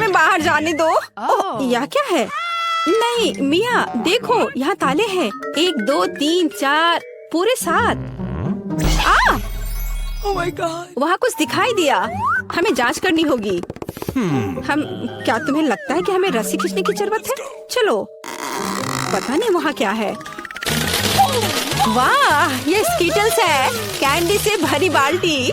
हमें बाहर जाने दो। ओह, यह क्या है? नहीं मिया, देखो यहाँ ताले हैं। 1 2 3 4 पूरे 7। Oh my God! वहाँ कुछ दिखाई दिया। हमें जांच करनी होगी। हम क्या तुम्हें लगता है कि हमें रस्सी खींचने की जरूरत है? चलो, पता नहीं वहाँ क्या है। वाह, ये स्कीटल्स है, कैंडी से भरी बाल्टी।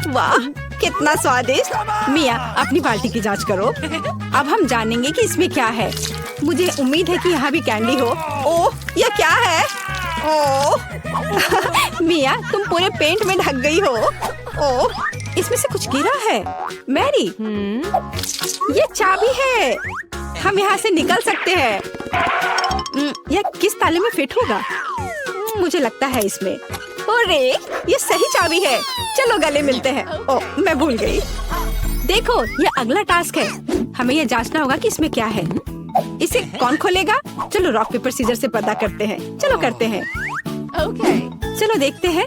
वाह, कितना स्वादिष्ट। मिया, अपनी बाल्टी की जांच करो। अब हम जानेंगे कि इसमें क्या है। मुझे उम्मीद है कि यहाँ भी कैंडी हो। ओह, यह क्या है? ओह मिया, तुम पूरे पेंट में ढक गई हो। ओह, इसमें से कुछ गिरा है। मैरी, ये चाबी है। हम यहाँ से निकल सकते हैं। यह किस ताले में फिट होगा? मुझे लगता है इसमें। अरे, ये सही चाबी है। चलो गले मिलते हैं। ओह, मैं भूल गई। देखो, ये अगला टास्क है। हमें ये जांचना होगा कि इसमें क्या है। इसे कौन खोलेगा? चलो रॉक पेपर सीजर से पता करते हैं। चलो करते हैं। Okay. चलो देखते हैं।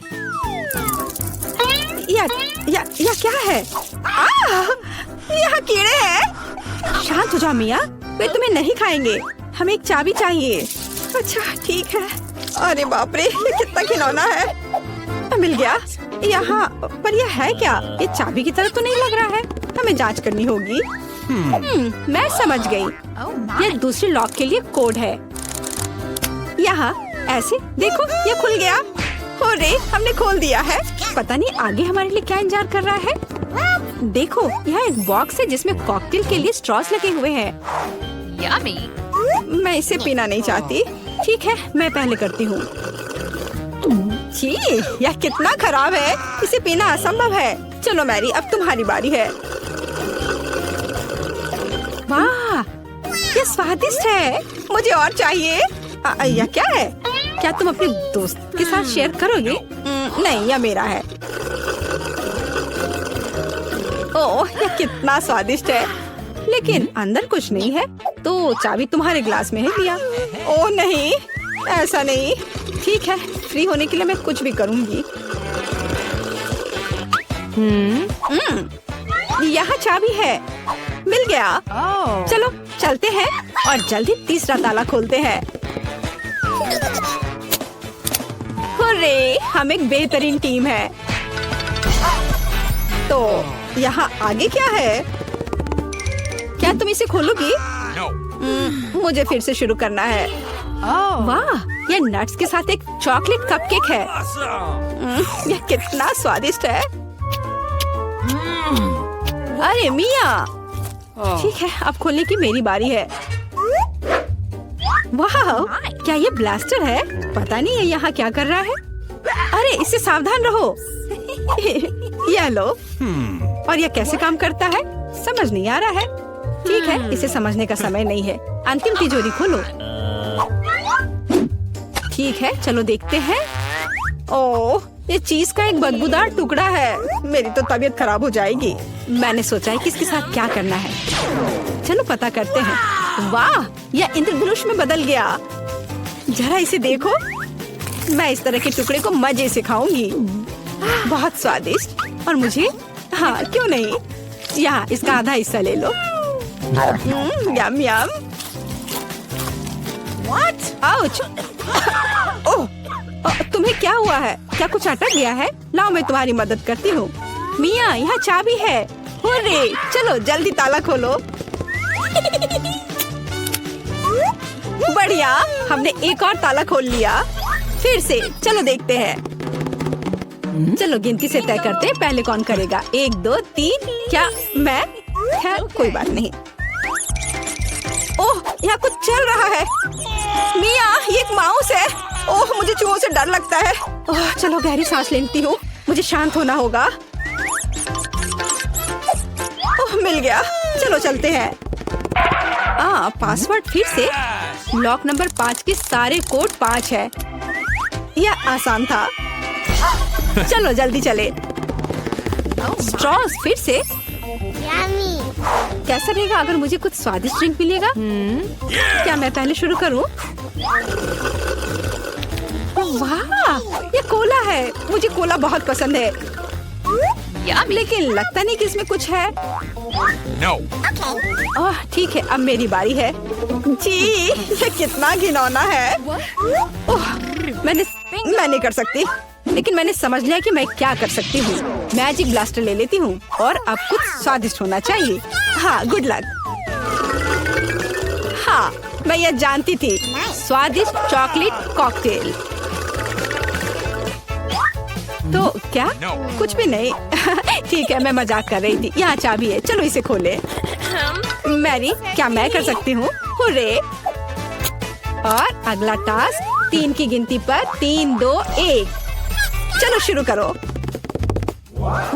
या क्या है? यहाँ कीड़े हैं। शांत हो जाओ मिया, वे तुम्हें नहीं खाएंगे। हमें एक चाबी चाहिए। अच्छा ठीक है। अरे बाप रे, ये कितना खिलौना है। मिल गया। यहाँ पर यह है क्या? ये चाबी की तरह तो नहीं लग रहा है। हमें जांच करनी होगी। मैं समझ गई। ये दूसरे लॉक के लिए कोड है। यहाँ ऐसे देखो, ये खुल गया। अरे, हमने खोल दिया है। पता नहीं आगे हमारे लिए क्या इंतजार कर रहा है। देखो, यहाँ एक बॉक्स है जिसमें कॉकटेल के लिए स्ट्रॉस लगे हुए हैं। Yummy! मैं इसे पीना नहीं चाहती। ठीक है, मैं पहले करती हूँ। छी, यह कितना खराब है। इसे पीना असंभव है। चलो मैरी, अब तुम्हारी बारी है। वाह, ये स्वादिष्ट है। मुझे और चाहिए। यह क्या है? क्या तुम अपने दोस्त के साथ शेयर करोगे? नहीं, यह मेरा है। ओह, यह कितना स्वादिष्ट है। लेकिन अंदर कुछ नहीं है, तो चाबी तुम्हारे ग्लास में है मिया। ओह नहीं, ऐसा नहीं। ठीक है, फ्री होने के लिए मैं कुछ भी करूँगी। यहाँ चाबी है। मिल गया। Oh. चलो चलते हैं और जल्दी तीसरा ताला खोलते हैं। हुर्रे, हम एक बेहतरीन टीम है। तो यहाँ आगे क्या है? क्या तुम इसे खोलोगी? मुझे फिर से शुरू करना है। Oh. वाह, यह नट्स के साथ एक चॉकलेट कपकेक है। यह कितना स्वादिष्ट है। अरे मिया, ठीक है, अब खोलने की मेरी बारी है। वाह, क्या ये ब्लास्टर है? पता नहीं ये यहाँ क्या कर रहा है। अरे, इससे सावधान रहो। यह लो। और यह कैसे काम करता है? समझ नहीं आ रहा है। ठीक है, इसे समझने का समय नहीं है। अंतिम तिजोरी खोलो। ठीक है, चलो देखते हैं। ओह, ये चीज का एक बदबूदार टुकड़ा है। मेरी तो तबीयत खराब हो जाएगी। मैंने सोचा है कि इसके साथ क्या करना है। चलो पता करते हैं। वाह, यह इंद्रधनुष में बदल गया। जरा इसे देखो। मैं इस तरह के टुकड़े को मजे से खाऊंगी। बहुत स्वादिष्ट। और मुझे, हाँ क्यों नहीं, यहाँ इसका आधा हिस्सा ले लो। यम यम। What? आउच। ओह, तुम्हें क्या हुआ है? क्या कुछ अटक गया है? लाओ, मैं तुम्हारी मदद करती हूँ। मिया, यहाँ चाबी है। हुर्रे, चलो जल्दी ताला खोलो। बढ़िया, हमने एक और ताला खोल लिया। फिर से, चलो देखते हैं। चलो गिनती से तय करते हैं, पहले कौन करेगा। 1 2 3। क्या मैं? खैर कोई बात नहीं। ओह, यहाँ कुछ चल रहा है। मिया, ये एक माउस है। ओह, मुझे चूहों से डर लगता है। ओह, चलो गहरी सांस लेती हूँ। मुझे शांत होना होगा। ओह, मिल गया। चलो चलते हैं। पासवर्ड फिर से। लॉक नंबर 5 के सारे कोड 5 है। यह आसान था। चलो जल्दी चले। स्ट्रॉस फिर से। कैसा रहेगा अगर मुझे कुछ स्वादिष्ट ड्रिंक मिलेगा? क्या मैं पहले शुरू करूं? वाह, ये कोला है। मुझे कोला बहुत पसंद है। लेकिन लगता नहीं कि इसमें कुछ है। No. ओह ठीक है, अब मेरी बारी है। जी ये कितना घिनौना है। ओह मैं नहीं कर सकती, लेकिन मैंने समझ लिया कि मैं क्या कर सकती हूँ। मैजिक ब्लास्टर ले लेती हूँ और अब कुछ स्वादिष्ट होना चाहिए। हाँ गुड लक। हाँ मैं यह जानती थी, स्वादिष्ट चॉकलेट कॉकटेल। तो क्या? No. कुछ भी नहीं। ठीक है, मैं मजाक कर रही थी। यहाँ चाबी है, चलो इसे खोले। मैरी, क्या मैं कर सकती हूँ? हुर्रे! और अगला टास्क 3 की गिनती पर 3, 2, 1। चलो शुरू करो।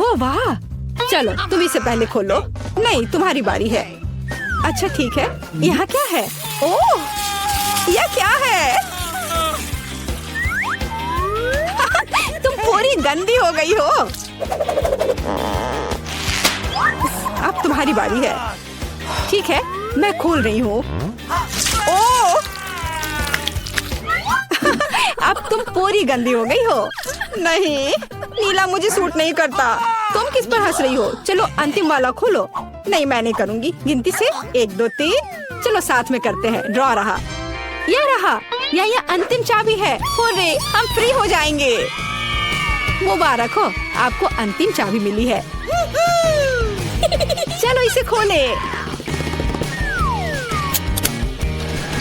ओ वाह! चलो तुम इसे पहले खोलो। नहीं, तुम्हारी बारी है। अच्छा ठीक है, यहाँ क्या है? ओह, यह क्या है? तुम पूरी गंदी हो गई हो। अब तुम्हारी बारी है। ठीक है, मैं खोल रही हूँ। ओह! अब तुम पूरी गंदी हो गई हो। नहीं, नीला मुझे सूट नहीं करता। तुम किस पर हंस रही हो? चलो अंतिम वाला खोलो। नहीं, मैं नहीं करूँगी। गिनती से 1, 2, 3। चलो साथ में करते हैं। ड्रॉ रहा। यह रहा। यह अंतिम चाबी है। हुर्रे, हम फ्री हो जाएंगे। मुबारक हो, आपको अंतिम चाबी मिली है। चलो इसे खोले।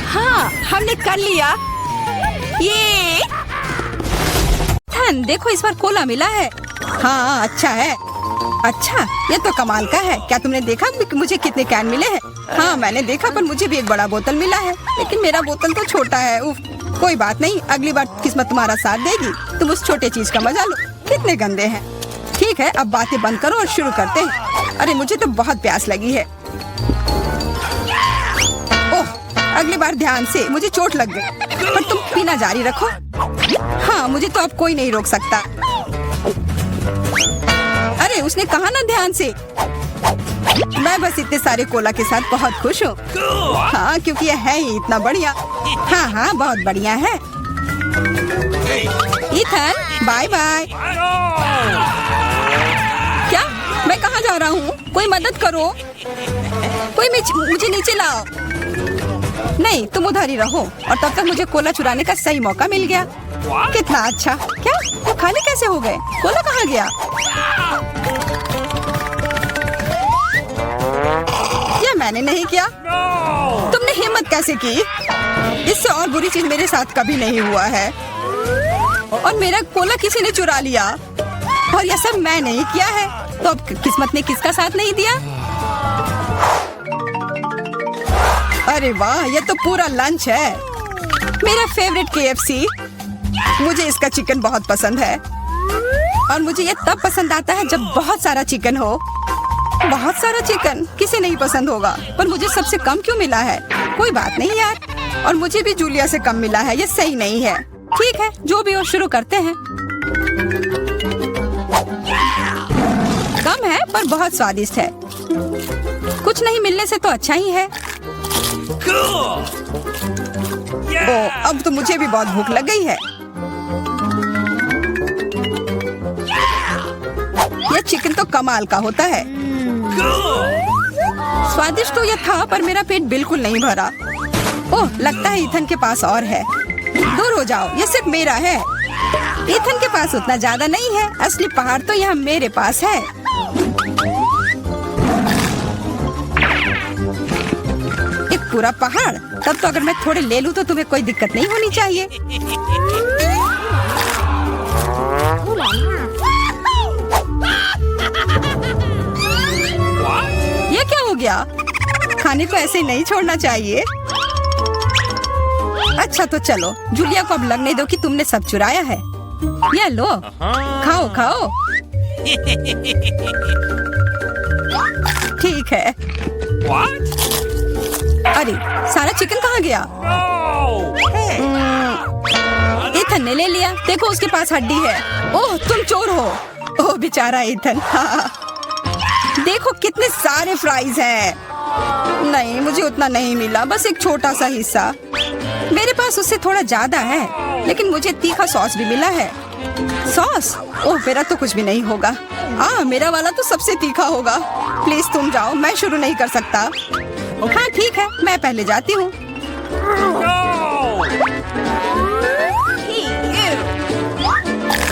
हाँ, हमने कर लिया। ये देखो, इस बार कोला मिला है। हाँ अच्छा है। अच्छा, ये तो कमाल का है। क्या तुमने देखा कि मुझे कितने कैन मिले हैं? हाँ मैंने देखा, पर मुझे भी एक बड़ा बोतल मिला है। लेकिन मेरा बोतल तो छोटा है। उफ, कोई बात नहीं, अगली बार किस्मत तुम्हारा साथ देगी। तुम उस छोटे चीज का मजा लो। कितने गंदे हैं। ठीक है, अब बातें बंद करो और शुरू करते हैं। अरे मुझे तो बहुत प्यास लगी है। ओह, अगली बार ध्यान से, मुझे चोट लग गई। पर तुम पीना जारी रखो। हाँ, मुझे तो अब कोई नहीं रोक सकता। अरे उसने कहा ना ध्यान से। मैं बस इतने सारे कोला के साथ बहुत खुश हूँ। हाँ, क्योंकि यह है ही इतना बढ़िया। हाँ हाँ, बहुत बढ़िया है। Ethan, bye bye. क्या? मैं कहाँ जा रहा हूँ? कोई मदद करो। कोई मुझे नीचे लाओ। नहीं, तुम उधर ही रहो। और तब तक मुझे कोला चुराने का सही मौका मिल गया। कितना अच्छा। क्या? वो खाली कैसे हो गए? कोला कहाँ गया? यह मैंने नहीं किया। तुमने हिम्मत कैसे की? इससे और बुरी चीज मेरे साथ कभी नहीं हुआ है। और मेरा कोला किसी ने चुरा लिया। और यह सब मैं नहीं किया है। तो अब किस्मत ने किसका साथ नहीं दिया? अरे वाह, ये तो पूरा लंच है। मेरा फेवरेट KFC। मुझे इसका चिकन बहुत पसंद है। और मुझे ये तब पसंद आता है जब बहुत सारा चिकन हो। बहुत सारा चिकन किसे नहीं पसंद होगा, पर मुझे सबसे कम क्यों मिला है? कोई बात नहीं यार। और मुझे भी जूलिया से कम मिला है। ये सही नहीं है। ठीक है, जो भी हो, शुरू करते हैं। कम है पर बहुत स्वादिष्ट है। कुछ नहीं मिलने से तो अच्छा ही है। ओ, अब तो मुझे भी बहुत भूख लग गई है। यह चिकन तो कमाल का होता है। स्वादिष्ट तो यह था, पर मेरा पेट बिल्कुल नहीं भरा। ओह, लगता है इथन के पास और है। दूर हो जाओ, यह सिर्फ मेरा है। इथन के पास उतना ज्यादा नहीं है। असली पहाड़ तो यहाँ मेरे पास है। एक पूरा पहाड़? तब तो अगर मैं थोड़े ले लूं तो तुम्हें कोई दिक्कत नहीं होनी चाहिए। ये क्या हो गया? खाने को ऐसे नहीं छोड़ना चाहिए। अच्छा तो चलो, जूलिया को अब लगने दो कि तुमने सब चुराया है। ये लो, खाओ खाओ। ठीक है। अरे सारा चिकन कहाँ गया? इथन ने ले लिया। देखो उसके पास हड्डी है। ओह, तुम चोर हो। ओह बेचारा इथन। हाँ। देखो कितने सारे फ्राइज हैं। नहीं, मुझे उतना नहीं मिला, बस एक छोटा सा हिस्सा। मेरे पास उससे थोड़ा ज्यादा है, लेकिन मुझे तीखा सॉस भी मिला है। सॉस? ओह, मेरा तो कुछ भी नहीं होगा। मेरा वाला तो सबसे तीखा होगा। प्लीज तुम जाओ, मैं शुरू नहीं कर सकता। हाँ ठीक है, मैं पहले जाती हूँ।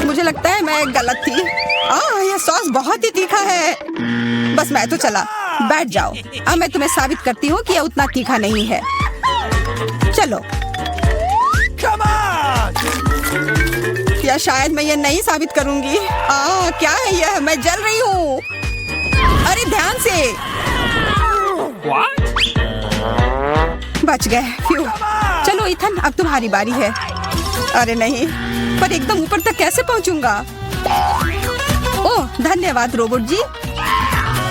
मुझे लगता है मैं गलत थी। यह सॉस बहुत ही तीखा है। बस मैं तो चला। बैठ जाओ। अब मैं तुम्हें साबित करती हूँ कि यह उतना तीखा नहीं है। चलो। या शायद मैं ये नहीं साबित करूंगी। क्या है यह? मैं जल रही हूँ। अरे ध्यान से। बच गए। चलो इथन, अब तुम्हारी बारी है। अरे नहीं, पर एकदम ऊपर तक कैसे पहुंचूंगा? ओह धन्यवाद रोबोट जी,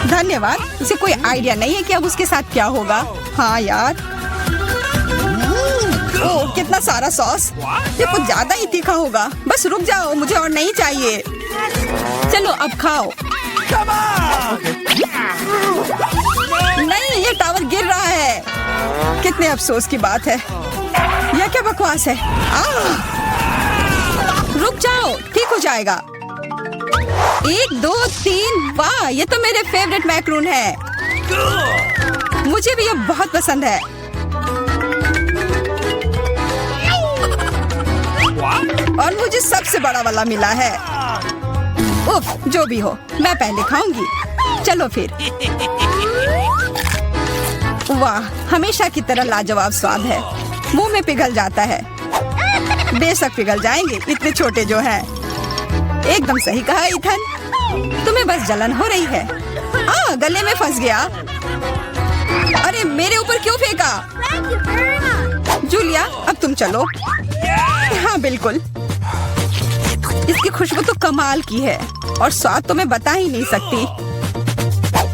धन्यवाद। उसे कोई आइडिया नहीं है कि अब उसके साथ क्या होगा। हाँ यार। ओह कितना सारा सॉस। ये कुछ ज्यादा ही तीखा होगा। बस रुक जाओ, मुझे और नहीं चाहिए। चलो अब खाओ। नहीं, ये टावर गिर रहा है। कितने अफसोस की बात है। यह क्या बकवास है। रुक जाओ, ठीक हो जाएगा। 1 2 3। वाह, ये तो मेरे फेवरेट मैक्रोन है। मुझे भी ये बहुत पसंद है। और मुझे सबसे बड़ा वाला मिला है। उफ, जो भी हो, मैं पहले खाऊंगी। चलो फिर। वाह, हमेशा की तरह लाजवाब स्वाद है। मुंह में पिघल जाता है। बेशक पिघल जाएंगे, इतने छोटे जो हैं। एकदम सही कहा इथन। तुम्हें बस जलन हो रही है। गले में फंस गया। अरे मेरे ऊपर क्यों फेंका? जूलिया, अब तुम चलो। हाँ बिल्कुल। इसकी खुशबू तो कमाल की है और स्वाद तो मैं बता ही नहीं सकती।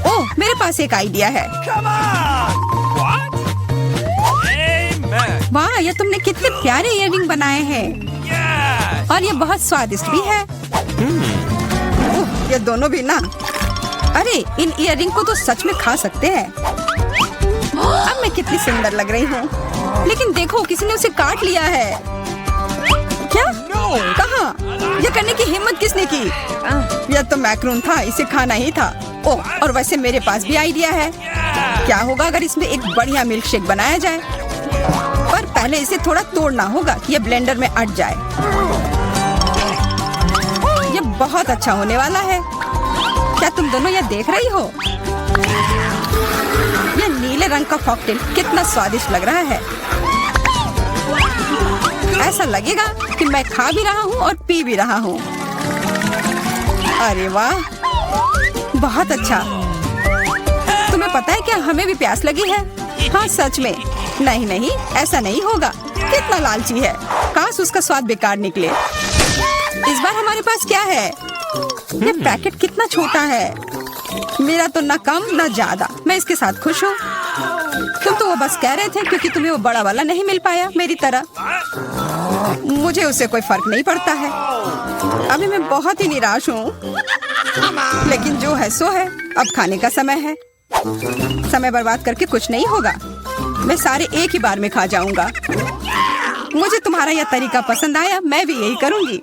ओह, मेरे पास एक आइडिया है। वाह, ये तुमने कितने प्यारे इयररिंग बनाए हैं। और ये बहुत स्वादिष्ट भी है। ये दोनों भी ना। अरे इन इयररिंग को तो सच में खा सकते हैं। अब मैं कितनी सुंदर लग रही हूँ। लेकिन देखो, किसी ने उसे काट लिया है। क्या? कहाँ? ये करने की हिम्मत किसने की? यह तो मैक्रोन था, इसे खाना ही था। ओह, और वैसे मेरे पास भी आइडिया है। क्या होगा अगर इसमें एक बढ़िया मिल्क शेक बनाया जाए? पर पहले इसे थोड़ा तोड़ना होगा कि ये ब्लेंडर में अट जाए। ये बहुत अच्छा होने वाला है। क्या तुम दोनों यह देख रही हो? यह नीले रंग का कॉकटेल कितना स्वादिष्ट लग रहा है। ऐसा लगेगा कि मैं खा भी रहा हूँ और पी भी रहा हूँ। अरे वाह, बहुत अच्छा। तुम्हें पता है क्या, हमें भी प्यास लगी है। हाँ सच में। नहीं नहीं, ऐसा नहीं होगा। कितना लालची है। काश उसका स्वाद बेकार निकले। इस बार हमारे पास क्या है? ये पैकेट कितना छोटा है। मेरा तो न कम न ज्यादा। मैं इसके साथ खुश हूँ। तुम तो वो बस कह रहे थे क्योंकि तुम्हें वो बड़ा वाला नहीं मिल पाया मेरी तरह। मुझे उससे कोई फर्क नहीं पड़ता है। अभी मैं बहुत ही निराश हूँ। लेकिन जो है सो है। अब खाने का समय है। समय बर्बाद करके कुछ नहीं होगा। मैं सारे एक ही बार में खा जाऊंगा। मुझे तुम्हारा यह तरीका पसंद आया। मैं भी यही करूंगी।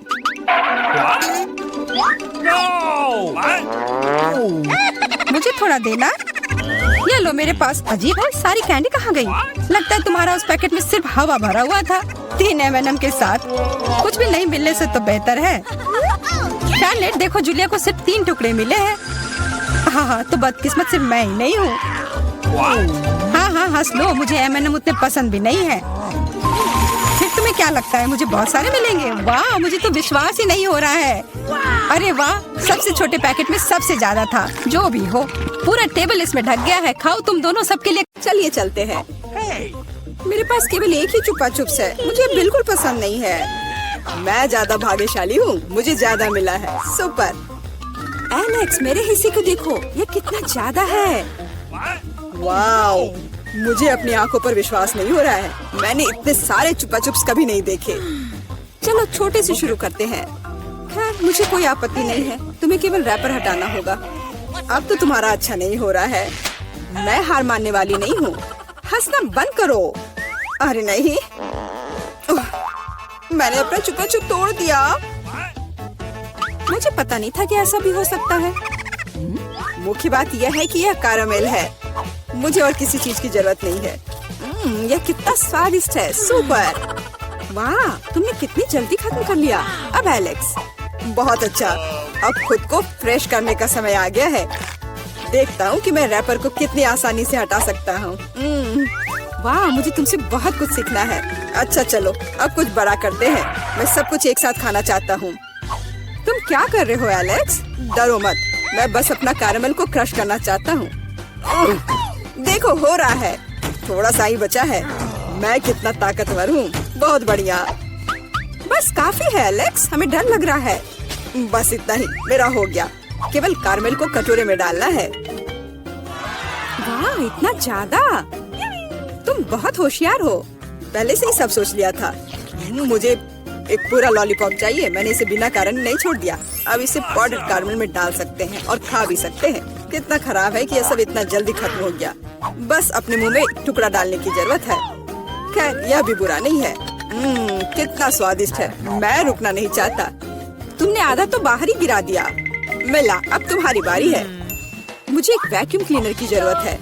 मुझे थोड़ा देना। ये लो, मेरे पास। अजीब है, सारी कैंडी कहाँ गई? लगता है तुम्हारा उस पैकेट में सिर्फ हवा भरा हुआ था। 3 M&M के साथ कुछ भी नहीं मिलने से तो बेहतर है। चार्लेट, देखो जूलिया को सिर्फ 3 टुकड़े मिले हैं। हाँ, तो बदकिस्मत सिर्फ मैं ही नहीं हूँ। हाँ, हंस लो। मुझे M&M उतने पसंद भी नहीं है। फिर तुम्हें क्या लगता है मुझे बहुत सारे मिलेंगे? वाह, मुझे तो विश्वास ही नहीं हो रहा है। अरे वाह, सबसे छोटे पैकेट में सबसे ज्यादा था। जो भी हो, पूरा टेबल इसमें ढक गया है। खाओ तुम दोनों, सबके लिए। चलिए चलते हैं। मेरे पास केवल एक ही चुपा चुप्स है। मुझे बिल्कुल पसंद नहीं है। मैं ज्यादा भाग्यशाली हूँ, मुझे ज्यादा मिला है। सुपर। एलेक्स, मेरे हिस्से को देखो, ये कितना ज्यादा है। वाओ, मुझे अपनी आंखों पर विश्वास नहीं हो रहा है। मैंने इतने सारे चुपा चुप्स कभी नहीं देखे। चलो छोटे से शुरू करते हैं। खैर, मुझे कोई आपत्ति नहीं है। तुम्हें केवल रैपर हटाना होगा। अब तो तुम्हारा अच्छा नहीं हो रहा है। मैं हार मानने वाली नहीं हूँ। हंसना बंद करो। अरे नहीं, मैंने अपना चुपा चुप तोड़ दिया। मुझे पता नहीं था कि ऐसा भी हो सकता है। मुख्य बात यह है कि यह कैरामेल है। मुझे और किसी चीज की जरूरत नहीं है। यह कितना स्वादिष्ट है, सुपर। वाह, तुमने कितनी जल्दी खत्म कर लिया। अब एलेक्स, बहुत अच्छा। अब खुद को फ्रेश करने का समय आ गया है। देखता हूँ कि मैं रैपर को कितनी आसानी से हटा सकता हूँ। वाह, मुझे तुमसे बहुत कुछ सीखना है। अच्छा चलो, अब कुछ बड़ा करते हैं। मैं सब कुछ एक साथ खाना चाहता हूँ। तुम क्या कर रहे हो एलेक्स? डरो मत, मैं बस अपना कैरामेल को क्रश करना चाहता हूँ। देखो, हो रहा है। थोड़ा सा ही बचा है। मैं कितना ताकतवर हूँ। बहुत बढ़िया। बस काफी है एलेक्स, हमें डर लग रहा है। बस इतना ही, मेरा हो गया। केवल कैरामेल को कटोरे में डालना है। वाह, इतना ज्यादा! तुम बहुत होशियार हो। पहले से ही सब सोच लिया था। मुझे एक पूरा लॉलीपॉप चाहिए। मैंने इसे बिना कारण नहीं छोड़ दिया। अब इसे पाउडर्ड कैरामेल में डाल सकते हैं और खा भी सकते हैं। कितना खराब है कि यह सब इतना जल्दी खत्म हो गया। बस अपने मुंह में एक टुकड़ा डालने की जरूरत है। खैर, यह भी बुरा नहीं है। कितना स्वादिष्ट है। मैं रुकना नहीं चाहता। तुमने आधा तो बाहर ही गिरा दिया। मिला, अब तुम्हारी बारी है। मुझे एक वैक्यूम क्लीनर की जरूरत है।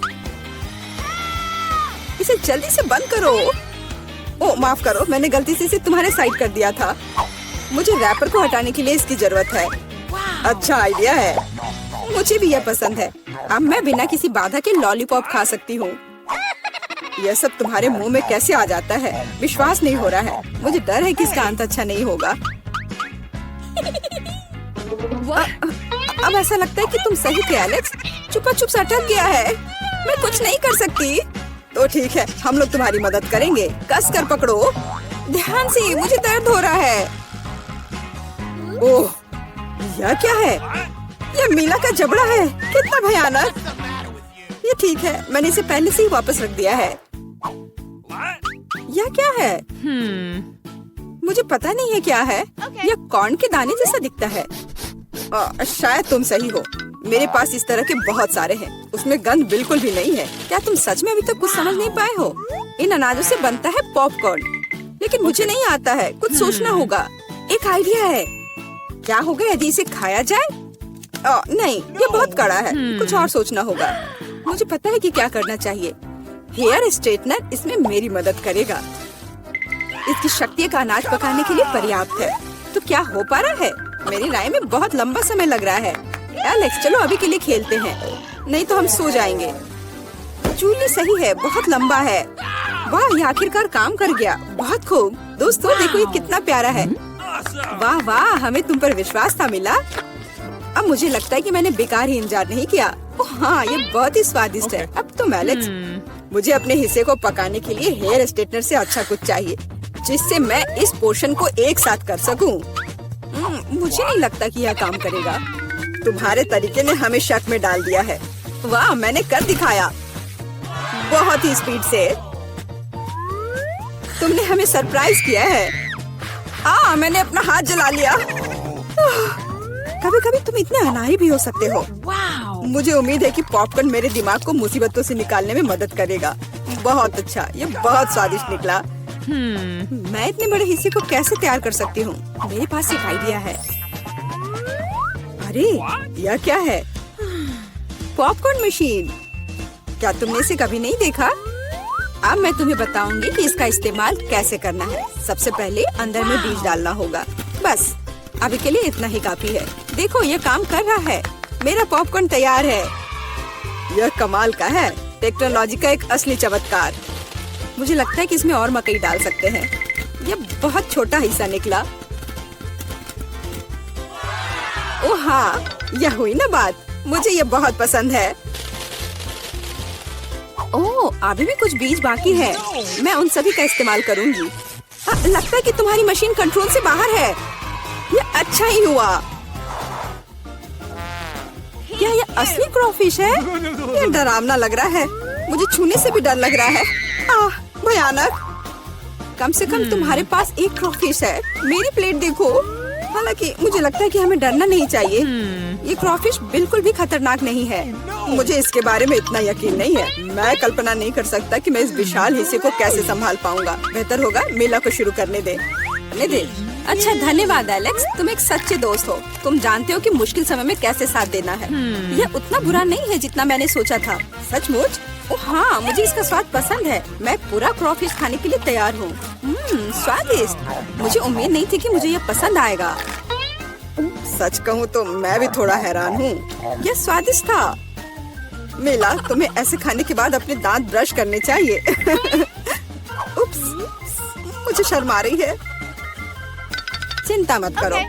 इसे जल्दी से बंद करो। ओह, माफ करो, मैंने गलती से इसे तुम्हारे साइड कर दिया था। मुझे रैपर को हटाने के लिए इसकी जरूरत है। अच्छा आइडिया है। मुझे भी यह पसंद है। अब मैं बिना किसी बाधा के लॉलीपॉप खा सकती हूँ। यह सब तुम्हारे मुंह में कैसे आ जाता है? विश्वास नहीं हो रहा है। मुझे डर है कि इसका अंत अच्छा नहीं होगा। अब ऐसा लगता है कि तुम सही थे एलेक्स। चुपा चुप से अटक गया है। मैं कुछ नहीं कर सकती। तो ठीक है, हम लोग तुम्हारी मदद करेंगे। कस कर पकड़ो। ध्यान से, मुझे दर्द हो रहा है। ओह, यह क्या है? यह मीला का जबड़ा है। कितना भयानक। ये ठीक है, मैंने इसे पहले से ही वापस रख दिया है। यह क्या है? मुझे पता नहीं है क्या है। यह कॉर्न के दाने जैसा दिखता है। शायद तुम सही हो। मेरे पास इस तरह के बहुत सारे हैं। उसमें गंध बिल्कुल भी नहीं है। क्या तुम सच में अभी तक कुछ समझ नहीं पाए हो? इन अनाजों से बनता है पॉपकॉर्न, लेकिन मुझे नहीं आता है। कुछ सोचना होगा। एक आइडिया है। क्या होगा यदि इसे खाया जाए? नहीं, ये बहुत कड़ा है। कुछ और सोचना होगा। मुझे पता है कि क्या करना चाहिए। हेयर स्ट्रेटनर इसमें मेरी मदद करेगा। इसकी शक्ति का अनाज पकाने के लिए पर्याप्त है। तो क्या हो पा रहा है? मेरी राय में बहुत लंबा समय लग रहा है। एलेक्स, चलो अभी के लिए खेलते हैं, नहीं तो हम सो जाएंगे। जूली सही है, बहुत लंबा है। वाह, ये आखिरकार काम कर गया। बहुत खूब। दोस्तों देखो, ये कितना प्यारा है। वाह वाह, हमें तुम पर विश्वास था मिला। अब मुझे लगता है कि मैंने बेकार ही इंतजार नहीं किया। हाँ, ये बहुत ही स्वादिष्ट है। अब तुम एलेक्स, मुझे अपने हिस्से को पकाने के लिए हेयर स्ट्रेटनर से अच्छा कुछ चाहिए, जिससे मैं इस पोर्शन को एक साथ कर सकूं। मुझे नहीं लगता कि यह काम करेगा। तुम्हारे तरीके ने हमें शक में डाल दिया है। वाह, मैंने कर दिखाया। बहुत ही स्पीड से। तुमने हमें सरप्राइज किया है। मैंने अपना हाथ जला लिया। कभी कभी तुम इतने अनाड़ी भी हो सकते हो। मुझे उम्मीद है कि पॉपकॉर्न मेरे दिमाग को मुसीबतों से निकालने में मदद करेगा। बहुत अच्छा, ये बहुत स्वादिष्ट निकला। मैं इतने बड़े हिस्से को कैसे तैयार कर सकती हूँ? मेरे पास एक आइडिया है। अरे, यह क्या है? Popcorn machine. क्या तुमने इसे कभी नहीं देखा? अब मैं तुम्हें बताऊंगी कि इसका इस्तेमाल कैसे करना है। सबसे पहले अंदर में बीज डालना होगा। बस अभी के लिए इतना ही काफी है। देखो, ये काम कर रहा है। मेरा पॉपकॉर्न तैयार है। यह कमाल का है। टेक्नोलॉजी का एक असली चमत्कार। मुझे लगता है कि इसमें और मकई डाल सकते हैं। यह बहुत छोटा हिस्सा निकला। ओह हाँ, यह हुई ना बात। मुझे यह बहुत पसंद है। ओह, अभी भी कुछ बीज बाकी है। मैं उन सभी का इस्तेमाल करूंगी। लगता है कि तुम्हारी मशीन कंट्रोल से बाहर है। यह अच्छा ही हुआ। क्या यह असली क्रॉफिश है? यह डरावना लग रहा है। मुझे छूने से भी डर लग रहा है। भयानक। कम से कम तुम्हारे पास एक क्रॉफिश है। मेरी प्लेट देखो। हालांकि मुझे लगता है कि हमें डरना नहीं चाहिए। ये क्रॉफिश बिल्कुल भी खतरनाक नहीं है। मुझे इसके बारे में इतना यकीन नहीं है। मैं कल्पना नहीं कर सकता कि मैं इस विशाल हिस्से को कैसे संभाल पाऊंगा। बेहतर होगा मेला को शुरू करने दे। अच्छा धन्यवाद एलेक्स, तुम एक सच्चे दोस्त हो। तुम जानते हो कि मुश्किल समय में कैसे साथ देना है। यह उतना बुरा नहीं है जितना मैंने सोचा था। सचमुच? ओह हाँ, मुझे इसका स्वाद पसंद है। मैं पूरा क्रॉफिश खाने के लिए तैयार हूँ। स्वादिष्ट। मुझे उम्मीद नहीं थी कि मुझे यह पसंद आएगा। सच कहूँ तो मैं भी थोड़ा हैरान हूँ। यह स्वादिष्ट था। मिला, तुम्हें ऐसे खाने के बाद अपने दांत ब्रश करने चाहिए। उप्स, मुझे शर्म आ रही है। चिंता मत करो,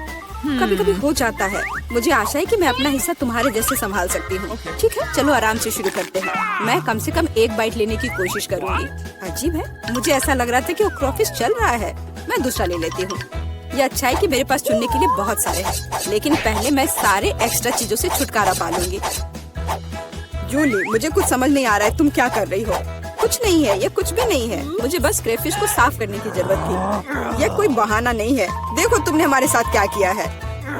कभी कभी हो जाता है। मुझे आशा है कि मैं अपना हिस्सा तुम्हारे जैसे संभाल सकती हूँ। ठीक है, चलो आराम से शुरू करते हैं। मैं कम से कम एक बाइट लेने की कोशिश करूँगी। अजीब है, मुझे ऐसा लग रहा था कि वो क्रॉफिश चल रहा है। मैं दूसरा ले लेती हूँ। ये अच्छा है कि मेरे पास चुनने के लिए बहुत सारे हैं, लेकिन पहले मैं सारे एक्स्ट्रा चीजों से छुटकारा पा लूंगी। जूली, मुझे कुछ समझ नहीं आ रहा है, तुम क्या कर रही हो? कुछ नहीं है, ये कुछ भी नहीं है। मुझे बस क्रेफिश को साफ करने की जरूरत थी। ये कोई बहाना नहीं है। देखो तुमने हमारे साथ क्या किया है।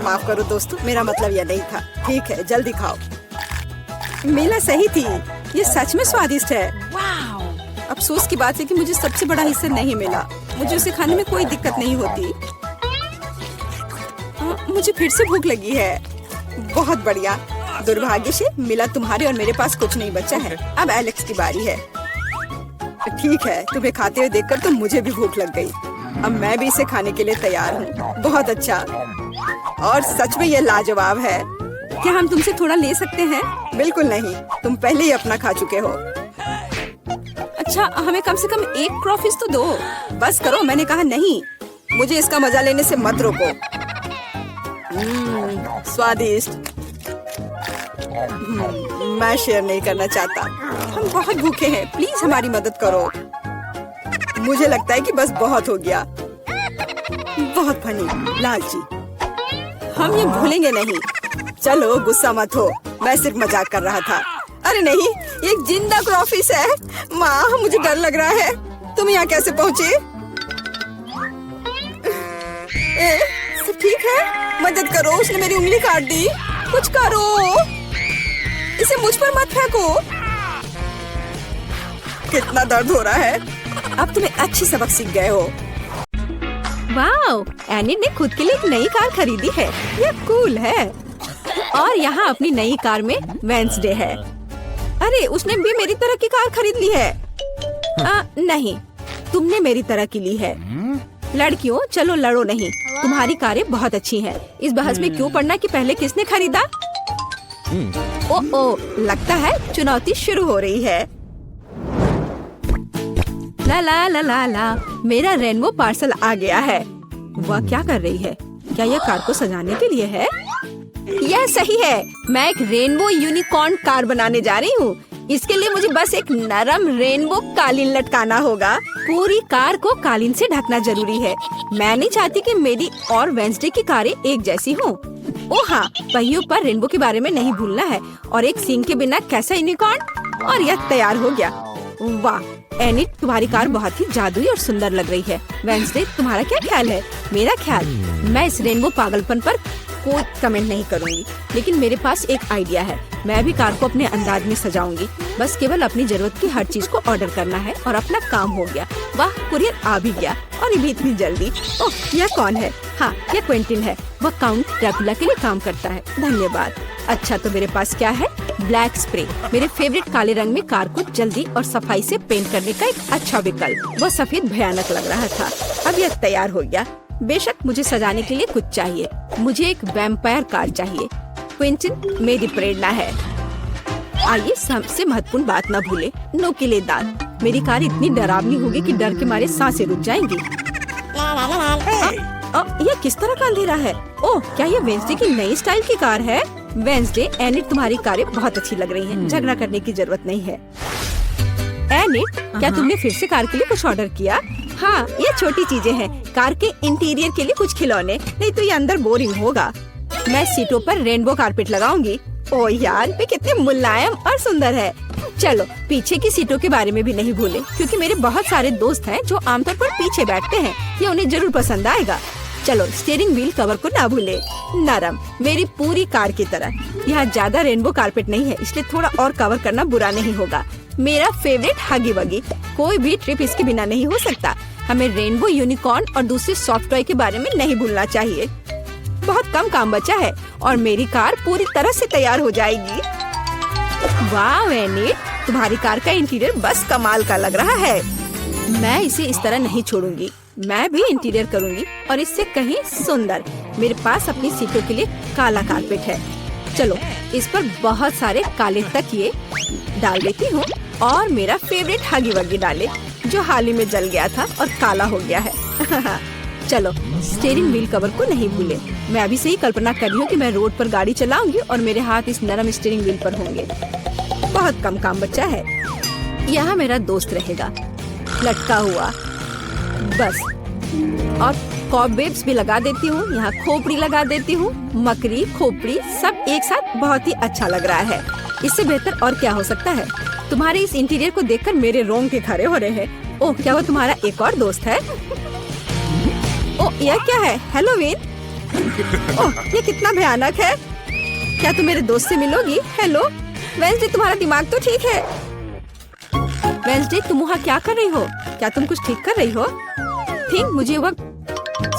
माफ करो दोस्तों, मेरा मतलब यह नहीं था। ठीक है, जल्दी खाओ। मीला सही थी, ये सच में स्वादिष्ट है। अफसोस की बात है कि मुझे सबसे बड़ा हिस्सा नहीं मिला। मुझे उसे खाने में कोई दिक्कत नहीं होती। मुझे फिर से भूख लगी है। बहुत बढ़िया। दुर्भाग्य से मिला, तुम्हारे और मेरे पास कुछ नहीं बचा है। अब एलेक्स की बारी है। ठीक है, तुम्हें खाते हुए देखकर तो मुझे भी भूख लग गई। अब मैं भी इसे खाने के लिए तैयार हूँ। बहुत अच्छा, और सच में ये लाजवाब है। क्या हम तुमसे थोड़ा ले सकते हैं? बिल्कुल नहीं, तुम पहले ही अपना खा चुके हो। अच्छा, हमें कम से कम एक क्रॉफिश तो दो। बस करो, मैंने कहा नहीं। मुझे इसका मजा लेने से मत रोको। स्वादिष्ट। मैं शेयर नहीं करना चाहता। हम बहुत भूखे हैं, प्लीज हमारी मदद करो। मुझे लगता है कि बस बहुत हो गया। बहुत फनी, लालची। हम ये भूलेंगे नहीं। चलो गुस्सा मत हो, मैं सिर्फ मजाक कर रहा था। अरे नहीं, एक जिंदा क्रॉफिश है। माँ, मुझे डर लग रहा है। तुम यहाँ कैसे पहुँचे? सब ठीक है? मदद करो, उसने मेरी उंगली काट दी। कुछ करो, इसे मुझ पर मत फेंको। कितना दर्द हो रहा है। अब तुम्हें अच्छी सबक सीख गए हो। वाओ, एनी ने खुद के लिए एक नई कार खरीदी है। यह कूल है। और यहाँ अपनी नई कार में वेंसडे है। अरे, उसने भी मेरी तरह की कार खरीद ली है। नहीं, तुमने मेरी तरह की ली है। लड़कियों, चलो लड़ो नहीं। तुम्हारी कारें बहुत अच्छी हैं। इस बहस में क्यों पड़ना कि पहले किसने खरीदा? ओ, लगता है चुनौती शुरू हो रही है। ला ला ला ला ला, मेरा रेनबो पार्सल आ गया है। वह क्या कर रही है? क्या यह कार को सजाने के लिए है? यह सही है। मैं एक रेनबो यूनिकॉर्न कार बनाने जा रही हूँ। इसके लिए मुझे बस एक नरम रेनबो कालीन लटकाना होगा। पूरी कार को कालीन से ढकना जरूरी है। मैं नहीं चाहती कि मेरी और वेंसडे की कारें एक जैसी हों। ओह हाँ, पहियों पर रेनबो के बारे में नहीं भूलना है। और एक सींग के बिना कैसा यूनिकॉर्न। और यह तैयार हो गया। वाह एनिट, तुम्हारी कार बहुत ही जादुई और सुंदर लग रही है। वेंसडे, तुम्हारा क्या ख्याल है? मेरा ख्याल, मैं इस रेनबो पागलपन पर कोई कमेंट नहीं करूंगी, लेकिन मेरे पास एक आइडिया है। मैं भी कार को अपने अंदाज में सजाऊंगी। बस केवल अपनी जरूरत की हर चीज को ऑर्डर करना है और अपना काम हो गया। वाह, कुरियर आ भी गया और ये भी इतनी जल्दी। ओह, यह कौन है? हाँ, यह क्विंटिन है। वह काउंट ड्रैकुला के लिए काम करता है। धन्यवाद। अच्छा, तो मेरे पास क्या है? ब्लैक स्प्रे, मेरे फेवरेट काले रंग में कार को जल्दी और सफाई से पेंट करने का एक अच्छा विकल्प। वह सफेद भयानक लग रहा था। अब यह तैयार हो गया। बेशक मुझे सजाने के लिए कुछ चाहिए। मुझे एक वैम्पायर कार चाहिए। क्विंटिन मेरी प्रेरणा है। आइए सबसे महत्वपूर्ण बात न भूले, नुकीले दांत। मेरी कार इतनी डरावनी होगी कि डर के मारे सांसें रुक जाएंगी। यह किस तरह का अंधेरा है? ओह, क्या यह वेंसडे की नई स्टाइल की कार है? वेंसडे, एनिट, तुम्हारी कारें बहुत अच्छी लग रही हैं। झगड़ा करने की जरूरत नहीं है। एनिट, क्या तुमने फिर से कार के लिए कुछ ऑर्डर किया? हाँ, ये छोटी चीजें हैं। कार के इंटीरियर के लिए कुछ खिलौने, नहीं तो ये अंदर बोरिंग होगा। मैं सीटों पर रेनबो कारपेट लगाऊंगी। ओह यार, वे कितने मुलायम और सुंदर है। चलो पीछे की सीटों के बारे में भी नहीं भूले, क्योंकि मेरे बहुत सारे दोस्त हैं जो आमतौर पर पीछे बैठते हैं। ये उन्हें जरूर पसंद आएगा। चलो स्टीयरिंग व्हील कवर को ना भूले, नरम, मेरी पूरी कार की तरह। यहाँ ज्यादा रेनबो कारपेट नहीं है, इसलिए थोड़ा और कवर करना बुरा नहीं होगा। मेरा फेवरेट हगी वगी, कोई भी ट्रिप इसके बिना नहीं हो सकता। हमें रेनबो यूनिकॉर्न और दूसरे सॉफ्ट टॉय के बारे में नहीं भूलना चाहिए। बहुत कम काम बचा है और मेरी कार पूरी तरह से तैयार हो जाएगी। वाह एनिट, तुम्हारी कार का इंटीरियर बस कमाल का लग रहा है। मैं इसे इस तरह नहीं छोड़ूंगी, मैं भी इंटीरियर करूंगी और इससे कहीं सुंदर। मेरे पास अपनी सीटों के लिए काला कारपेट है। चलो इस पर बहुत सारे काले तकिए डाल देती हूँ और मेरा फेवरेट हगी वगी डाले जो हाल ही में जल गया था और काला हो गया है। चलो स्टीयरिंग व्हील कवर को नहीं भूले। मैं अभी से ही कल्पना कर रही हूँ कि मैं रोड पर गाड़ी चलाऊंगी और मेरे हाथ इस नरम स्टीयरिंग व्हील पर होंगे। बहुत कम काम बचा है। यहाँ मेरा दोस्त रहेगा लटका हुआ बस, और कॉबवेब्स भी लगा देती हूँ। यहाँ खोपड़ी लगा देती हूँ। मकड़ी खोपड़ी सब एक साथ बहुत ही अच्छा लग रहा है। इससे बेहतर और क्या हो सकता है। तुम्हारे इस इंटीरियर को देखकर मेरे रोंगटे खड़े हो रहे हैं। ओह, क्या वो तुम्हारा एक और दोस्त है? ओह, यह क्या है? हेलोवीन। ओह, ये कितना भयानक है। क्या तुम मेरे दोस्त से मिलोगी? हेलो वेंसडे, तुम्हारा दिमाग तो ठीक है? वेंसडे, तुम वहाँ क्या कर रही हो? क्या तुम कुछ ठीक कर रही हो? थिंक, मुझे वह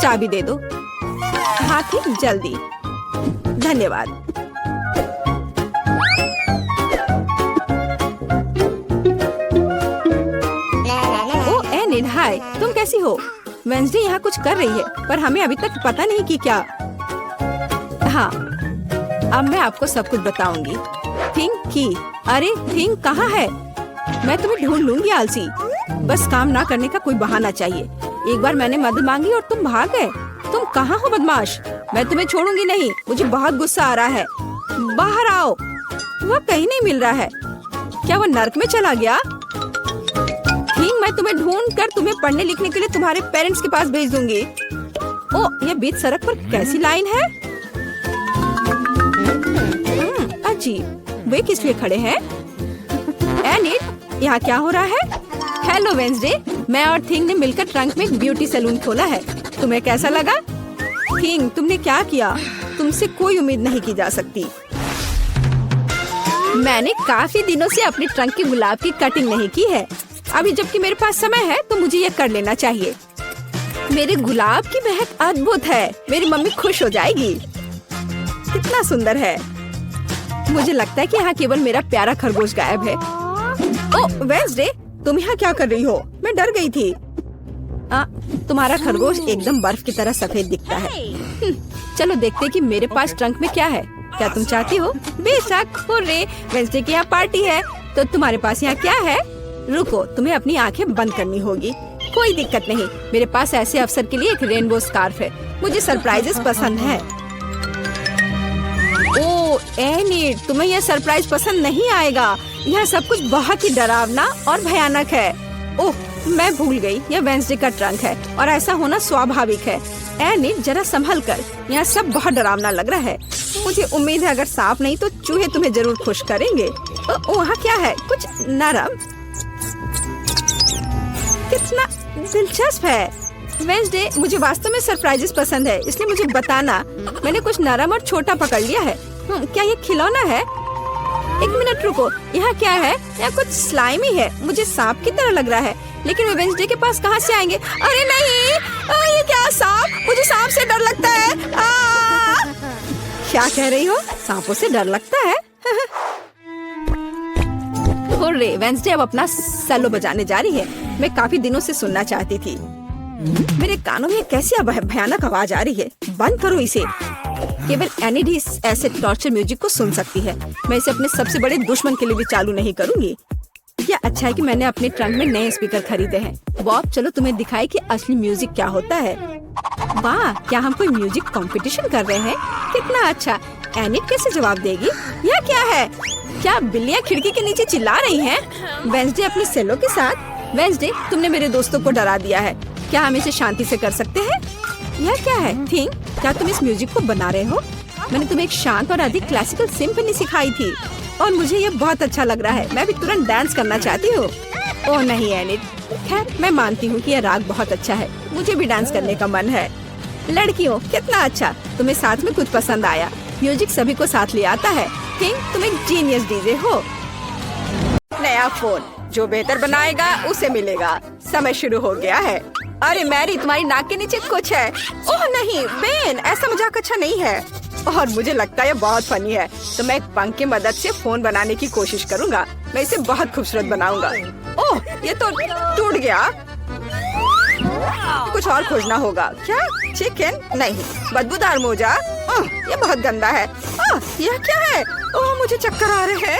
चाबी दे दो। हाँ थिंक, जल्दी। धन्यवाद। ओ एनिड, हाय, तुम कैसी हो? वेंसडे यहाँ कुछ कर रही है पर हमें अभी तक पता नहीं कि क्या। हाँ, अब मैं आपको सब कुछ बताऊंगी। थिंक की, अरे थिंक कहाँ है? मैं तुम्हें ढूंढ लूंगी आलसी। बस काम ना करने का कोई बहाना चाहिए। एक बार मैंने मदद मांगी और तुम भाग गए। तुम कहाँ हो बदमाश? मैं तुम्हें छोड़ूंगी नहीं। मुझे बहुत गुस्सा आ रहा है। बाहर आओ। वह कहीं नहीं मिल रहा है। क्या वह नर्क में चला गया? ठीक, मैं तुम्हें ढूंढ कर तुम्हें पढ़ने लिखने के लिए तुम्हारे पेरेंट्स के पास भेज दूंगी। ओ, यह बीच सड़क पर कैसी लाइन है? अजीब, वे किस लिए खड़े हैं? एनिड, यहाँ क्या हो रहा है? हेलो वेंसडे, मैं और थिंग ने मिलकर ट्रंक में एक ब्यूटी सैलून खोला है। तुम्हें कैसा लगा? थिंग, तुमने क्या किया? तुमसे कोई उम्मीद नहीं की जा सकती। मैंने काफी दिनों से अपने ट्रंक के गुलाब की कटिंग नहीं की है। अभी जबकि मेरे पास समय है तो मुझे ये कर लेना चाहिए। मेरे गुलाब की महक अद्भुत है। मेरी मम्मी खुश हो जाएगी। कितना सुंदर है। मुझे लगता है कि यहाँ केवल मेरा प्यारा खरगोश गायब है। ओह वेंसडे, तुम यहाँ क्या कर रही हो? मैं डर गई थी। तुम्हारा खरगोश एकदम बर्फ की तरह सफेद दिखता है। चलो देखते हैं कि मेरे पास ट्रंक में क्या है। क्या तुम चाहती हो? बेशक। हुर्रे, वेंसडे की यहाँ पार्टी है। तो तुम्हारे पास यहाँ क्या है? रुको, तुम्हें अपनी आंखें बंद करनी होगी। कोई दिक्कत नहीं, मेरे पास ऐसे अवसर के लिए एक रेनबो स्कार्फ है। मुझे सरप्राइजेस पसंद है। ओह एनिड, तुम्हें यह सरप्राइज पसंद नहीं आएगा। यह सब कुछ बहुत ही डरावना और भयानक है। ओह, मैं भूल गई, यह वेंसडे का ट्रंक है और ऐसा होना स्वाभाविक है। एनिड, जरा संभल कर। यह सब बहुत डरावना लग रहा है। मुझे उम्मीद है अगर सांप नहीं तो चूहे तुम्हें जरूर खुश करेंगे। वहाँ क्या है? कुछ नरम। कितना दिलचस्प है। वेंसडे, मुझे वास्तव में सरप्राइजेस पसंद है, इसलिए मुझे बताना। मैंने कुछ नरम और छोटा पकड़ लिया है। क्या ये खिलौना है? एक मिनट रुको, यहाँ क्या है? यहाँ कुछ स्लाइमी है। मुझे सांप की तरह लग रहा है, लेकिन वे वेंसडे के पास कहाँ से आएंगे? अरे नहीं, ये क्या सांप? मुझे सांप से डर लगता है। क्या कह रही हो? सांपों से डर लगता है? हुर्रे, वेंसडे अब अपना सेलो बजाने जा रही है। मैं काफी दिनों से सुनना चाहती थी। मेरे कानों में कैसी भयानक आवाज आ रही है। बंद करो इसे। केवल एनिड ही ऐसे टॉर्चर म्यूजिक को सुन सकती है। मैं इसे अपने सबसे बड़े दुश्मन के लिए भी चालू नहीं करूंगी। क्या अच्छा है कि मैंने अपने ट्रंक में नए स्पीकर खरीदे हैं। बॉब, चलो तुम्हें दिखाए कि असली म्यूजिक क्या होता है। वाह, क्या हम कोई म्यूजिक कंपटीशन कर रहे हैं? कितना अच्छा। एनिड कैसे जवाब देगी? यह क्या है? क्या बिल्लियाँ खिड़की के नीचे चिल्ला रही हैं? वेंसडे अपने सेलो के साथ। वेंसडे, तुमने मेरे दोस्तों को डरा दिया है। क्या हम इसे शांति से कर सकते हैं? यह क्या है? थिंक, क्या तुम इस म्यूजिक को बना रहे हो? मैंने तुम्हें एक शांत और अधिक क्लासिकल सिम्फनी सिखाई थी और मुझे ये बहुत अच्छा लग रहा है। मैं भी तुरंत डांस करना चाहती हूँ। ओह नहीं एनिड, खैर मैं मानती हूँ कि यह राग बहुत अच्छा है। मुझे भी डांस करने का मन है। लड़कियों, कितना अच्छा, तुम्हें साथ में कुछ पसंद आया। म्यूजिक सभी को साथ ले आता है। थिंक, तुम एक जीनियस डीजे हो। नया फोन जो बेहतर बनाएगा उसे मिलेगा। समय शुरू हो गया है। अरे मैरी, तुम्हारी नाक के नीचे कुछ है। ओह नहीं बेन, ऐसा मजाक अच्छा नहीं है। और मुझे लगता है ये बहुत फनी है, तो मैं एक पंख की मदद से फोन बनाने की कोशिश करूंगा। मैं इसे बहुत खूबसूरत बनाऊंगा। ओह, ये तो टूट गया। कुछ और खोजना होगा। क्या चिकन? नहीं, बदबूदार मोजा। ये बहुत गंदा है। यह क्या है? ओह, मुझे चक्कर आ रहे हैं।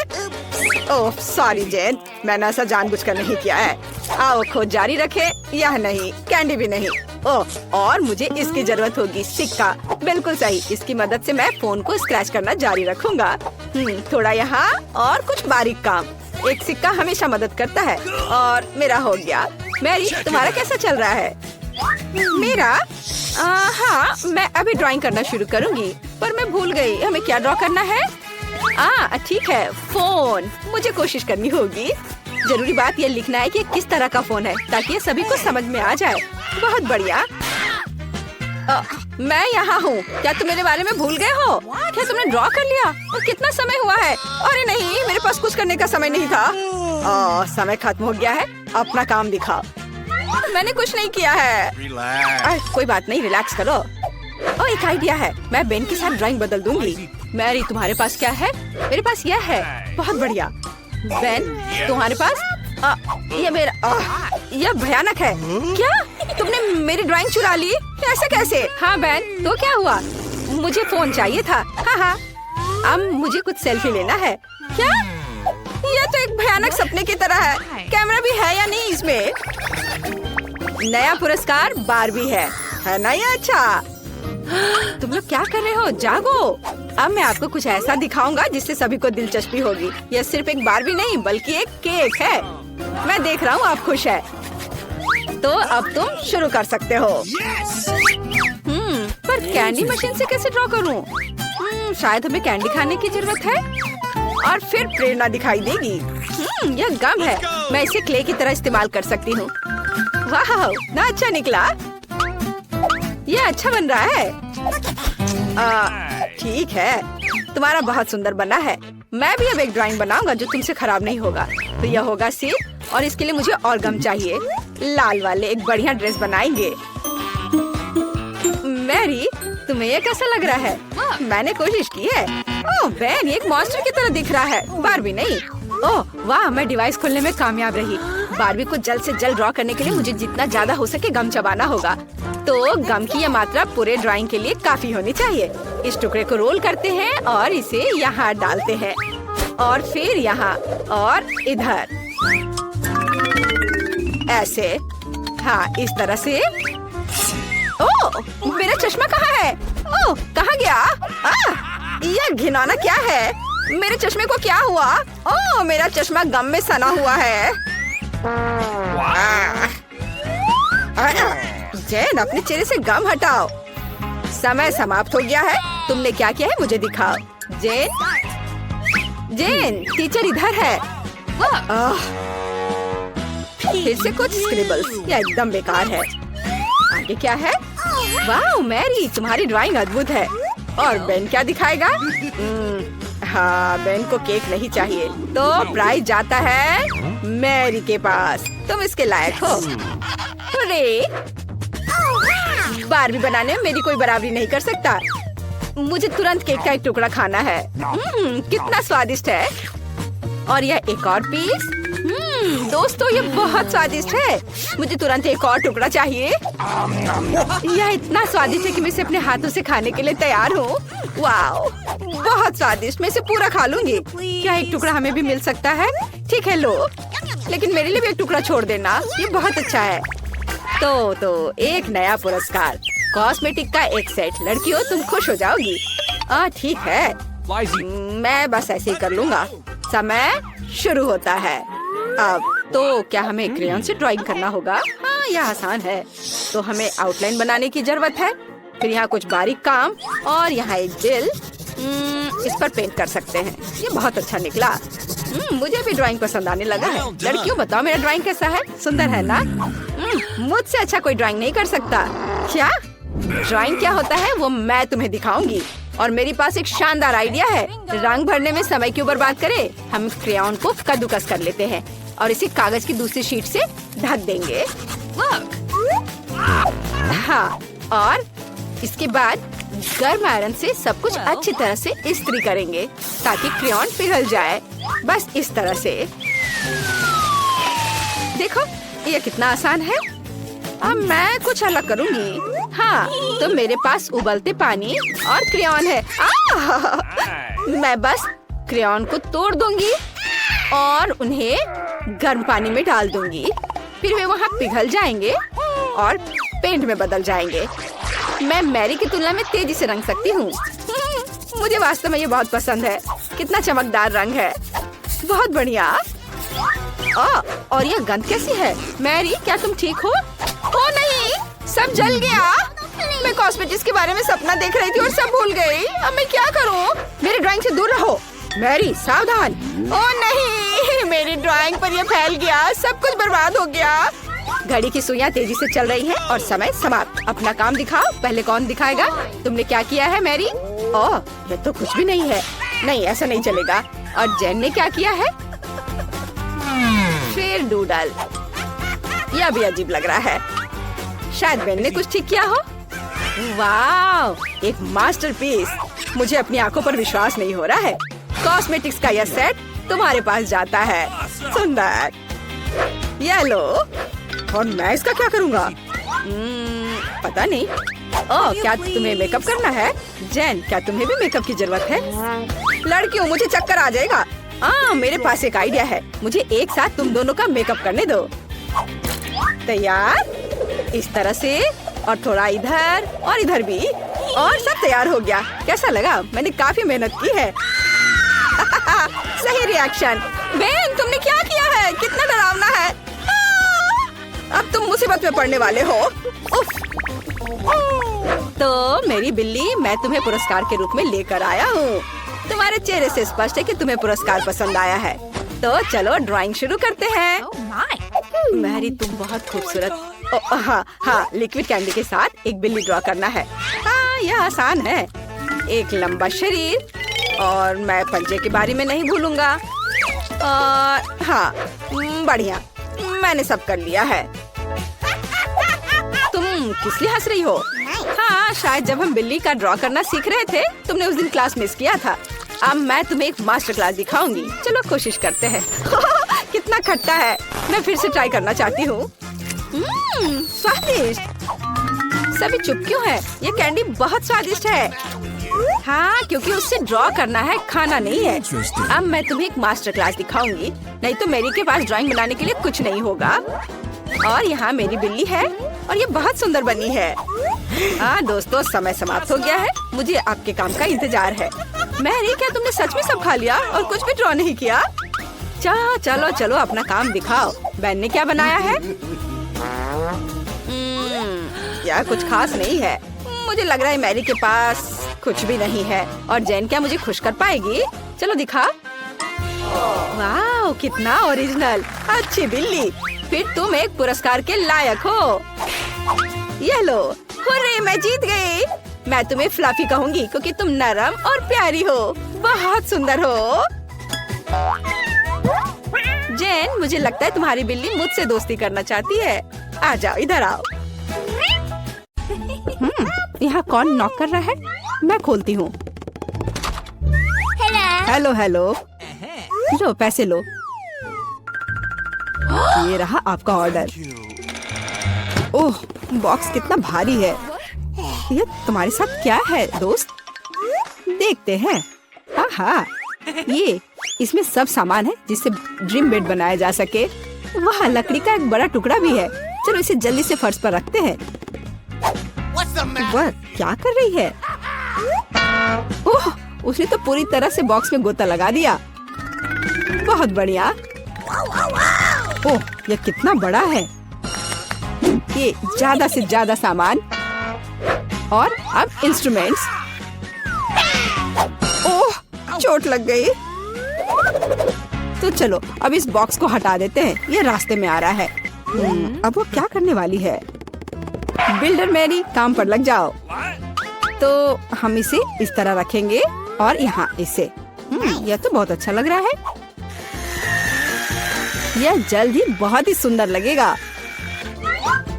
ओह सॉरी जेन, मैंने ऐसा जानबूझकर नहीं किया है। आओ खोज जारी रखे। यह नहीं, कैंडी भी नहीं। ओह, और मुझे इसकी जरूरत होगी। सिक्का, बिल्कुल सही। इसकी मदद से मैं फोन को स्क्रैच करना जारी रखूंगा। थोड़ा यहाँ और कुछ बारीक काम। एक सिक्का हमेशा मदद करता है। और मेरा हो गया। मैरी, तुम्हारा कैसा चल रहा है? मेरा? हाँ, मैं अभी ड्राइंग करना शुरू करूंगी, पर मैं भूल गई हमें क्या ड्रॉ करना है। ठीक है, फोन। मुझे कोशिश करनी होगी। जरूरी बात यह लिखना है कि किस तरह का फोन है, ताकि ये सभी को समझ में आ जाए। बहुत बढ़िया। मैं यहाँ हूँ। क्या तुम मेरे बारे में भूल गए हो? क्या तुमने ड्रॉ कर लिया? और कितना समय हुआ है? अरे नहीं, मेरे पास कुछ करने का समय नहीं था। समय खत्म हो गया है। अपना काम दिखाओ। मैंने कुछ नहीं किया है। कोई बात नहीं, रिलैक्स करो। एक आइडिया है, मैं बेन के साथ ड्राइंग बदल दूंगी। मैरी, तुम्हारे पास क्या है? मेरे पास यह है। बहुत बढ़िया। बेन, तुम्हारे पास? ये मेरा। यह भयानक है। क्या तुमने मेरी ड्राइंग चुरा ली? ऐसे कैसे? हाँ बेन, तो क्या हुआ? मुझे फोन चाहिए था। हाँ, अब मुझे कुछ सेल्फी लेना है। क्या? यह तो एक भयानक सपने की तरह है। कैमरा भी है या नहीं इसमें? नया पुरस्कार बारबी है ना? ये अच्छा। तुम लोग क्या कर रहे हो? जागो। अब मैं आपको कुछ ऐसा दिखाऊंगा जिससे सभी को दिलचस्पी होगी। यह सिर्फ एक बारबी नहीं, बल्कि एक केक है। मैं देख रहा हूँ आप खुश है, तो अब तुम शुरू कर सकते हो। पर कैंडी मशीन से कैसे ड्रॉ करूँ? शायद हमें कैंडी खाने की जरूरत है, और फिर प्रेरणा दिखाई देगी। यह गम है। मैं इसे क्ले की तरह इस्तेमाल कर सकती हूँ। वाह, ना अच्छा निकला। यह अच्छा बन रहा है। ठीक है, तुम्हारा बहुत सुंदर बना है। मैं भी अब एक ड्राइंग बनाऊंगा जो तुमसे खराब नहीं होगा। तो यह होगा सी, और इसके लिए मुझे और गम चाहिए। लाल वाले एक बढ़िया ड्रेस बनाएंगे। मैरी, तुम्हें ये कैसा लग रहा है? मैंने कोशिश की है। ओह बेन, एक मॉन्स्टर की तरह दिख रहा है, बारबी नहीं। ओह वाह, मैं डिवाइस खोलने में कामयाब रही। बारबी को जल्द से जल्द ड्रॉ करने के लिए मुझे जितना ज्यादा हो सके गम चबाना होगा। तो गम की यह मात्रा पूरे ड्राइंग के लिए काफी होनी चाहिए। इस टुकड़े को रोल करते हैं और इसे यहाँ डालते हैं, और फिर यहाँ और इधर ऐसे। हाँ, इस तरह से। ओह, मेरा चश्मा कहाँ है? ओह, कहाँ गया? यह घिनौना क्या है? मेरे चश्मे को क्या हुआ? ओह, मेरा चश्मा गम में सना हुआ है। जेन, अपने चेहरे से गम हटाओ। समय समाप्त हो गया है। तुमने क्या किया है मुझे दिखाओ। जेन, टीचर इधर है। फिर से कुछ स्क्रिबल्स। यह एकदम बेकार है। आगे क्या है? वाह मैरी, तुम्हारी ड्राइंग अद्भुत है। और बेन क्या दिखाएगा? हाँ, बेन को केक नहीं चाहिए, तो प्राइज जाता है मैरी के पास। तुम इसके लायक हो। अरे, बारबी बनाने में मेरी कोई बराबरी नहीं कर सकता। मुझे तुरंत केक का एक टुकड़ा खाना है। कितना स्वादिष्ट है। और यह एक और पीस। दोस्तों, ये बहुत स्वादिष्ट है। मुझे तुरंत एक और टुकड़ा चाहिए। यह इतना स्वादिष्ट है कि मैं इसे अपने हाथों से खाने के लिए तैयार हूँ। वाओ, बहुत स्वादिष्ट। मैं इसे पूरा खा लूंगी। क्या एक टुकड़ा हमें भी मिल सकता है? ठीक है, लो, लेकिन मेरे लिए भी एक टुकड़ा छोड़ देना। ये बहुत अच्छा है। तो एक नया पुरस्कार, कॉस्मेटिक का एक सेट। लड़कियों, तुम खुश हो जाओगी। ठीक है, मैं बस ऐसे ही कर लूंगा। समय शुरू होता है। अब तो क्या हमें क्रेयॉन से ड्राइंग करना होगा? हाँ, यह आसान है। तो हमें आउटलाइन बनाने की जरूरत है। फिर यहाँ कुछ बारीक काम, और यहाँ एक दिल। इस पर पेंट कर सकते हैं। ये बहुत अच्छा निकला। मुझे भी ड्राइंग पसंद आने लगा है। लड़कियों, बताओ मेरा ड्राइंग कैसा है? सुंदर है ना? मुझसे अच्छा कोई ड्राइंग नहीं कर सकता। क्या ड्राइंग क्या होता है वो मैं तुम्हें दिखाऊंगी। और मेरे पास एक शानदार आइडिया है। रंग भरने में समय क्यों बर्बाद करें? हम क्रेयॉन को कद्दूकस कर लेते हैं और इसे कागज की दूसरी शीट से ढक देंगे। हाँ, और इसके बाद गर्म आयरन से सब कुछ अच्छी तरह से इस्त्री करेंगे ताकि क्रेयॉन पिघल जाए। बस इस तरह से। देखो ये कितना आसान है। अब मैं कुछ अलग करूंगी। हाँ, तो मेरे पास उबलते पानी और क्रेयॉन है। मैं बस क्रेयॉन को तोड़ दूंगी और उन्हें गर्म पानी में डाल दूंगी। फिर वे वहाँ पिघल जाएंगे और पेंट में बदल जाएंगे। मैं मैरी की तुलना में तेजी से रंग सकती हूँ। मुझे वास्तव में ये बहुत पसंद है। कितना चमकदार रंग है, बहुत बढ़िया। और ये गंध कैसी है? मैरी, क्या तुम ठीक हो? ओ नहीं, सब जल गया। मैं कॉस्मेटिक्स के बारे में सपना देख रही थी और सब भूल गई। अब मैं क्या करूँ? मेरी ड्राइंग से दूर रहो। मैरी सावधान। ओ नहीं, मेरी ड्राइंग पर ये फैल गया, सब कुछ बर्बाद हो गया। घड़ी की सुइयां तेजी से चल रही हैं और समय समाप्त। अपना काम दिखाओ। पहले कौन दिखाएगा? तुमने क्या किया है मैरी? ओह, ये तो कुछ भी नहीं है। नहीं, ऐसा नहीं चलेगा। और जेन ने क्या किया है? फिर डूडल। यह भी अजीब लग रहा है। शायद बेन ने कुछ ठीक किया हो। वाह, एक मास्टरपीस। मुझे अपनी आंखों पर विश्वास नहीं हो रहा है। कॉस्मेटिक्स का यह सेट तुम्हारे पास जाता है। सुंदर। ये लो। और मैं इसका क्या करूँगा? पता नहीं। ओह, क्या तुम्हें मेकअप करना है? जेन, क्या तुम्हें भी मेकअप की जरूरत है? लड़कियों, मुझे चक्कर आ जाएगा। मेरे पास एक आइडिया है। मुझे एक साथ तुम दोनों का मेकअप करने दो। तैयार? इस तरह से, और थोड़ा इधर और इधर भी, और सब तैयार हो गया। कैसा लगा? मैंने काफी मेहनत की है। सही रिएक्शन। बेन, तुमने क्या किया है? कितना डरावना है। अब तुम मुसीबत में पड़ने वाले हो। उफ। तो मेरी बिल्ली, मैं तुम्हें पुरस्कार के रूप में लेकर आया हूँ। तुम्हारे चेहरे से स्पष्ट है कि तुम्हें पुरस्कार पसंद आया है। तो चलो ड्राइंग शुरू करते हैं। Oh my! मैरी, तुम बहुत खूबसूरत। हाँ, लिक्विड कैंडी के साथ एक बिल्ली ड्रॉ करना है। हाँ, यह आसान है। एक लंबा शरीर, और मैं पंजे के बारे में नहीं भूलूंगा। और हाँ, बढ़िया, मैंने सब कर लिया है। तुम किस लिए हंस रही हो? हाँ, शायद जब हम बिल्ली का ड्रॉ करना सीख रहे थे, तुमने उस दिन क्लास मिस किया था। अब मैं तुम्हें एक मास्टर क्लास दिखाऊंगी। चलो कोशिश करते हैं। कितना खट्टा है। मैं फिर से ट्राई करना चाहती हूँ। स्वादिष्ट। सभी चुप क्यों है? ये कैंडी बहुत स्वादिष्ट है। हाँ, क्योंकि उससे ड्रॉ करना है, खाना नहीं है। अब मैं तुम्हें एक मास्टर क्लास दिखाऊंगी, नहीं तो मेरी के पास ड्राइंग बनाने के लिए कुछ नहीं होगा। और यहाँ मेरी बिल्ली है और ये बहुत सुंदर बनी है। हाँ दोस्तों, समय समाप्त हो गया है। मुझे आपके काम का इंतजार है। मैरी, क्या तुमने सच में सब खा लिया और कुछ भी ड्रॉ नहीं किया? चलो चलो अपना काम दिखाओ। बेन ने क्या बनाया है? क्या कुछ खास नहीं है। मुझे लग रहा है मैरी के पास कुछ भी नहीं है। और जेन क्या मुझे खुश कर पाएगी? चलो दिखा। वाह, कितना ओरिजिनल। अच्छी बिल्ली, फिर तुम एक पुरस्कार के लायक हो। ये लो। हुर्रे, मैं जीत गई। मैं तुम्हें फ्लफी कहूंगी क्योंकि तुम नरम और प्यारी हो। बहुत सुंदर हो। जेन, मुझे लगता है तुम्हारी बिल्ली मुझसे दोस्ती करना चाहती है। आ जाओ, इधर आओ। यहाँ कौन नॉक कर रहा है? मैं खोलती हूँ। Hello hello. लो, पैसे लो। ये रहा आपका ऑर्डर। ओह, बॉक्स कितना भारी है। ये तुम्हारे साथ क्या है दोस्त? देखते हैं। हाँ, ये इसमें सब सामान है जिससे ड्रीम बेड बनाया जा सके। वहाँ लकड़ी का एक बड़ा टुकड़ा भी है। चलो इसे जल्दी से फर्श पर रखते हैं। वह क्या कर रही है? ओह, उसने तो पूरी तरह से बॉक्स में गोता लगा दिया। बहुत बढ़िया। ओह, यह कितना बड़ा है। ये ज्यादा से ज्यादा सामान और अब इंस्ट्रूमेंट्स। ओह, चोट लग गई। तो चलो अब इस बॉक्स को हटा देते हैं। ये रास्ते में आ रहा है। अब वो क्या करने वाली है? बिल्डर मैरी, काम पर लग जाओ। तो हम इसे इस तरह रखेंगे और यहाँ इसे। यह तो बहुत अच्छा लग रहा है। यह जल्द ही बहुत ही सुंदर लगेगा।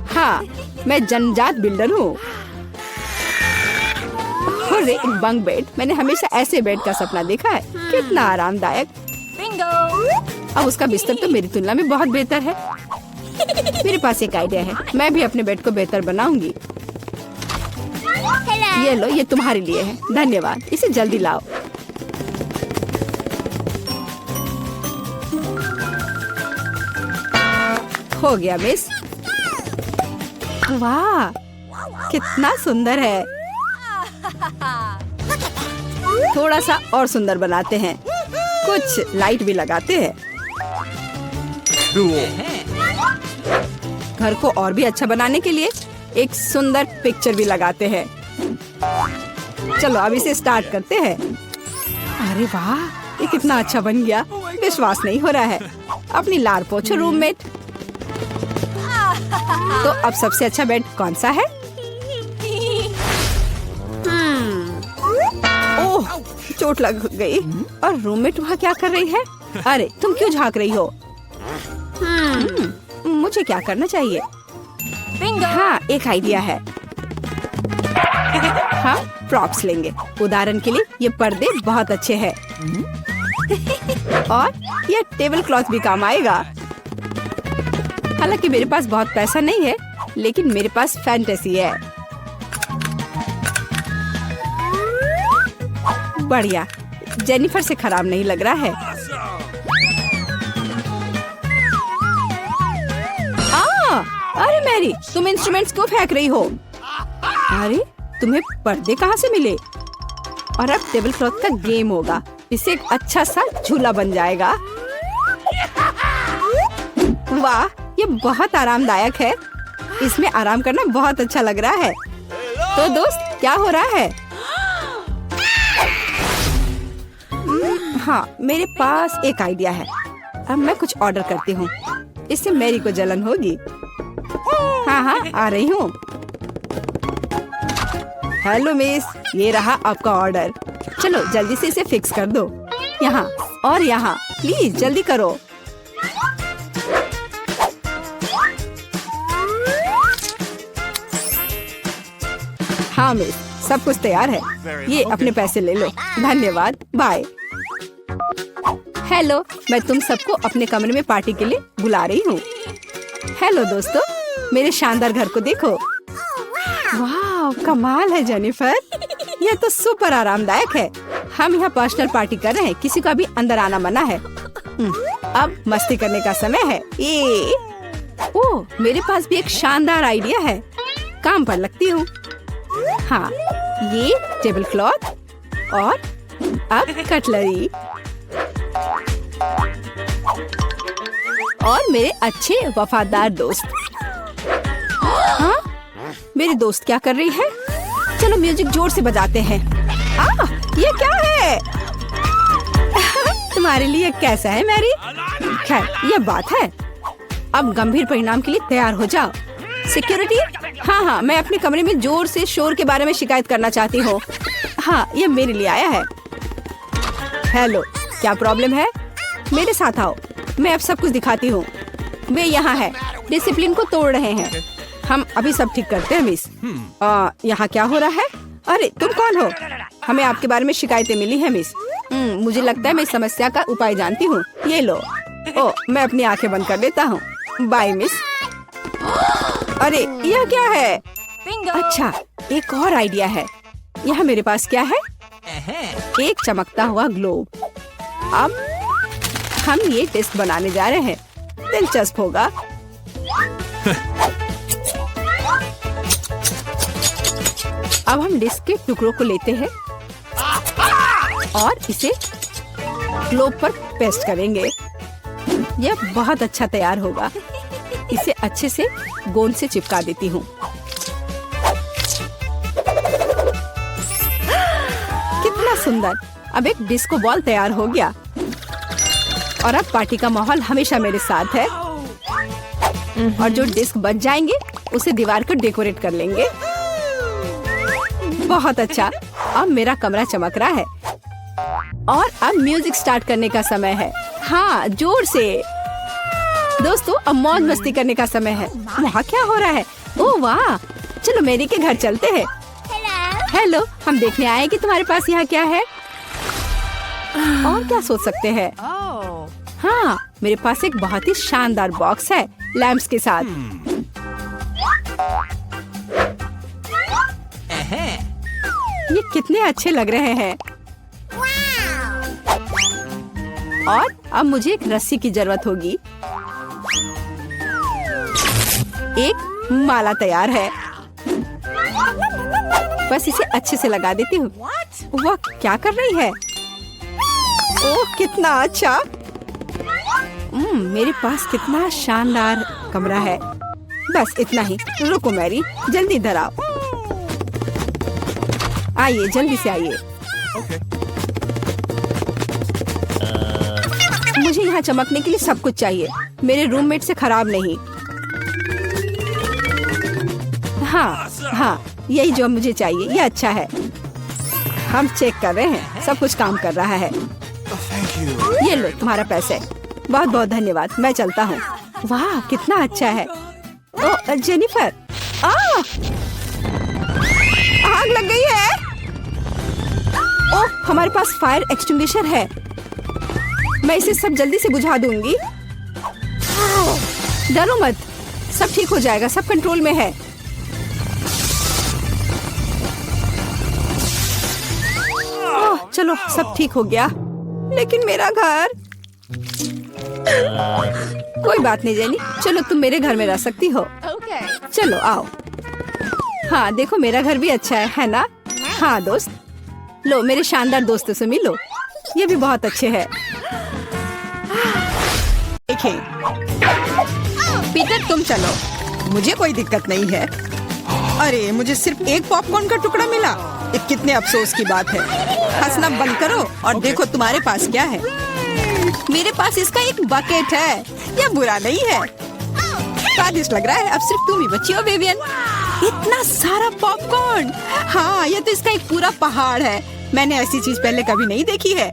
हाँ, मैं जन्मजात बिल्डर हूँ। अरे एक बंक बेड, मैंने हमेशा ऐसे बेड का सपना देखा है। कितना आरामदायक। अब उसका बिस्तर तो मेरी तुलना में बहुत बेहतर है। मेरे पास एक आइडिया है, मैं भी अपने बेड को बेहतर बनाऊंगी। ये लो, ये तुम्हारे लिए है। धन्यवाद, इसे जल्दी लाओ। हो गया मिस। वाह, कितना सुंदर है। थोड़ा सा और सुंदर बनाते हैं, कुछ लाइट भी लगाते हैं। घर को और भी अच्छा बनाने के लिए एक सुंदर पिक्चर भी लगाते हैं। चलो अब इसे स्टार्ट करते हैं। अरे वाह, ये कितना अच्छा बन गया। विश्वास नहीं हो रहा है। अपनी लार पोछो रूममेट। तो अब सबसे अच्छा बेड कौन सा है? ओह, चोट लग गई। और रूममेट वहाँ क्या कर रही है? अरे तुम क्यों झांक रही हो? मुझे क्या करना चाहिए? हाँ, एक आइडिया है। हाँ, प्रॉप्स लेंगे। उदाहरण के लिए ये पर्दे बहुत अच्छे हैं। और ये टेबल क्लॉथ भी काम आएगा। हालांकि मेरे पास बहुत पैसा नहीं है, लेकिन मेरे पास फैंटेसी है। बढ़िया, जेनिफर से खराब नहीं लग रहा है। अरे मैरी, तुम इंस्ट्रूमेंट्स क्यों फेंक रही हो? अरे तुम्हें पर्दे कहाँ से मिले? और अब टेबल क्लॉथ का गेम होगा। इससे एक अच्छा सा झूला बन जाएगा। वाह, ये बहुत आरामदायक है। इसमें आराम करना बहुत अच्छा लग रहा है। तो दोस्त, क्या हो रहा है? हाँ, मेरे पास एक आइडिया है। अब मैं कुछ ऑर्डर करती हूँ। इससे मैरी को जलन होगी। हाँ, आ रही हूँ। हेलो मिस, ये रहा आपका ऑर्डर। चलो जल्दी से इसे फिक्स कर दो। यहाँ और यहाँ, प्लीज जल्दी करो। हाँ मिस, सब कुछ तैयार है। ये अपने पैसे ले लो। धन्यवाद, बाय। हेलो, मैं तुम सबको अपने कमरे में पार्टी के लिए बुला रही हूँ। हेलो दोस्तों, मेरे शानदार घर को देखो। वाह, कमाल है जेनिफर। यह तो सुपर आरामदायक है। हम यहाँ पर्सनल पार्टी कर रहे हैं। किसी का भी अंदर आना मना है। अब मस्ती करने का समय है। ओह, मेरे पास भी एक शानदार आइडिया है। काम पर लगती हूँ। हाँ, ये टेबल क्लॉथ और अब कटलरी और मेरे अच्छे वफादार दोस्त। हाँ, मेरी दोस्त क्या कर रही है? चलो म्यूजिक जोर से बजाते हैं। ये क्या है? तुम्हारे लिए कैसा है मैरी? खैर, ये बात है। अब गंभीर परिणाम के लिए तैयार हो जाओ। सिक्योरिटी, हाँ, मैं अपने कमरे में जोर से शोर के बारे में शिकायत करना चाहती हूँ। हाँ, ये मेरे लिए आया है। हेलो, क्या प्रॉब्लम है? मेरे साथ आओ, मैं अब सब कुछ दिखाती हूँ। वे यहाँ है, डिसिप्लिन को तोड़ रहे हैं। हम अभी सब ठीक करते हैं मिस। यहाँ क्या हो रहा है? अरे तुम कौन हो? हमें आपके बारे में शिकायतें मिली है मिस। मुझे लगता है मैं इस समस्या का उपाय जानती हूँ। ये लो। मैं अपनी आंखें बंद कर लेता हूँ। Bye miss. अरे यह क्या है? अच्छा, एक और आइडिया है। यहाँ मेरे पास क्या है? एक चमकता हुआ ग्लोब। अब हम ये टेस्ट बनाने जा रहे हैं। दिलचस्प होगा। अब हम डिस्क के टुकड़ों को लेते हैं और इसे ग्लोब पर पेस्ट करेंगे। यह बहुत अच्छा तैयार होगा। इसे अच्छे से गोंद से चिपका देती हूँ। कितना सुंदर। अब एक डिस्को बॉल तैयार हो गया। और अब पार्टी का माहौल हमेशा मेरे साथ है। और जो डिस्क बच जाएंगे उसे दीवार को डेकोरेट कर लेंगे। बहुत अच्छा। अब मेरा कमरा चमक रहा है। और अब म्यूजिक स्टार्ट करने का समय है। हाँ, जोर से। दोस्तों अब मौज मस्ती करने का समय है। वहाँ क्या हो रहा है? ओह वाह, चलो मेरी के घर चलते हैं। हेलो, हम देखने आए कि तुम्हारे पास यहाँ क्या है। और क्या सोच सकते हैं? Oh. हाँ, मेरे पास एक बहुत ही शानदार बॉक्स है लैंप्स के साथ। ये कितने अच्छे लग रहे हैं। और अब मुझे एक रस्सी की जरूरत होगी। एक माला तैयार है, बस इसे अच्छे से लगा देती हूँ। वह क्या कर रही है? ओह कितना अच्छा। मेरे पास कितना शानदार कमरा है। बस इतना ही। रुको मैरी, जल्दी इधर आओ। आइए, जल्दी से आइए। मुझे यहाँ चमकने के लिए सब कुछ चाहिए। मेरे रूममेट से खराब नहीं। हाँ, यही जो मुझे चाहिए। ये अच्छा है। हम चेक कर रहे हैं, सब कुछ काम कर रहा है। ये लो तुम्हारा पैसे। बहुत बहुत धन्यवाद। मैं चलता हूँ। वाह कितना अच्छा है। ओह जेनिफर, आग लग गई है। ओह हमारे पास फायर एक्सटिंग्विशर है। मैं इसे सब जल्दी से बुझा दूंगी। डरो मत, सब ठीक हो जाएगा। सब कंट्रोल में है। ओह चलो, सब ठीक हो गया। लेकिन मेरा घर। कोई बात नहीं जेनी, चलो तुम मेरे घर में रह सकती हो। Okay. चलो आओ। हाँ देखो, मेरा घर भी अच्छा है ना? हाँ दोस्त, लो मेरे शानदार दोस्तों से मिलो। ये भी बहुत अच्छे हैं। देखें, पीटर तुम चलो, मुझे कोई दिक्कत नहीं है। अरे मुझे सिर्फ एक पॉपकॉर्न का टुकड़ा मिला। ये कितने अफसोस की बात है। हंसना बंद करो और देखो तुम्हारे पास क्या है। मेरे पास इसका एक बकेट है। यह बुरा नहीं है, स्वादिष्ट लग रहा है। अब सिर्फ तुम ही बची हो विवियन। इतना सारा पॉपकॉर्न। हाँ, यह तो इसका एक पूरा पहाड़ है। मैंने ऐसी चीज पहले कभी नहीं देखी है।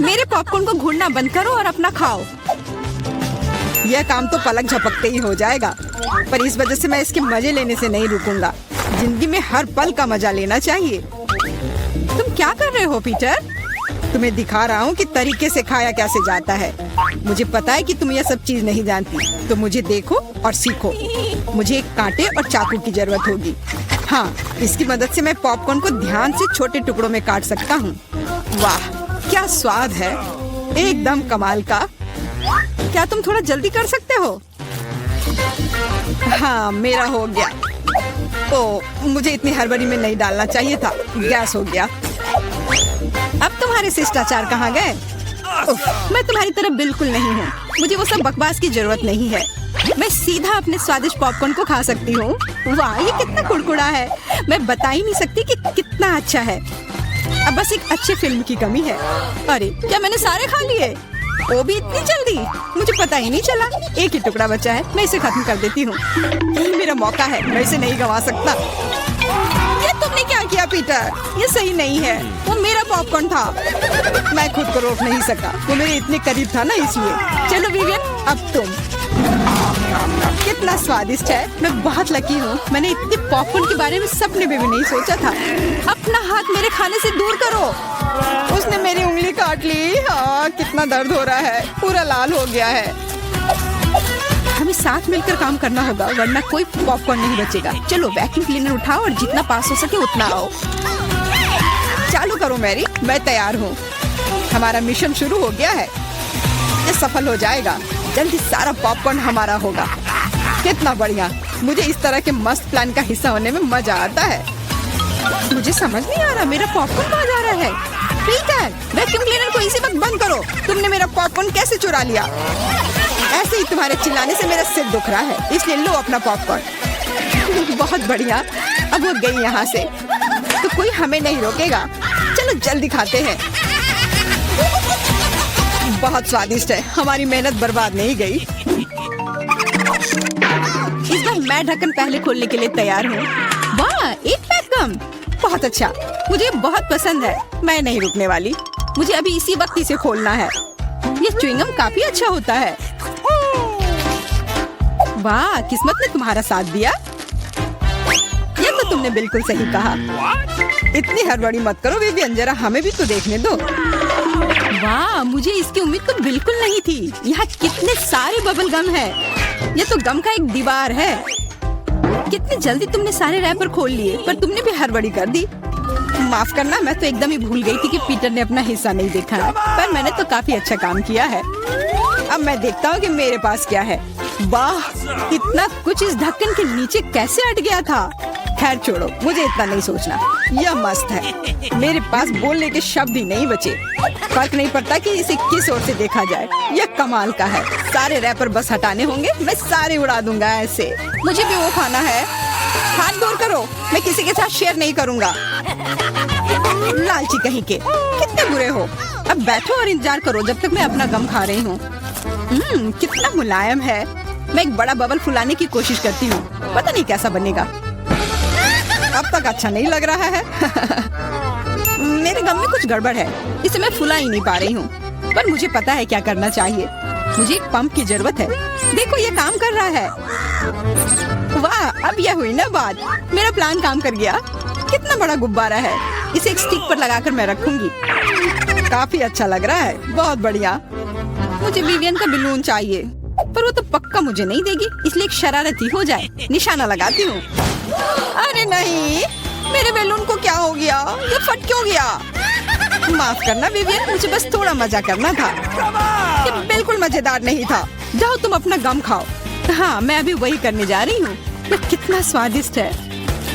मेरे पॉपकॉर्न को घूरना बंद करो और अपना खाओ। यह काम तो पलक झपकते ही हो जाएगा, पर इस वजह से मैं इसके मजे लेने से नहीं रुकूंगा। जिंदगी में हर पल का मजा लेना चाहिए। तुम क्या कर रहे हो पीटर? तुम्हें दिखा रहा हूँ कि तरीके से खाया कैसे जाता है। मुझे पता है कि तुम यह सब चीज नहीं जानती, तो मुझे देखो और सीखो। मुझे एक कांटे और चाकू की जरूरत होगी। हाँ, इसकी मदद से मैं पॉपकॉर्न को ध्यान से छोटे टुकड़ों में काट सकता हूँ। वाह क्या स्वाद है, एकदम कमाल का। क्या तुम थोड़ा जल्दी कर सकते हो? हाँ मेरा हो गया। ओ मुझे इतनी हड़बड़ी में नहीं डालना चाहिए था। गैस हो गया। अब तुम्हारे शिष्टाचार कहाँ गए? मैं तुम्हारी तरफ बिल्कुल नहीं हूँ। मुझे वो सब बकवास की जरूरत नहीं है। मैं सीधा अपने स्वादिष्ट पॉपकॉर्न को खा सकती हूँ। वाह ये कितना कुड़कुड़ा है। मैं बता ही नहीं सकती कि कितना अच्छा है। अब बस एक अच्छे फिल्म की कमी है। अरे क्या मैंने सारे खा लिए? वो भी इतनी जल्दी? मुझे पता ही नहीं चला। एक ही टुकड़ा बचा है, मैं इसे खत्म कर देती हूँ। यही मेरा मौका है, मैं इसे नहीं गंवा सकता। ये तुमने क्या किया पीटर? ये सही नहीं है। वो मेरा पॉपकॉर्न था। मैं खुद को रोक नहीं सका। वो मेरे इतने करीब था ना, इसलिए। चलो विवियन अब तुम। कितना स्वादिष्ट है। मैं बहुत लकी हूँ। मैंने इतने पॉपकॉर्न के बारे में सपने में भी नहीं सोचा था। अपना हाथ मेरे खाने से दूर करो। उसने मेरी उंगली काट ली। हाँ कितना दर्द हो रहा है, पूरा लाल हो गया है। हमें साथ मिलकर काम करना होगा, वरना कोई पॉपकॉर्न नहीं बचेगा। चलो वैक्यूम क्लीनर उठाओ और जितना पास हो सके उतना आओ। चालू करो मैरी, मैं तैयार हूँ। हमारा मिशन शुरू हो गया है। ये सफल हो जाएगा। जल्दी सारा पॉपकॉर्न हमारा होगा। कितना बढ़िया। मुझे इस तरह के मस्त प्लान का हिस्सा होने में मजा आता है। मुझे समझ नहीं आ रहा मेरा पॉपकॉर्न कहाँ जा रहा है। पीटर वैक्यूम क्लीनर को इसी वक्त बंद करो। तुमने मेरा पॉपकॉर्न कैसे चुरा लिया? ऐसे ही तुम्हारे चिल्लाने से मेरा सिर दुख रहा है, इसलिए लो अपना पॉपकॉर्न। बहुत बढ़िया। अब वो गई यहाँ से तो कोई हमें नहीं रोकेगा। चलो जल्दी खाते हैं। बहुत स्वादिष्ट है। हमारी मेहनत बर्बाद नहीं गई। इस बार मैं ढक्कन पहले खोलने के लिए तैयार हूँ। वाह एक पैक गम, बहुत अच्छा। मुझे बहुत पसंद है। मैं नहीं रुकने वाली। मुझे अभी इसी वक्त इसे खोलना है। ये च्युइंगम काफी अच्छा होता है। वाह, किस्मत ने तुम्हारा साथ दिया। ये तो तुमने बिल्कुल सही कहा। इतनी हड़बड़ी मत करो विवियन, जरा हमें भी तो देखने दो। वाह, मुझे इसकी उम्मीद तो बिल्कुल नहीं थी। यहाँ कितने सारे बबल गम है। ये तो गम का एक दीवार है। कितनी जल्दी तुमने सारे रैपर खोल लिए, पर तुमने भी हड़बड़ी कर दी। माफ करना, मैं तो एकदम ही भूल गई थी कि पीटर ने अपना हिस्सा नहीं देखा है। पर मैंने तो काफी अच्छा काम किया है। अब मैं देखता हूँ कि मेरे पास क्या है। वाह, इतना कुछ इस ढक्कन के नीचे कैसे अट गया था। खैर छोड़ो, मुझे इतना नहीं सोचना। यह मस्त है। मेरे पास बोलने के शब्द ही नहीं बचे। फर्क नहीं पड़ता कि इसे किस ओर से देखा जाए। यह कमाल का है। सारे रैपर बस हटाने होंगे, मैं सारे उड़ा दूंगा ऐसे। मुझे भी वो खाना है। हाथ दूर करो, मैं किसी के साथ शेयर नहीं करूंगा। लालची कहीं के, कितने बुरे हो। अब बैठो और इंतजार करो जब तक मैं अपना गम खा रही हूँ। कितना मुलायम है। मैं एक बड़ा बबल फुलाने की कोशिश करती हूँ, पता नहीं कैसा बनेगा। अब तक अच्छा नहीं लग रहा है। मेरे गम में कुछ गड़बड़ है, इसे मैं फुला ही नहीं पा रही हूँ। पर मुझे पता है क्या करना चाहिए। मुझे एक पंप की जरूरत है। देखो, ये काम कर रहा है। वाह, अब यह हुई ना बात। मेरा प्लान काम कर गया। कितना बड़ा गुब्बारा है। इसे एक स्टिक पर लगाकर मैं रखूंगी। काफी अच्छा लग रहा है, बहुत बढ़िया। मुझे विवियन का बलून चाहिए, पर वो तो पक्का मुझे नहीं देगी, इसलिए एक शरारती हो जाए। निशाना लगाती हूँ। अरे नहीं, मेरे बैलून को क्या हो गया? ये फट क्यों गया? माफ करना विवियन, मुझे बस थोड़ा मजा करना था। ये बिल्कुल मजेदार नहीं था। जाओ तुम अपना गम खाओ। हाँ, मैं अभी वही करने जा रही हूँ। ये कितना स्वादिष्ट है।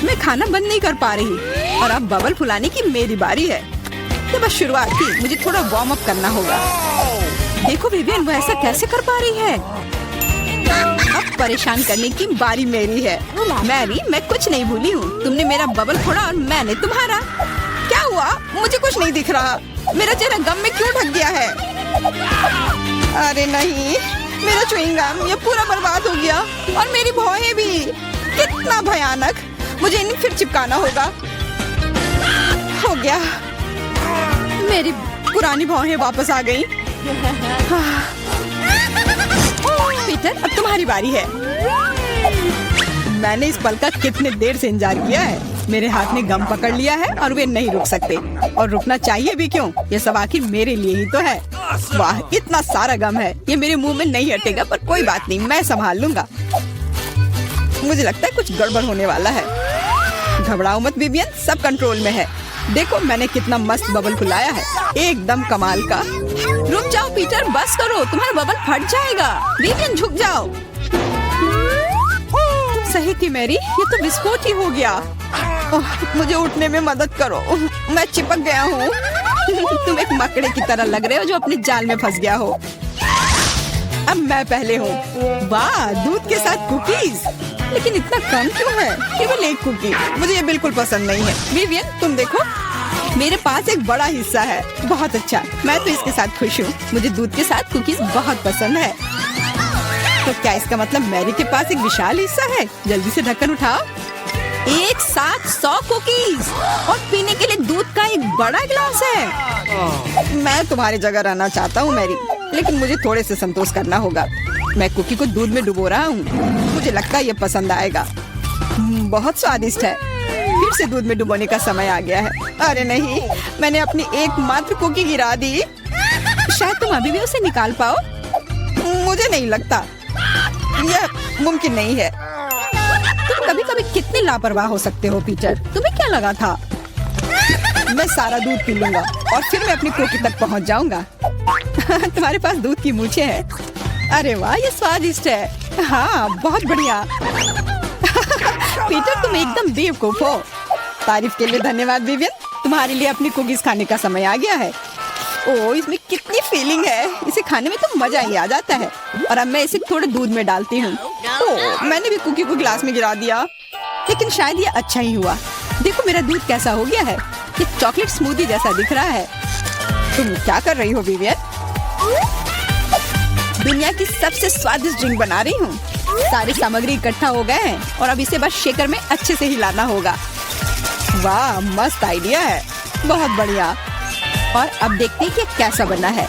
मैं खाना बंद नहीं कर पा रही और अब बबल फुलाने की मेरी बारी है। तो बस शुरुआत थी, मुझे थोड़ा वार्म अप करना होगा। देखो विवियन, वो ऐसा कैसे कर पा रही है? अब परेशान करने की बारी मेरी है। मैरी, मैं कुछ नहीं भूली हूँ। तुमने मेरा बबल फोड़ा और मैंने तुम्हारा। क्या हुआ? मुझे कुछ नहीं दिख रहा। मेरा चेहरा गम में क्यों ढक गया है? अरे नहीं, मेरा च्युइंग गम ये पूरा बर्बाद हो गया और मेरी भौहें भी। कितना भयानक। मुझे इन्हें फिर चिपकाना होगा। हो गया, मेरी पुरानी भौहें वापस आ गई। पीटर, अब तुम्हारी बारी है। मैंने इस पल का कितने देर से इंतजार किया है। मेरे हाथ ने गम पकड़ लिया है और वे नहीं रुक सकते। और रुकना चाहिए भी क्यों? ये सब आखिर मेरे लिए ही तो है। वाह, इतना सारा गम है। ये मेरे मुंह में नहीं हटेगा, पर कोई बात नहीं, मैं संभाल लूंगा। मुझे लगता है कुछ गड़बड़ होने वाला है। घबराओ मत विवियन, सब कंट्रोल में है। देखो, मैंने कितना मस्त बबल फुलाया है, एकदम कमाल का। रुक जाओ पीटर, बस करो, तुम्हारा बबल फट जाएगा। विवियन, झुक जाओ। सही थी मैरी, ये तो विस्फोट ही हो गया। मुझे उठने में मदद करो, मैं चिपक गया हूँ। तुम एक मकड़े की तरह लग रहे हो जो अपने जाल में फंस गया हो। अब मैं पहले हूँ। वाह, दूध के साथ कुकीज। लेकिन इतना कम क्यों है? केवल एक कुकी। मुझे ये बिल्कुल पसंद नहीं है। विवियन, तुम देखो, मेरे पास एक बड़ा हिस्सा है। बहुत अच्छा, मैं तो इसके साथ खुश हूँ। मुझे दूध के साथ कुकीज बहुत पसंद है। तो क्या इसका मतलब मैरी के पास एक विशाल हिस्सा है? जल्दी से ढक्कन उठाओ। एक साथ 100 कुकीज और पीने के लिए दूध का एक बड़ा गिलास है। मैं तुम्हारी जगह रहना चाहता हूँ मैरी, लेकिन मुझे थोड़े से संतोष करना होगा। मैं कुकी को दूध में डुबो रहा हूँ। मुझे लगता है ये पसंद आएगा। बहुत स्वादिष्ट है। फिर से दूध में डुबोने का समय आ गया है। अरे नहीं, मैंने अपनी एकमात्र कुकी गिरा दी। शायद तुम अभी भी उसे निकाल पाओ। मुझे नहीं लगता, यह मुमकिन नहीं है। तुम कभी कभी कितने लापरवाह हो सकते हो पीटर। तुम्हें क्या लगा था? मैं सारा दूध पी लूंगा और फिर मैं अपनी कुकी तक पहुंच जाऊंगा। तुम्हारे पास दूध की मूछें हैं। अरे वाह, ये स्वादिष्ट है। हाँ, बहुत बढ़िया। पीटर, तुम एकदम बेवकूफ हो। तारीफ के लिए धन्यवाद विवियन। तुम्हारे लिए अपनी कुकीज खाने का समय आ गया है। ओह, इसमें कितनी फीलिंग है। इसे खाने में तो मजा ही आ जाता है। और अब मैं इसे थोड़े दूध में डालती हूँ। ओह, मैंने भी कुकी को गिलास में गिरा दिया, लेकिन शायद ये अच्छा ही हुआ। देखो मेरा दूध कैसा हो गया है। ये चॉकलेट स्मूदी जैसा दिख रहा है। तुम क्या कर रही हो विवियन? दुनिया की सबसे स्वादिष्ट ड्रिंक बना रही हूँ। सारी सामग्री इकट्ठा हो गए हैं और अब इसे बस शेकर में अच्छे से हिलाना होगा। वाह, मस्त आइडिया है, बहुत बढ़िया। और अब देखते हैं कि कैसा बना है।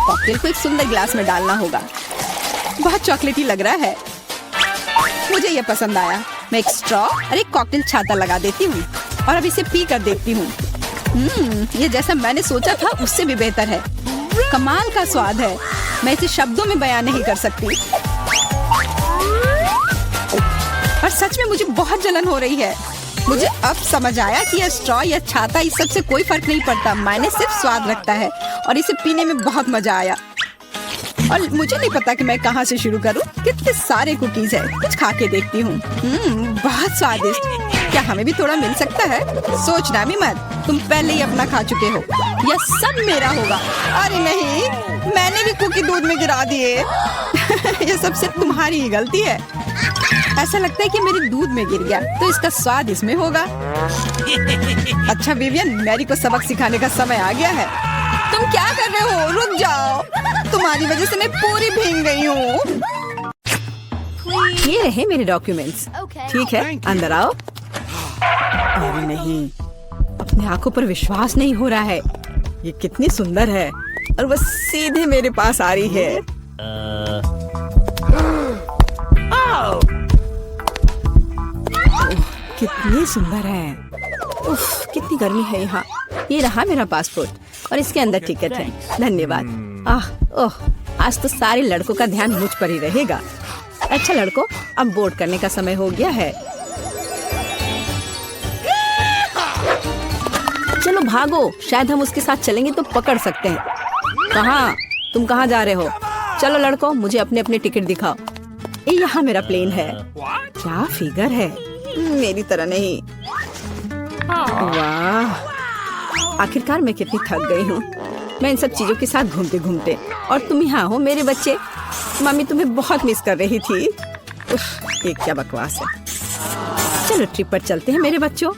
कॉकटेल को एक सुंदर गिलास में डालना होगा। बहुत चॉकलेटी लग रहा है। मुझे ये पसंद आया। मैं एक स्ट्रॉ और एक कॉकटेल छाता लगा देती हूँ और अब इसे पी कर देखती हूँ। ये जैसा मैंने सोचा था उससे भी बेहतर है। कमाल का स्वाद है, मैं इसे शब्दों में बयान नहीं कर सकती। और सच में मुझे बहुत जलन हो रही है। मुझे अब समझ आया कि यह स्ट्रॉ या छाता इस सब से कोई फर्क नहीं पड़ता, मायने सिर्फ स्वाद रखता है। और इसे पीने में बहुत मजा आया। और मुझे नहीं पता कि मैं कहाँ से शुरू करूँ। कितने सारे कुकीज है, कुछ खा के देखती हूँ। बहुत स्वादिष्ट। क्या हमें भी थोड़ा मिल सकता है? सोचना भी मत, तुम पहले ही अपना खा चुके हो। यह सब मेरा होगा। अरे नहीं, मैंने भी कुकी दूध में गिरा दिए। यह सब सिर्फ तुम्हारी ही गलती है। ऐसा लगता है कि मेरे दूध में गिर गया, तो इसका स्वाद इसमें होगा। अच्छा विवियन, मैरी को सबक सिखाने का समय आ गया है। तुम क्या कर रहे हो? रुक जाओ, तुम्हारी वजह से मैं पूरी भीग गई हूँ। ये रहे मेरे डॉक्यूमेंट्स। ठीक है, अंदर आओ। अरे नहीं, अपनी आंखों पर विश्वास नहीं हो रहा है। ये कितनी सुंदर है और बस सीधे मेरे पास आ रही है। कितनी सुंदर है। उफ, कितनी गर्मी है यहाँ। ये रहा मेरा पासपोर्ट और इसके अंदर टिकट है। धन्यवाद। ओह, आज तो सारे लड़कों का ध्यान मुझ पर ही रहेगा। अच्छा लड़कों, अब बोर्ड करने का समय हो गया है। चलो भागो, शायद हम उसके साथ चलेंगे तो पकड़ सकते हैं। कहाँ? तुम कहाँ जा रहे हो? चलो लड़कों, मुझे अपने अपने टिकट दिखाओ। ये यहाँ मेरा प्लेन है। क्या फिगर है, मेरी तरह नहीं। वाह, आखिरकार मैं कितनी थक गई हूँ। मैं इन सब चीजों के साथ घूमते घूमते, और तुम यहाँ हो मेरे बच्चे। मम्मी तुम्हें बहुत मिस कर रही थी। उफ, ये क्या बकवास है। चलो ट्रिप पर चलते हैं मेरे बच्चों।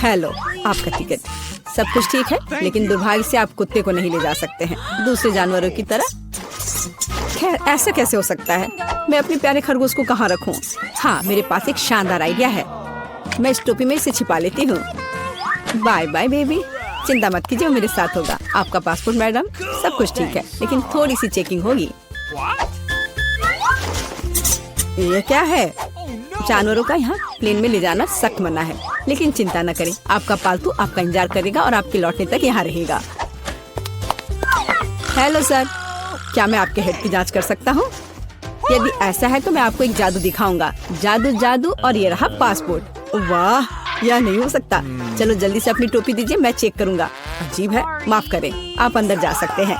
हेलो, आपका टिकट। सब कुछ ठीक है, लेकिन दुर्भाग्य से आप कुत्ते को नहीं ले जा सकते हैं, दूसरे जानवरों की तरह। खैर, ऐसा कैसे हो सकता है? मैं अपने प्यारे खरगोश को कहाँ रखूं? हाँ, मेरे पास एक शानदार आइडिया है। मैं इस टोपी में इसे छिपा लेती हूँ। बाय बाय बेबी, चिंता मत कीजिए, मेरे साथ होगा। आपका पासपोर्ट मैडम, सब कुछ ठीक है, लेकिन थोड़ी सी चेकिंग होगी। ये क्या है? जानवरों का यहाँ प्लेन में ले जाना सख्त मना है, लेकिन चिंता न करें, आपका पालतू आपका इंतजार करेगा और आपके लौटने तक यहाँ रहेगा। हेलो सर, क्या मैं आपके हेड की जांच कर सकता हूँ? यदि ऐसा है तो मैं आपको एक जादू दिखाऊंगा। जादू जादू, और ये रहा पासपोर्ट। वाह, यह नहीं हो सकता। चलो जल्दी से अपनी टोपी दीजिए, मैं चेक करूंगा। अजीब है, माफ करें, आप अंदर जा सकते हैं।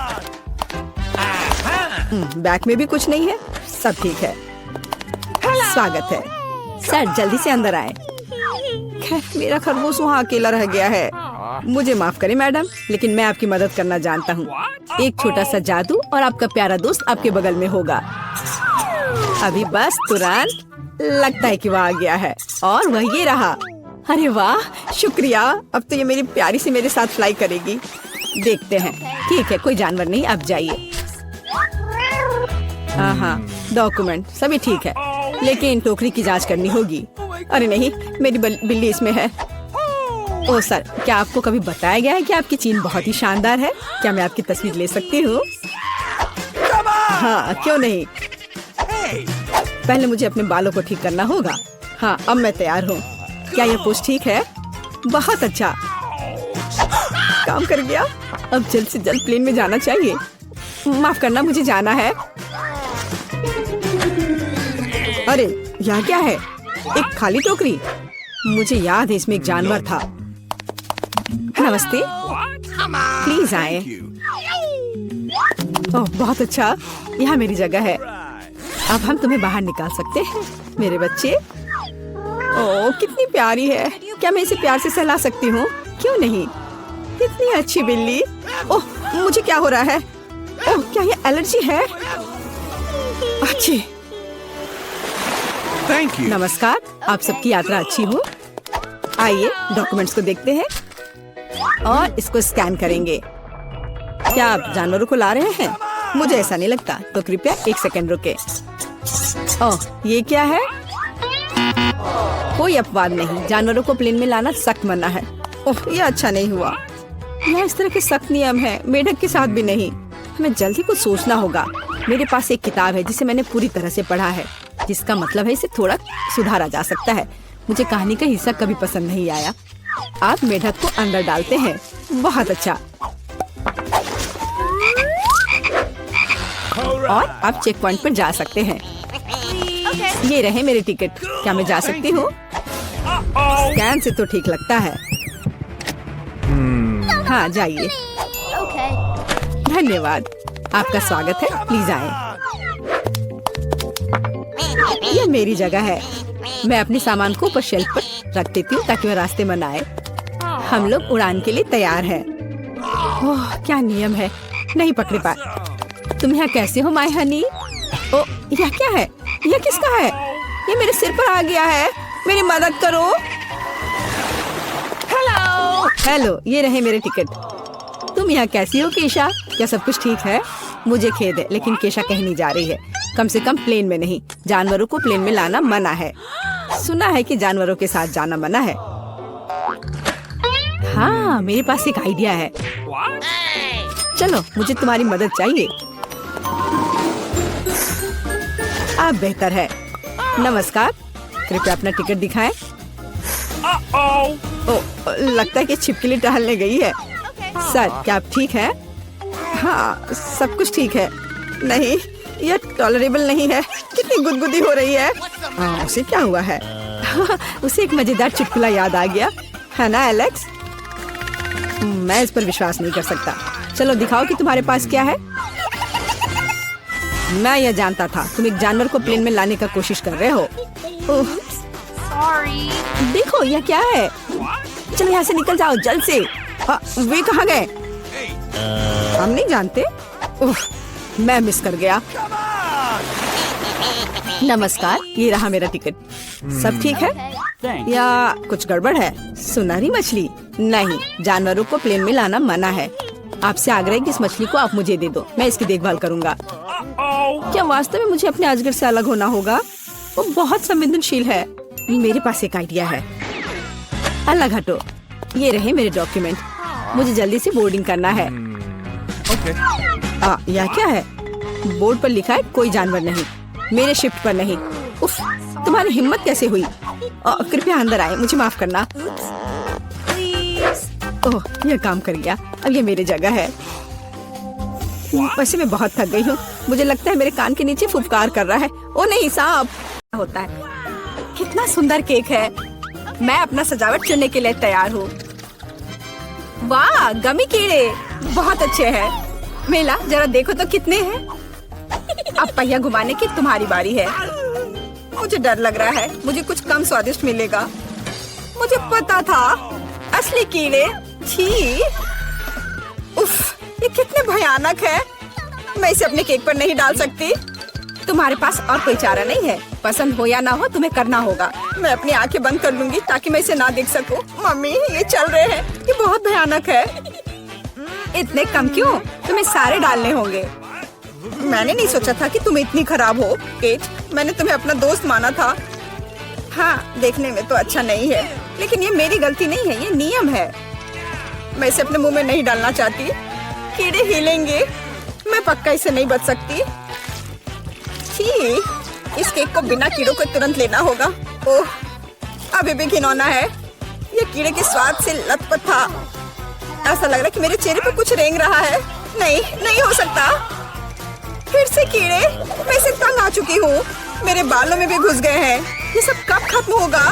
बैग में भी कुछ नहीं है, सब ठीक है। स्वागत है सर, जल्दी से अंदर आए। खैर, मेरा खरगोश वहाँ अकेला रह गया है। मुझे माफ करें मैडम, लेकिन मैं आपकी मदद करना जानता हूँ। एक छोटा सा जादू और आपका प्यारा दोस्त आपके बगल में होगा। अभी बस तुरंत, लगता है कि वह आ गया है, और वह ये रहा। अरे वाह, शुक्रिया। अब तो ये मेरी प्यारी सी मेरे साथ फ्लाई करेगी। देखते हैं। ठीक है, कोई जानवर नहीं, अब जाइए। हाँ, डॉक्यूमेंट सभी ठीक है, लेकिन टोकरी की जांच करनी होगी। अरे नहीं, मेरी बिल्ली इसमें है। ओह सर, क्या आपको कभी बताया गया है कि आपकी चीन बहुत ही शानदार है? क्या मैं आपकी तस्वीर ले सकती हूँ? हाँ, क्यों नहीं। पहले मुझे अपने बालों को ठीक करना होगा। हाँ, अब मैं तैयार हूँ। क्या यह पोस्ट ठीक है? बहुत अच्छा, काम कर गया। अब जल्द से जल्द प्लेन में जाना चाहिए। माफ करना, मुझे जाना है। अरे यहाँ क्या है? एक खाली टोकरी। मुझे याद है इसमें एक जानवर था। नमस्ते, प्लीज आए। ओह बहुत अच्छा, यहाँ मेरी जगह है। अब हम तुम्हें बाहर निकाल सकते हैं मेरे बच्चे। ओह कितनी प्यारी है। क्या मैं इसे प्यार से सहला सकती हूँ? क्यों नहीं, कितनी अच्छी बिल्ली। ओह मुझे क्या हो रहा है? ओह क्या ये एलर्जी है? अच्छी। नमस्कार, आप सबकी यात्रा अच्छी हो। आइए डॉक्यूमेंट्स को देखते हैं और इसको स्कैन करेंगे। क्या आप जानवरों को ला रहे हैं? मुझे ऐसा नहीं लगता, तो कृपया 1 सेकंड रुके। ओह ये क्या है? कोई अपवाद नहीं, जानवरों को प्लेन में लाना सख्त मना है। ओह ये अच्छा नहीं हुआ। यह इस तरह के सख्त नियम है, मेढक के साथ भी नहीं। हमें जल्दी कुछ सोचना होगा। मेरे पास एक किताब है जिसे मैंने पूरी तरह से पढ़ा है, जिसका मतलब है इसे थोड़ा सुधारा जा सकता है। मुझे कहानी का हिस्सा कभी पसंद नहीं आया। आप मेढक को अंदर डालते हैं। बहुत अच्छा। और आप चेक पॉइंट पर जा सकते हैं। ये रहे मेरे टिकट। क्या मैं जा सकती हूँ? स्कैन से तो ठीक लगता है। हाँ, जाइए। Okay. धन्यवाद। आपका स्वागत है। प्लीज आए। यह मेरी जगह है। मैं अपने सामान को ऊपर शेल्फ पर रख देती हूँ ताकि वह रास्ते में न आए। हम लोग उड़ान के लिए तैयार हैं। ओह, क्या नियम है, नहीं पकड़े पाए। तुम यहाँ कैसे हो माय हनी? ओ, यह क्या है? यह किसका है? ये मेरे सिर पर आ गया है। मेरी मदद करो। Hello. हेलो, ये रहे मेरे टिकट। तुम यहाँ कैसी हो केशा? क्या सब कुछ ठीक है? मुझे खेद है, लेकिन केशा कहीं नहीं जा रही है। कम से कम प्लेन में नहीं। जानवरों को प्लेन में लाना मना है। सुना है कि जानवरों के साथ जाना मना है। हाँ, मेरे पास एक आइडिया है। चलो, मुझे तुम्हारी मदद चाहिए। आप बेहतर है। नमस्कार, कृपया अपना टिकट दिखाएं। ओ, लगता है कि छिपकली टहलने गई है। सर, क्या आप ठीक हैं? हाँ, सब कुछ ठीक है। नहीं, यह टॉलरेबल नहीं है। कितनी गुदगुदी हो रही है। हाँ, उसे क्या हुआ है? उसे एक मजेदार चुटकुला याद आ गया है ना एलेक्स? मैं इस पर विश्वास नहीं कर सकता। चलो दिखाओ कि तुम्हारे पास क्या है। मैं यह जानता था तुम एक जानवर को प्लेन में लाने का कोशिश कर रहे हो। ओह, Sorry. देखो यह क्या है। चलो यहाँ से निकल जाओ जल्द से। वे कहाँ गए? हम नहीं जानते। उफ, मैं मिस कर गया। नमस्कार, ये रहा मेरा टिकट। सब ठीक है या कुछ गड़बड़ है? सुनहरी मछली? नहीं, जानवरों को प्लेन में लाना मना है। आपसे आग्रह है कि इस मछली को आप मुझे दे दो। मैं इसकी देखभाल करूंगा। क्या वास्तव में मुझे अपने अजगर से अलग होना होगा? वो बहुत संवेदनशील है। मेरे पास एक आइडिया है। अलग हटो। ये रहे मेरे डॉक्यूमेंट। मुझे जल्दी से बोर्डिंग करना है। यह क्या है? बोर्ड पर लिखा है कोई जानवर नहीं। मेरे शिफ्ट पर नहीं। उफ, तुम्हारी हिम्मत कैसे हुई? कृपया अंदर आए। मुझे माफ करना। ओह, यह काम कर गया। अब ये मेरी जगह है। वैसे मैं बहुत थक गई हूँ। मुझे लगता है मेरे कान के नीचे फुफकार कर रहा है। ओ नहीं, सांप होता है। कितना सुंदर केक है। मैं अपना सजावट चुनने के लिए तैयार हूँ। वाह, गमी कीड़े बहुत अच्छे हैं। मेला, जरा देखो तो कितने हैं। अब पहिया घुमाने की तुम्हारी बारी है। मुझे डर लग रहा है। मुझे कुछ कम स्वादिष्ट मिलेगा। मुझे पता था। असली कीड़े। छी, उफ, ये कितने भयानक है। मैं इसे अपने केक पर नहीं डाल सकती। तुम्हारे पास और कोई चारा नहीं है। पसंद हो या ना हो, तुम्हें करना होगा। मैं अपनी आंखें बंद कर लूंगी ताकि मैं इसे ना देख सकूं। मम्मी, ये चल रहे हैं। ये बहुत भयानक है। इतने कम क्यों? तुम्हें सारे डालने होंगे। मैंने नहीं सोचा था कि तुम इतनी खराब हो केट। मैंने तुम्हें अपना दोस्त माना था। हाँ, देखने में तो अच्छा नहीं है, लेकिन ये मेरी गलती नहीं है। ये नियम है। मैं इसे अपने मुंह में नहीं डालना चाहती। कीड़े हिलेंगे। मैं पक्का इसे नहीं बच सकती। छी, इस केक को बिना कीड़ों को तुरंत लेना होगा। ओह, अभी भी घिनौना है। ये कीड़े के स्वाद से लथपथ था। ऐसा लग रहा है कि मेरे चेहरे पे कुछ रेंग रहा है। नहीं, नहीं हो सकता। फिर से कीड़े। मैं इसे तंग आ चुकी हूँ। मेरे बालों में भी घुस गए हैं। ये सब कब खत्म होगा?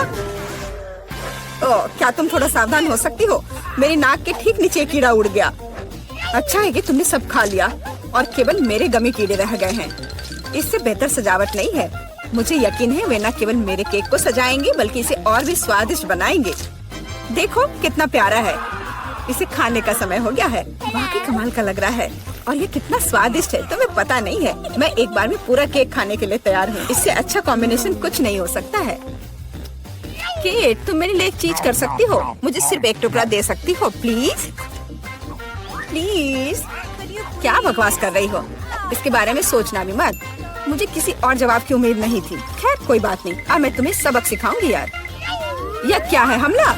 ओह, क्या तुम थोड़ा सावधान हो सकती हो? मेरी नाक के ठीक नीचे कीड़ा उड़ गया। अच्छा है कि तुमने सब खा लिया और केवल मेरे गमी कीड़े रह गए हैं। इससे बेहतर सजावट नहीं है। मुझे यकीन है वे न केवल मेरे केक को सजाएंगे बल्कि इसे और भी स्वादिष्ट बनाएंगे। देखो कितना प्यारा है। इसे खाने का समय हो गया है। वाकई कमाल का लग रहा है और ये कितना स्वादिष्ट है तुम्हें पता नहीं है। मैं एक बार में पूरा केक खाने के लिए तैयार हूँ। इससे अच्छा कॉम्बिनेशन कुछ नहीं हो सकता है। केट, तुम मेरे लिए एक चीज कर सकती हो। मुझे सिर्फ एक टुकड़ा दे सकती हो प्लीज? प्लीज। क्या बकवास कर रही हो? इसके बारे में सोचना भी मत। मुझे किसी और जवाब की उम्मीद नहीं थी। खैर कोई बात नहीं। अब मैं तुम्हें सबक सिखाऊंगी यार। यह क्या है? हमला?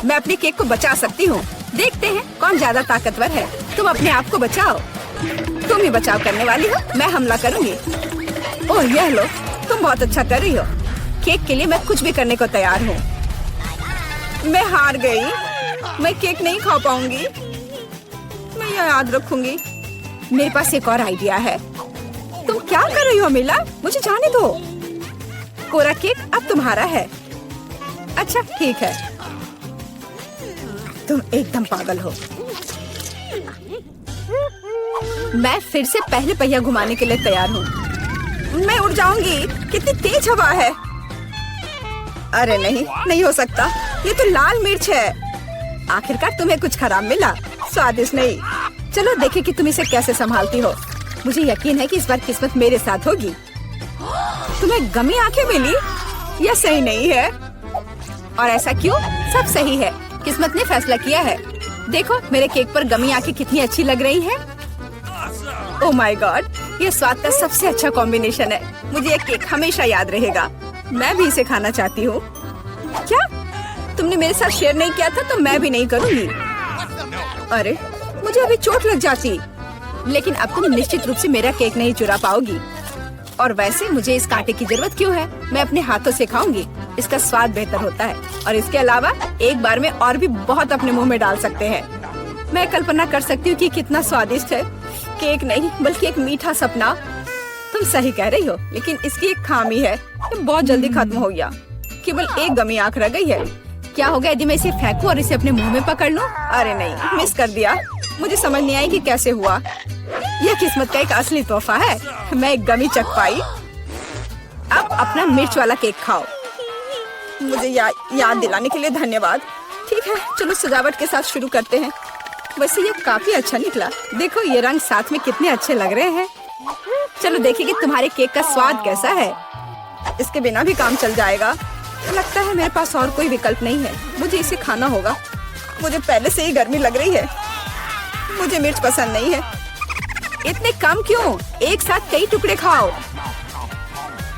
मैं अपने केक को बचा सकती हूँ। देखते हैं कौन ज्यादा ताकतवर है। तुम अपने आप को बचाओ। तुम ही बचाव करने वाली हो, मैं हमला करूंगी। ओह यह लो, तुम बहुत अच्छा कर रही हो। केक के लिए मैं कुछ भी करने को तैयार हूँ। मैं हार गई, मैं केक नहीं खा पाऊंगी। मैं यह याद रखूंगी। मेरे पास एक और आइडिया है। तुम क्या कर रही हो मिला? मुझे जाने दो। कोरा केक अब तुम्हारा है। अच्छा ठीक है। तुम एकदम पागल हो। मैं फिर से पहले पहिया घुमाने के लिए तैयार हूँ। मैं उड़ जाऊंगी। कितनी तेज हवा है। अरे नहीं, नहीं हो सकता। ये तो लाल मिर्च है। आखिरकार तुम्हें कुछ खराब मिला, स्वादिष्ट नहीं। चलो देखें कि तुम इसे कैसे संभालती हो। मुझे यकीन है कि इस बार किस्मत मेरे साथ होगी। तुम्हें गमी आंखें मिली? यह सही नहीं है। और ऐसा क्यों? सब सही है। किस्मत ने फैसला किया है। देखो मेरे केक पर गमी आंखें कितनी अच्छी लग रही हैं। ओह माय गॉड, ये स्वाद का सबसे अच्छा कॉम्बिनेशन है। मुझे ये केक हमेशा याद रहेगा। मैं भी इसे खाना चाहती हूँ। क्या तुमने मेरे साथ शेयर नहीं किया था तो मैं भी नहीं करूँगी। अरे मुझे अभी चोट लग जाती। लेकिन अब तुम निश्चित रूप से मेरा केक नहीं चुरा पाओगी। और वैसे मुझे इस कांटे की जरूरत क्यों है? मैं अपने हाथों से खाऊंगी। इसका स्वाद बेहतर होता है। और इसके अलावा एक बार में और भी बहुत अपने मुंह में डाल सकते हैं। मैं कल्पना कर सकती हूँ कि कितना स्वादिष्ट है। केक नहीं बल्कि एक मीठा सपना। तुम सही कह रही हो, लेकिन इसकी एक खामी है। ये बहुत जल्दी खत्म हो गया। केवल एक गमी आंख रह गई है। क्या होगा यदि मैं इसे फेंकूं और इसे अपने मुंह में पकड़ लूं? अरे नहीं, मिस कर दिया। मुझे समझ नहीं आई कि कैसे हुआ। यह किस्मत का एक असली तोहफा है। मैं एक गमी चख पाई। अब अपना मिर्च वाला केक खाओ। मुझे याद दिलाने के लिए धन्यवाद। ठीक है, चलो सजावट के साथ शुरू करते हैं। वैसे ये काफी अच्छा निकला। देखो ये रंग साथ में कितने अच्छे लग रहे हैं। चलो देखिए कि तुम्हारे केक का स्वाद कैसा है। इसके बिना भी काम चल जाएगा। लगता है मेरे पास और कोई विकल्प नहीं है। मुझे इसे खाना होगा। मुझे पहले से ही गर्मी लग रही है। मुझे मिर्च पसंद नहीं है। इतने कम क्यों? एक साथ कई टुकड़े खाओ।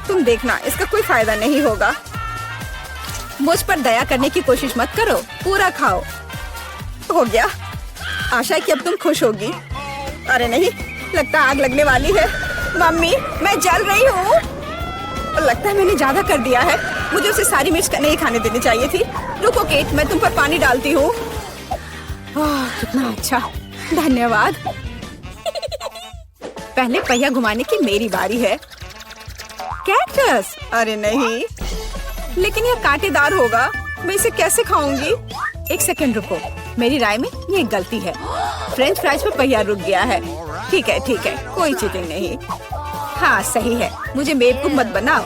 तुम देखना, इसका कोई फायदा नहीं होगा। मुझ पर दया करने की कोशिश मत करो, पूरा खाओ। हो गया। आशा है कि अब तुम खुश होगी। अरे नहीं, लगता आग लगने वाली है। मम्मी मैं जल रही हूँ। लगता है मैंने ज्यादा कर दिया है। मुझे उसे सारी मिर्च नहीं खाने देनी चाहिए थी। रुको केट, मैं तुम पर पानी डालती हूँ। कितना अच्छा, धन्यवाद। पहले पहिया घुमाने की मेरी बारी है। कैक्टस? अरे नहीं, लेकिन यह कांटेदार होगा। मैं इसे कैसे खाऊंगी? एक सेकंड रुको, मेरी राय में ये गलती है। फ्रेंच फ्राइज पर पहिया रुक गया है। ठीक है, कोई चीटिंग नहीं। हाँ सही है। मुझे बेवकूफ मत बनाओ।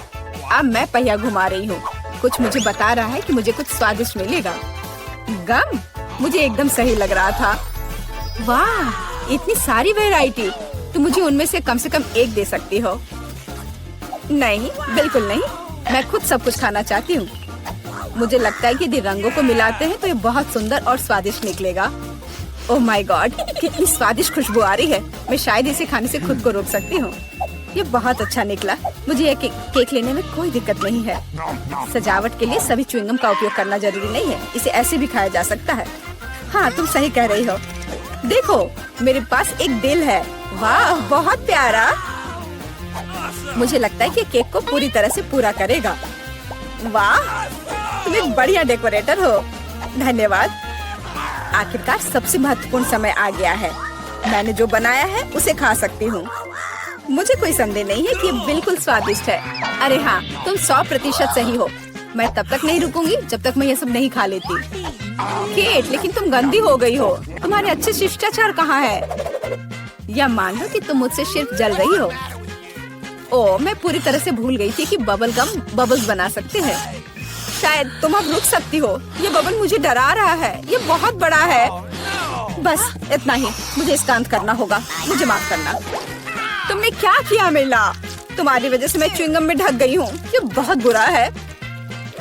अब मैं पहिया घुमा रही हूँ। कुछ मुझे बता रहा है कि मुझे कुछ स्वादिष्ट मिलेगा। गम? मुझे एकदम सही लग रहा था। वाह, इतनी सारी वैरायटी। तुम मुझे उनमें से कम एक दे सकती हो। नहीं, बिल्कुल नहीं। मैं खुद सब कुछ खाना चाहती हूँ। मुझे लगता है कि यदि रंगों को मिलाते हैं तो ये बहुत सुंदर और स्वादिष्ट निकलेगा। ओह माय गॉड, कितनी स्वादिष्ट खुशबू आ रही है। मैं शायद इसे खाने से खुद को रोक सकती हूँ। ये बहुत अच्छा निकला। मुझे ये केक लेने में कोई दिक्कत नहीं है। सजावट के लिए सभी च्युइंगम का उपयोग करना जरूरी नहीं है। इसे ऐसे भी खाया जा सकता है। हाँ तुम सही कह रही हो। देखो मेरे पास एक दिल है। वाह, बहुत प्यारा। मुझे लगता है कि केक को पूरी तरह से पूरा करेगा। वाह, तुम एक बढ़िया डेकोरेटर हो। धन्यवाद। आखिरकार सबसे महत्वपूर्ण समय आ गया है। मैंने जो बनाया है उसे खा सकती हूँ। मुझे कोई संदेह नहीं है कि ये बिल्कुल स्वादिष्ट है। अरे हाँ, तुम 100% सही हो। मैं तब तक नहीं रुकूंगी जब तक मैं ये सब नहीं खा लेती। केट, लेकिन तुम गंदी हो गई हो। तुम्हारे अच्छे शिष्टाचार कहाँ है? या मान लो कि तुम मुझसे सिर्फ जल रही हो। ओह, मैं पूरी तरह से भूल गई थी कि बबल गम बबल्स बना सकते हैं। शायद तुम अब रुक सकती हो। ये बबल मुझे डरा रहा है। ये बहुत बड़ा है। बस इतना ही। मुझे इसका अंत करना होगा। मुझे माफ करना। तुमने क्या किया मिला? तुम्हारी वजह से मैं च्युइंगम में ढक गई हूँ। ये बहुत बुरा है।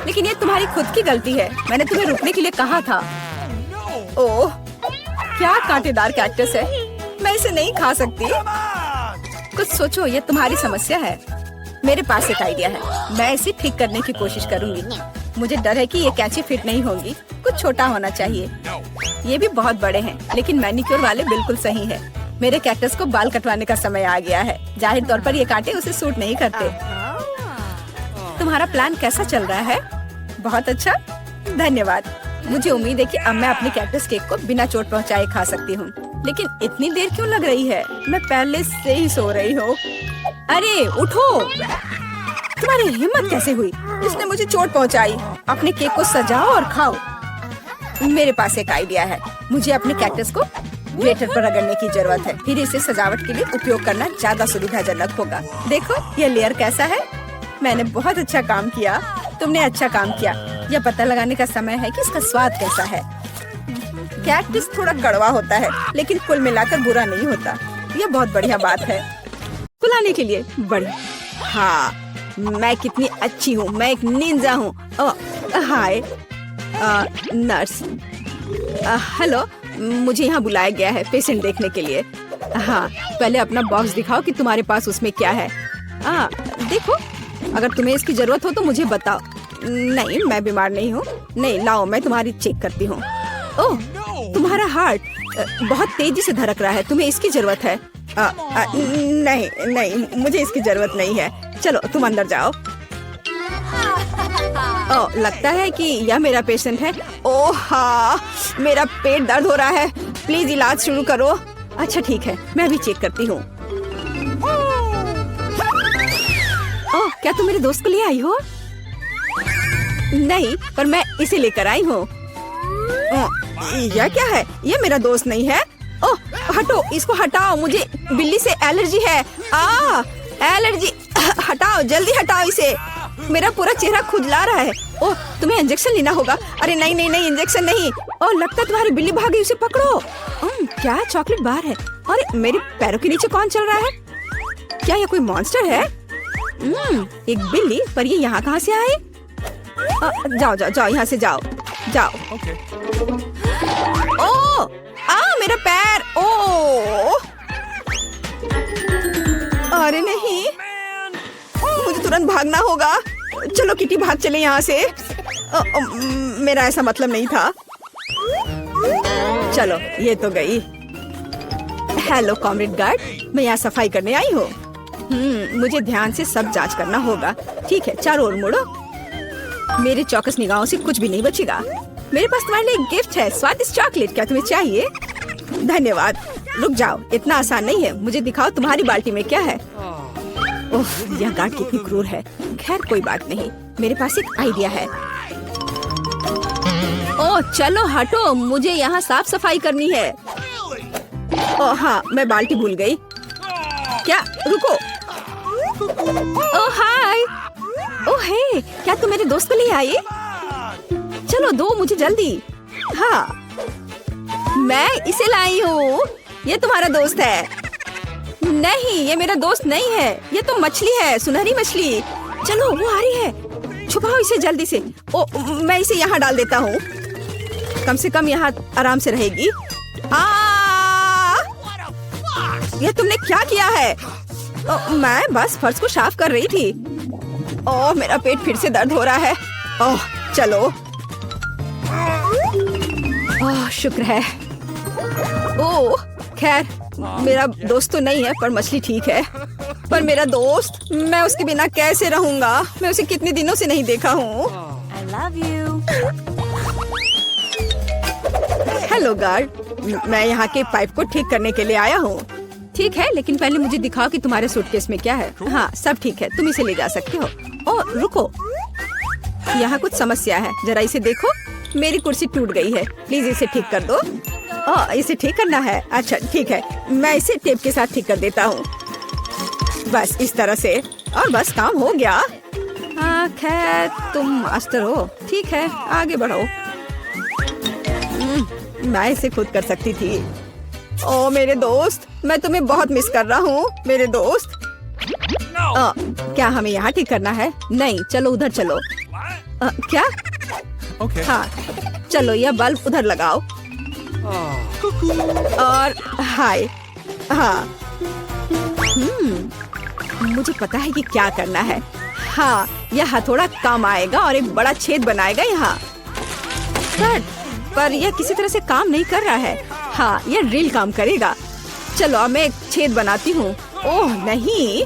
लेकिन ये तुम्हारी खुद की गलती है। मैंने तुम्हें रुकने के लिए कहा था। ओह, क्या कांटेदार कैक्टस है। मैं इसे नहीं खा सकती। कुछ सोचो, ये तुम्हारी समस्या है। मेरे पास एक आइडिया है। मैं इसे ठीक करने की कोशिश करूंगी। मुझे डर है कि ये कैंची फिट नहीं होगी। कुछ छोटा होना चाहिए। ये भी बहुत बड़े हैं, लेकिन मैनिक्योर वाले बिल्कुल सही है। मेरे कैक्टस को बाल कटवाने का समय आ गया है। जाहिर तौर पर ये कांटे उसे सूट नहीं करते। तुम्हारा प्लान कैसा चल रहा है? बहुत अच्छा, धन्यवाद। मुझे उम्मीद है कि अब मैं अपने कैक्टस केक को बिना चोट पहुंचाए खा सकती हूँ। लेकिन इतनी देर क्यों लग रही है? मैं पहले से ही सो रही हूँ। अरे उठो, तुम्हारी हिम्मत कैसे हुई? इसने मुझे चोट पहुंचाई। अपने केक को सजाओ और खाओ। मेरे पास एक आइडिया है। मुझे अपने कैक्टस को ग्रेटर पर रगड़ने की जरूरत है। फिर इसे सजावट के लिए उपयोग करना ज्यादा सुविधाजनक होगा। देखो ये लेयर कैसा है। मैंने बहुत अच्छा काम किया। तुमने अच्छा काम किया। यह पता लगाने का समय है कि इसका स्वाद कैसा है। कैक्टस थोड़ा कड़वा होता है, लेकिन कुल मिलाकर बुरा नहीं होता। यह बहुत बढ़िया बात है। बुलाने के लिए बढ़िया। हाँ, मैं कितनी अच्छी हूँ। मैं एक निंजा हूँ। हाय नर्स। हेलो, मुझे यहाँ बुलाया गया है पेशेंट देखने के लिए। हाँ, पहले अपना बॉक्स दिखाओ कि तुम्हारे पास उसमें क्या है। देखो, अगर तुम्हें इसकी जरूरत हो तो मुझे बताओ। नहीं, मैं बीमार नहीं हूँ। नहीं, लाओ मैं तुम्हारी चेक करती हूँ। ओह, तुम्हारा हार्ट बहुत तेजी से धड़क रहा है। तुम्हें इसकी जरूरत है? नहीं नहीं, मुझे इसकी जरूरत नहीं है। चलो तुम अंदर जाओ। ओह, लगता है कि यह मेरा पेशेंट है। ओह हाँ, मेरा पेट दर्द हो रहा है। प्लीज इलाज शुरू करो। अच्छा ठीक है, मैं भी चेक करती हूँ। ओह, क्या तुम मेरे दोस्त को ले आई हो? नहीं, पर मैं इसे लेकर आई हूँ। यह क्या है? यह मेरा दोस्त नहीं है। ओह, हटो, इसको हटाओ। मुझे बिल्ली से एलर्जी है। एलर्जी। हटाओ, जल्दी हटाओ इसे। मेरा पूरा चेहरा खुजला रहा है। ओह, तुम्हें इंजेक्शन लेना होगा। अरे नहीं नहीं नहीं, इंजेक्शन नहीं। ओह, लगता है तुम्हारी बिल्ली भाग गई। उसे पकड़ो। क्या चॉकलेट बार है? अरे मेरे पैरों के नीचे कौन चल रहा है? क्या ये कोई मॉन्स्टर है? एक बिल्ली, पर ये यहाँ कहाँ से आए? जाओ जाओ जाओ, यहाँ से जाओ जाओ। ओह, मेरा पैर। ओह, अरे नहीं, मुझे तुरंत भागना होगा। चलो किटी, भाग चले यहाँ से। मेरा ऐसा मतलब नहीं था। चलो, ये तो गई। हेलो कॉमरेड गार्ड, मैं यहाँ सफाई करने आई हूँ। मुझे ध्यान से सब जांच करना होगा। ठीक है, चारों ओर मुड़ो। मेरे चौकस निगाहों से कुछ भी नहीं बचेगा। मेरे पास तुम्हारे लिए एक गिफ्ट है, स्वादिष्ट चॉकलेट। क्या तुम्हें चाहिए? धन्यवाद। रुक जाओ, इतना आसान नहीं है। मुझे दिखाओ तुम्हारी बाल्टी में क्या है। ओह, यह गार्ड कितनी क्रूर है। खैर कोई बात नहीं, मेरे पास एक आइडिया है। ओह चलो हटो, मुझे यहाँ साफ सफाई करनी है। ओह हाँ, मैं बाल्टी भूल गई। क्या? रुको। ओह हाय। ओह हे, क्या तुम मेरे दोस्त को ले आई? चलो दो मुझे जल्दी। हाँ, मैं इसे लाई हूँ। ये तुम्हारा दोस्त है। नहीं, ये मेरा दोस्त नहीं है। ये तो मछली है, सुनहरी मछली। चलो वो आ रही है, छुपाओ इसे जल्दी से। ओ, मैं इसे यहाँ डाल देता हूँ। कम से कम यहाँ आराम से रहेगी। ये तुमने क्या किया है? मैं बस फर्श को साफ कर रही थी। ओह, मेरा पेट फिर से दर्द हो रहा है। ओह चलो। ओह शुक्र है। ओह खैर, मेरा दोस्त तो नहीं है, पर मछली ठीक है। पर मेरा दोस्त, मैं उसके बिना कैसे रहूंगा? मैं उसे कितने दिनों से नहीं देखा हूँ। I love you. Hello guard, मैं यहाँ के पाइप को ठीक करने के लिए आया हूँ। ठीक है, लेकिन पहले मुझे दिखाओ कि तुम्हारे सूटकेस में क्या है। हाँ सब ठीक है, तुम इसे ले जा सकते हो। ओह रुको, यहाँ कुछ समस्या है, जरा इसे देखो। मेरी कुर्सी टूट गई है, प्लीज इसे ठीक कर दो। ओह इसे ठीक करना है, अच्छा ठीक है, मैं इसे टेप के साथ ठीक कर देता हूँ। बस इस तरह से, और बस काम हो गया। हाँ खैर, तुम मास्टर हो। ठीक है, आगे बढ़ो। मैं इसे खुद कर सकती थी। ओ मेरे दोस्त, मैं तुम्हें बहुत मिस कर रहा हूँ मेरे दोस्त। क्या हमें यहाँ ठीक करना है? नहीं, चलो उधर चलो। क्या? हाँ चलो, यह बल्ब उधर लगाओ। और हाय। हाँ मुझे पता है कि क्या करना है। हाँ, यह हथौड़ा काम आएगा और एक बड़ा छेद बनाएगा यहाँ पर यह किसी तरह से काम नहीं कर रहा है। हाँ, यह ड्रिल काम करेगा। चलो अब मैं एक छेद बनाती हूँ। ओह नहीं,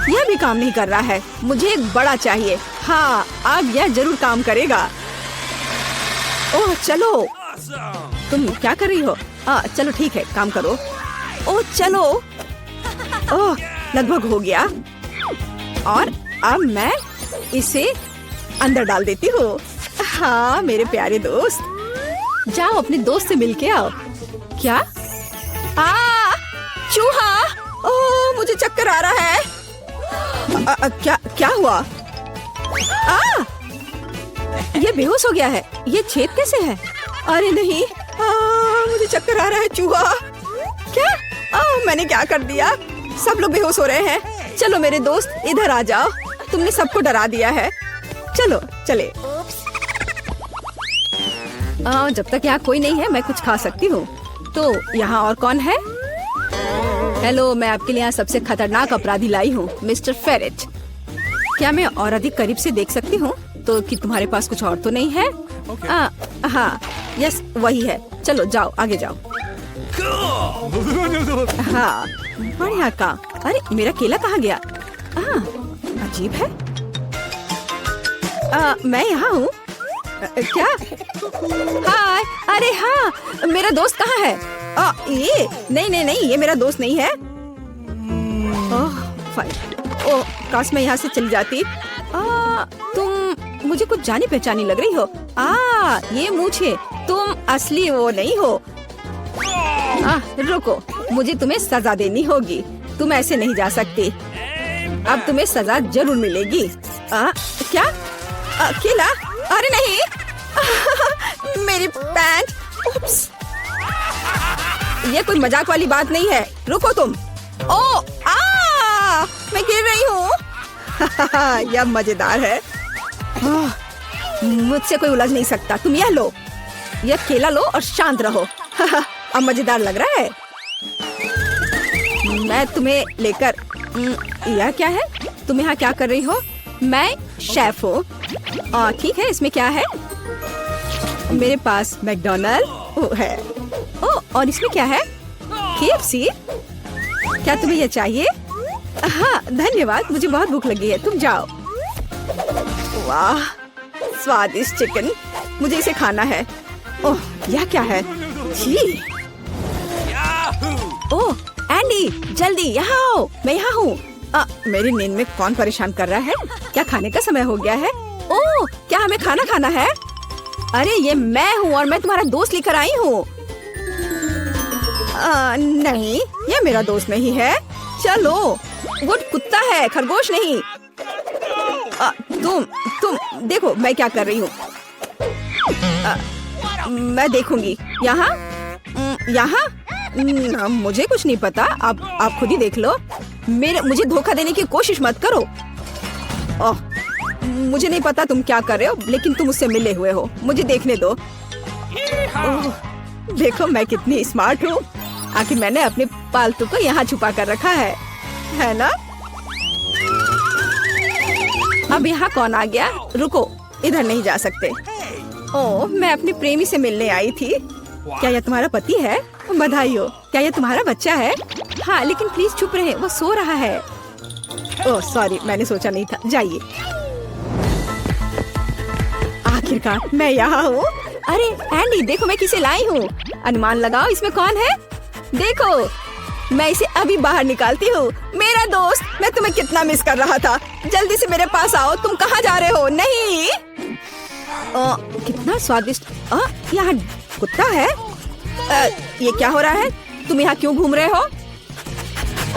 यह भी काम नहीं कर रहा है। मुझे एक बड़ा चाहिए। हाँ, अब यह जरूर काम करेगा। ओह चलो, तुम क्या कर रही हो? चलो ठीक है, काम करो। ओह चलो। ओह लगभग हो गया। और अब मैं इसे अंदर डाल देती हूँ। हाँ मेरे प्यारे दोस्त, जाओ अपने दोस्त से मिलके आओ। क्या? चूहा! ओह मुझे चक्कर आ रहा है। क्या हुआ? ये बेहोश हो गया है। ये छेद कैसे है? अरे नहीं, मुझे चक्कर आ रहा है। चूहा! क्या? मैंने क्या कर दिया? सब लोग बेहोश हो रहे हैं। चलो मेरे दोस्त इधर आ जाओ, तुमने सबको डरा दिया है। चलो चले। जब तक यहाँ कोई नहीं है मैं कुछ खा सकती हूँ। तो यहाँ और कौन है? हेलो, मैं आपके लिए यहाँ सबसे खतरनाक अपराधी लाई हूँ, मिस्टर फेरेट। क्या मैं और अधिक करीब से देख सकती हूँ? तो कि तुम्हारे पास कुछ और तो नहीं है? हाँ, यस वही है। चलो जाओ, आगे जाओ। हाँ बढ़िया काम। अरे मेरा केला कहाँ गया? अजीब है। मैं यहाँ हूँ। क्या? हाय, अरे हाँ, मेरा दोस्त कहाँ है? ये नहीं, ये मेरा दोस्त नहीं है। ओह फाइन। ओह काश मैं यहाँ से चली जाती। तुम मुझे कुछ जानी पहचानी लग रही हो। ये मूछे, तुम असली वो नहीं हो। रुको, मुझे तुम्हें सजा देनी होगी। तुम ऐसे नहीं जा सकती। अब तुम्हें सजा जरूर मिलेगी। क्या? केला? अरे नहीं। मेरी पैंट। उप्स। ये कोई मजाक वाली बात नहीं है। रुको तुम। मैं गिर रही हूँ। यह मजेदार है। मुझसे कोई उलझ नहीं सकता। तुम यह लो, यह केला लो और शांत रहो। अब मजेदार लग रहा है। मैं तुम्हें लेकर। यह क्या है? तुम यहाँ क्या कर रही हो? मैं शेफ हूँ। ठीक है, इसमें क्या है? मेरे पास मैकडोनल्ड है। और इसमें क्या है? KFC। क्या तुम्हें यह चाहिए? हाँ धन्यवाद, मुझे बहुत भूख लगी है। तुम जाओ। वाह स्वादिष्ट चिकन, मुझे इसे खाना है। ओह यह क्या है? छी। ओह एंडी, जल्दी यहाँ आओ, मैं यहाँ हूँ। मेरी नींद में कौन परेशान कर रहा है? क्या खाने का समय हो गया है? ओह क्या हमें खाना खाना है? अरे ये मैं हूँ और मैं तुम्हारा दोस्त लेकर आई हूँ। नहीं, ये मेरा दोस्त नहीं है। चलो, वो कुत्ता है, खरगोश नहीं। तुम देखो मैं क्या कर रही हूँ। मैं देखूंगी। यहाँ मुझे कुछ नहीं पता। आप खुद ही देख लो। मुझे धोखा देने की कोशिश मत करो। मुझे नहीं पता तुम क्या कर रहे हो, लेकिन तुम मुझसे मिले हुए हो। मुझे देखने दो। देखो मैं कितनी स्मार्ट हूँ। आखिर मैंने अपने पालतू को यहाँ छुपा कर रखा है ना? अब यहाँ कौन आ गया? रुको, इधर नहीं जा सकते। ओह मैं अपनी प्रेमी से मिलने आई थी। क्या यह तुम्हारा पति है? बधाई हो। क्या यह तुम्हारा बच्चा है? हाँ लेकिन प्लीज चुप रहे, वो सो रहा है। ओह सॉरी, मैंने सोचा नहीं था। जाइए। आखिरकार मैं यहाँ हूँ। अरे एंडी देखो मैं किसे लाई हूँ। अनुमान लगाओ इसमें कौन है? देखो मैं इसे अभी बाहर निकालती हूँ। मेरा दोस्त, मैं तुम्हें कितना मिस कर रहा था। जल्दी से मेरे पास आओ। तुम कहाँ जा रहे हो? नहीं। कितना स्वादिष्ट। यहाँ कुत्ता है। ये क्या हो रहा है? तुम यहाँ क्यों घूम रहे हो?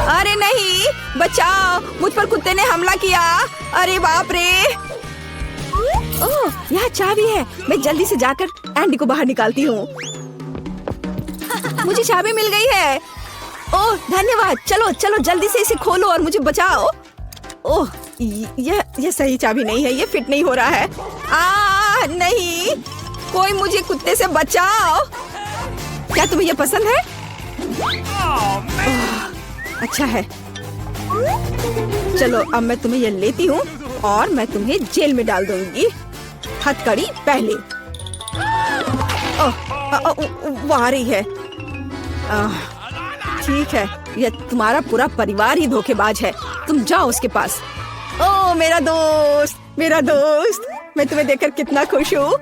अरे नहीं, बचाओ, मुझ पर कुत्ते ने हमला किया। अरे बाप रे। ओह यहाँ चाबी है। मैं जल्दी से जाकर एंडी को बाहर निकालती हूँ। मुझे चाबी मिल गई है। ओह धन्यवाद। चलो चलो जल्दी से इसे खोलो और मुझे बचाओ। ओह यह सही चाबी नहीं है, ये फिट नहीं हो रहा है। नहीं, कोई मुझे कुत्ते से बचाओ। क्या तुम्हें यह पसंद है? अच्छा है। चलो अब मैं तुम्हें यह लेती हूँ और मैं तुम्हें जेल में डाल दूंगी। हथकड़ी पहले। वो आ रही है। ठीक है, ये तुम्हारा पूरा परिवार ही धोखेबाज है। तुम जाओ उसके पास। ओ मेरा दोस्त, मेरा दोस्त, मैं तुम्हें देखकर कितना खुश हूँ।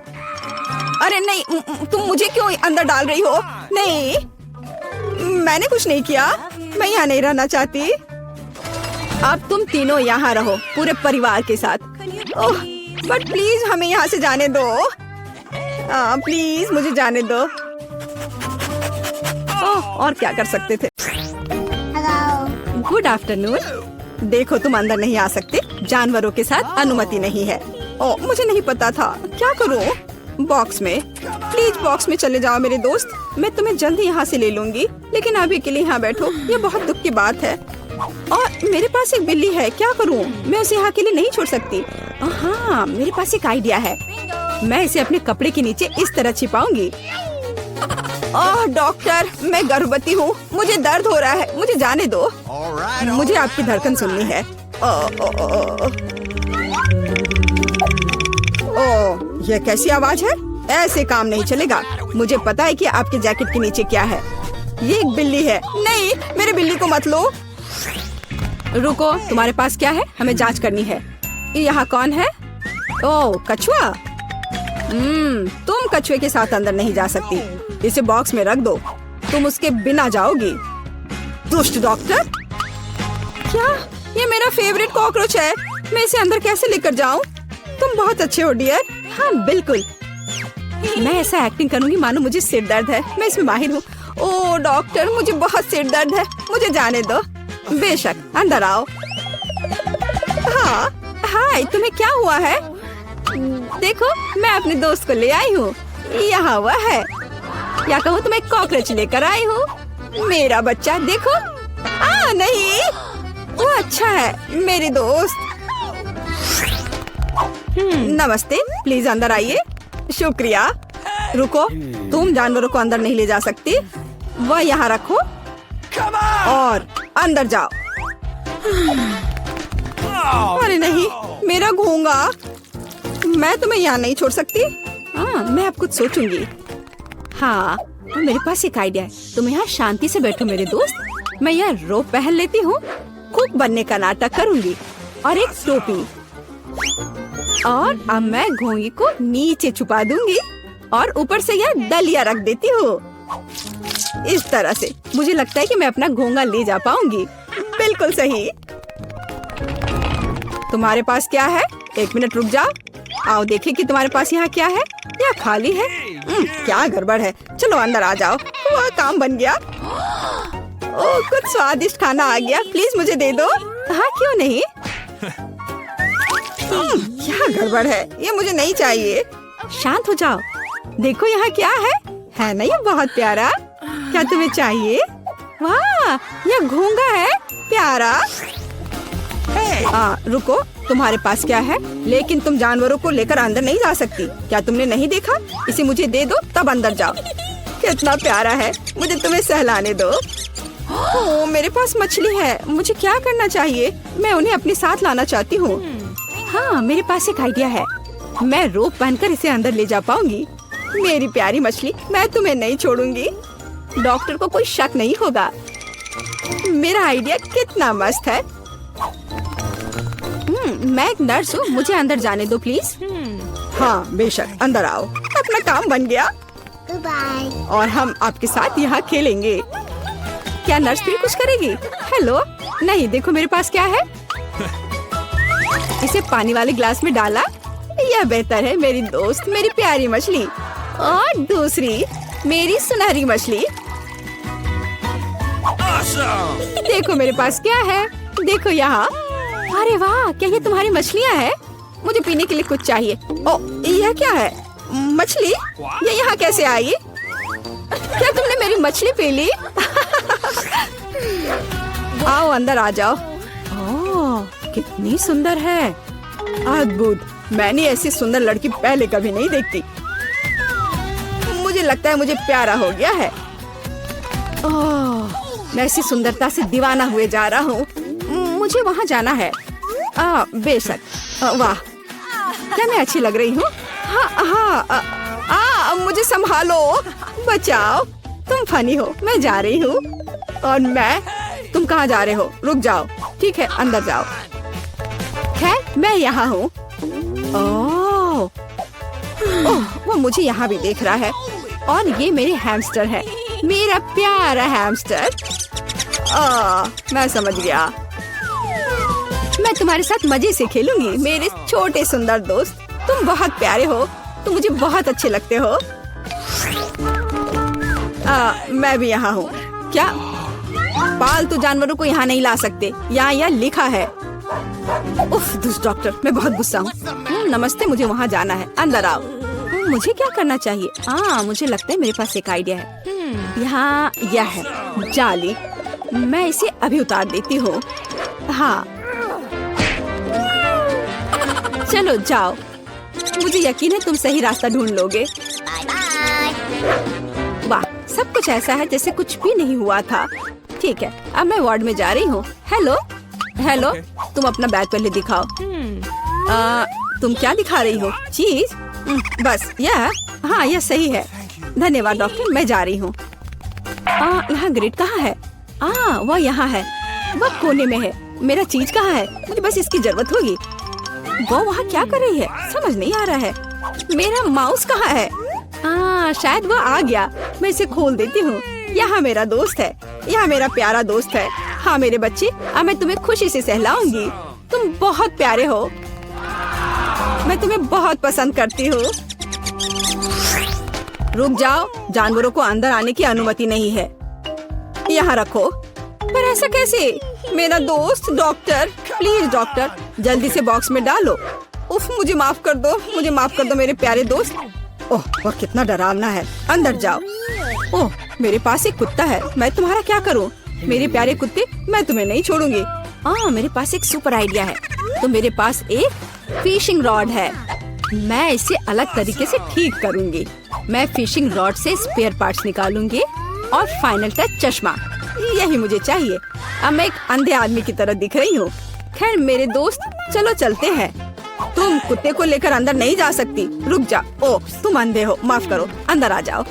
अरे नहीं, तुम मुझे क्यों अंदर डाल रही हो? नहीं, मैंने कुछ नहीं किया। मैं यहाँ नहीं रहना चाहती। अब तुम तीनों यहाँ रहो पूरे परिवार के साथ। ओह, बट प्लीज हमें यहाँ से जाने दो। प्लीज मुझे जाने दो। ओह, और क्या कर सकते थे? Good afternoon. देखो, तुम अंदर नहीं आ सकते। जानवरों के साथ अनुमति नहीं है। ओह, मुझे नहीं पता था। क्या करूं? बॉक्स में, प्लीज बॉक्स में चले जाओ मेरे दोस्त। मैं तुम्हें जल्दी यहाँ से ले लूंगी, लेकिन अभी के लिए यहाँ बैठो। ये बहुत दुख की बात है। और मेरे पास एक बिल्ली है, क्या करूं? मैं उसे यहाँ के लिए नहीं छोड़ सकती। हाँ, मेरे पास एक आइडिया है। मैं इसे अपने कपड़े के नीचे इस तरह छिपाऊंगी। ओह डॉक्टर, मैं गर्भवती हूँ। मुझे दर्द हो रहा है, मुझे जाने दो। मुझे आपकी धड़कन सुननी है। ओह, यह कैसी आवाज है? ऐसे काम नहीं चलेगा। मुझे पता है कि आपके जैकेट के नीचे क्या है। ये एक बिल्ली है। नहीं, मेरे बिल्ली को मत लो। रुको, तुम्हारे पास क्या है? हमें जांच करनी है। यहाँ कौन है? ओह, कछुआ। तुम कछुए के साथ अंदर नहीं जा सकती। इसे बॉक्स में रख दो। तुम उसके बिना जाओगी। दुष्ट डॉक्टर। क्या? ये मेरा फेवरेट कॉकरोच है। मैं इसे अंदर कैसे लेकर जाऊं? तुम बहुत अच्छे हो डियर। हाँ बिल्कुल, मैं ऐसा एक्टिंग करूंगी मानो मुझे सिर दर्द है। मैं इसमें माहिर हूँ। ओह डॉक्टर, मुझे बहुत सिर दर्द है, मुझे जाने दो। बेशक, अंदर आओ। हाँ, हाय, तुम्हें क्या हुआ है? देखो, मैं अपने दोस्त को ले आई हूँ। यहाँ हुआ है, या कहूँ तो मैं कॉकरोच लेकर आई हूँ। मेरा बच्चा देखो। नहीं, वो अच्छा है मेरे दोस्त। नमस्ते, प्लीज अंदर आइए। शुक्रिया। रुको, तुम जानवरों को अंदर नहीं ले जा सकती। वह यहाँ रखो और अंदर जाओ। अरे नहीं, मेरा घोंगा। मैं तुम्हें यहाँ नहीं छोड़ सकती। मैं अब कुछ सोचूंगी। हाँ, मेरे पास एक आइडिया है। तुम यहाँ शांति से बैठो मेरे दोस्त। मैं यह रोप पहन लेती हूँ, कुक बनने का नाटक करूंगी और एक टोपी। और अब मैं घोंगी को नीचे छुपा दूंगी और ऊपर से यह डलिया रख देती हूँ। इस तरह से मुझे लगता है कि मैं अपना घोंगा ले जा पाऊंगी। बिल्कुल सही। तुम्हारे पास क्या है? एक मिनट रुक जाओ। आओ देखें कि तुम्हारे पास यहाँ क्या है। यह खाली है। क्या गड़बड़ है? चलो अंदर आ जाओ। वह काम बन गया। ओह, कुछ स्वादिष्ट खाना आ गया। प्लीज मुझे दे दो। हाँ, क्यों नहीं। क्या गड़बड़ है? ये मुझे नहीं चाहिए। शांत हो जाओ। देखो यहाँ क्या है ना ये बहुत प्यारा। क्या तुम्हें चाहिए? वाह, यह घोंगा है, प्यारा। रुको, तुम्हारे पास क्या है? लेकिन तुम जानवरों को लेकर अंदर नहीं जा सकती। क्या तुमने नहीं देखा? इसे मुझे दे दो, तब अंदर जाओ। कितना प्यारा है, मुझे तुम्हें सहलाने दो। ओह, मेरे पास मछली है। मुझे क्या करना चाहिए? मैं उन्हें अपने साथ लाना चाहती हूँ। हाँ, मेरे पास एक आइडिया है। मैं रोप पहनकर इसे अंदर ले जा पाऊंगी। मेरी प्यारी मछली, मैं तुम्हें नहीं छोड़ूंगी। डॉक्टर को कोई शक नहीं होगा। मेरा आइडिया कितना मस्त है। मैं एक नर्स हूँ, मुझे अंदर जाने दो प्लीज। हाँ बेशक, अंदर आओ। अपना काम बन गया। और हम आपके साथ यहाँ खेलेंगे। क्या नर्स भी कुछ करेगी? हेलो। नहीं, देखो मेरे पास क्या है। इसे पानी वाले ग्लास में डाला। यह बेहतर है मेरी दोस्त, मेरी प्यारी मछली। और दूसरी, मेरी सुनहरी मछली। देखो मेरे पास क्या है। देखो यहाँ। अरे वाह, क्या ये तुम्हारी मछलियाँ हैं? मुझे पीने के लिए कुछ चाहिए। ओ, यह क्या है? मछली? ये यहाँ कैसे आई? क्या तुमने मेरी मछली पी ली? आओ अंदर आ जाओ। ओह, कितनी सुंदर है। अद्भुत। मैंने ऐसी सुंदर लड़की पहले कभी नहीं देखती। मुझे लगता है मुझे प्यारा हो गया है। ओह, मैं ऐसी सुंदरता से दीवाना हुए जा रहा हूँ। मुझे वहाँ जाना है। बेशक। वाह, क्या मैं अच्छी लग रही हूँ? हाँ, मुझे संभालो, बचाओ। तुम फनी हो, मैं जा रही हूँ। और मैं? तुम कहाँ जा रहे हो? रुक जाओ। ठीक है, अंदर जाओ। खैर, मैं यहाँ हूँ। ओह, वो मुझे यहाँ भी देख रहा है। और ये मेरे हैमस्टर है, मेरा प्यारा हैमस्टर। मैं समझ गया। मैं तुम्हारे साथ मजे से खेलूंगी, मेरे छोटे सुंदर दोस्त। तुम बहुत प्यारे हो, तुम मुझे बहुत अच्छे लगते हो। मैं भी यहाँ हूँ। क्या? पालतू जानवरों को यहाँ नहीं ला सकते, यहाँ लिखा है। उफ, दुष्ट डॉक्टर, मैं बहुत गुस्सा हूँ। नमस्ते, मुझे वहाँ जाना है, अंदर आओ। मुझे क्या करना चाहिए? मुझे लगता है मेरे पास एक आइडिया है। यहाँ यह है जाली, मैं इसे अभी उतार देती हूँ। हाँ, चलो जाओ। मुझे यकीन है तुम सही रास्ता ढूंढ लोगे। वाह, सब कुछ ऐसा है जैसे कुछ भी नहीं हुआ था। ठीक है, अब मैं वार्ड में जा रही हूँ। हेलो हेलो, तुम अपना बैग पहले दिखाओ। तुम क्या दिखा रही हो? चीज? बस यह? हाँ, यह सही है। धन्यवाद डॉक्टर, मैं जा रही हूँ। यहाँ ग्रिड कहाँ है? वह यहाँ है, वह कोने में है। मेरा चीज कहाँ है? मुझे बस इसकी जरूरत होगी। वो वहाँ क्या कर रही है? समझ नहीं आ रहा है। मेरा माउस कहाँ है? शायद वो आ गया। मैं इसे खोल देती हूँ। यहाँ मेरा दोस्त है, यहाँ मेरा प्यारा दोस्त है। हाँ मेरे बच्चे, अब मैं तुम्हें खुशी से सहलाऊंगी। तुम बहुत प्यारे हो, मैं तुम्हें बहुत पसंद करती हूँ। रुक जाओ, जानवरों को अंदर आने की अनुमति नहीं है। यहाँ रखो। पर ऐसा कैसे? मेरा दोस्त डॉक्टर, प्लीज डॉक्टर, जल्दी से बॉक्स में डालो। उफ, मुझे माफ कर दो, मुझे माफ कर दो मेरे प्यारे दोस्त। ओह, वह कितना डरावना है। अंदर जाओ। ओह, मेरे पास एक कुत्ता है, मैं तुम्हारा क्या करूं? मेरे प्यारे कुत्ते, मैं तुम्हें नहीं छोड़ूंगी। मेरे पास एक सुपर आइडिया है। तो मेरे पास एक फिशिंग रॉड है, मैं इसे अलग तरीके से ठीक करूंगी। मैं फिशिंग रॉड से स्पेयर पार्ट्स निकालूंगी और फाइनल टच चश्मा, यही मुझे चाहिए। अब मैं एक अंधे आदमी की तरह दिख रही हूँ। खैर मेरे दोस्त, चलो चलते हैं। तुम कुत्ते को लेकर अंदर नहीं जा सकती। रुक जा। ओह, तुम अंधे हो, माफ करो, अंदर आ जाओ।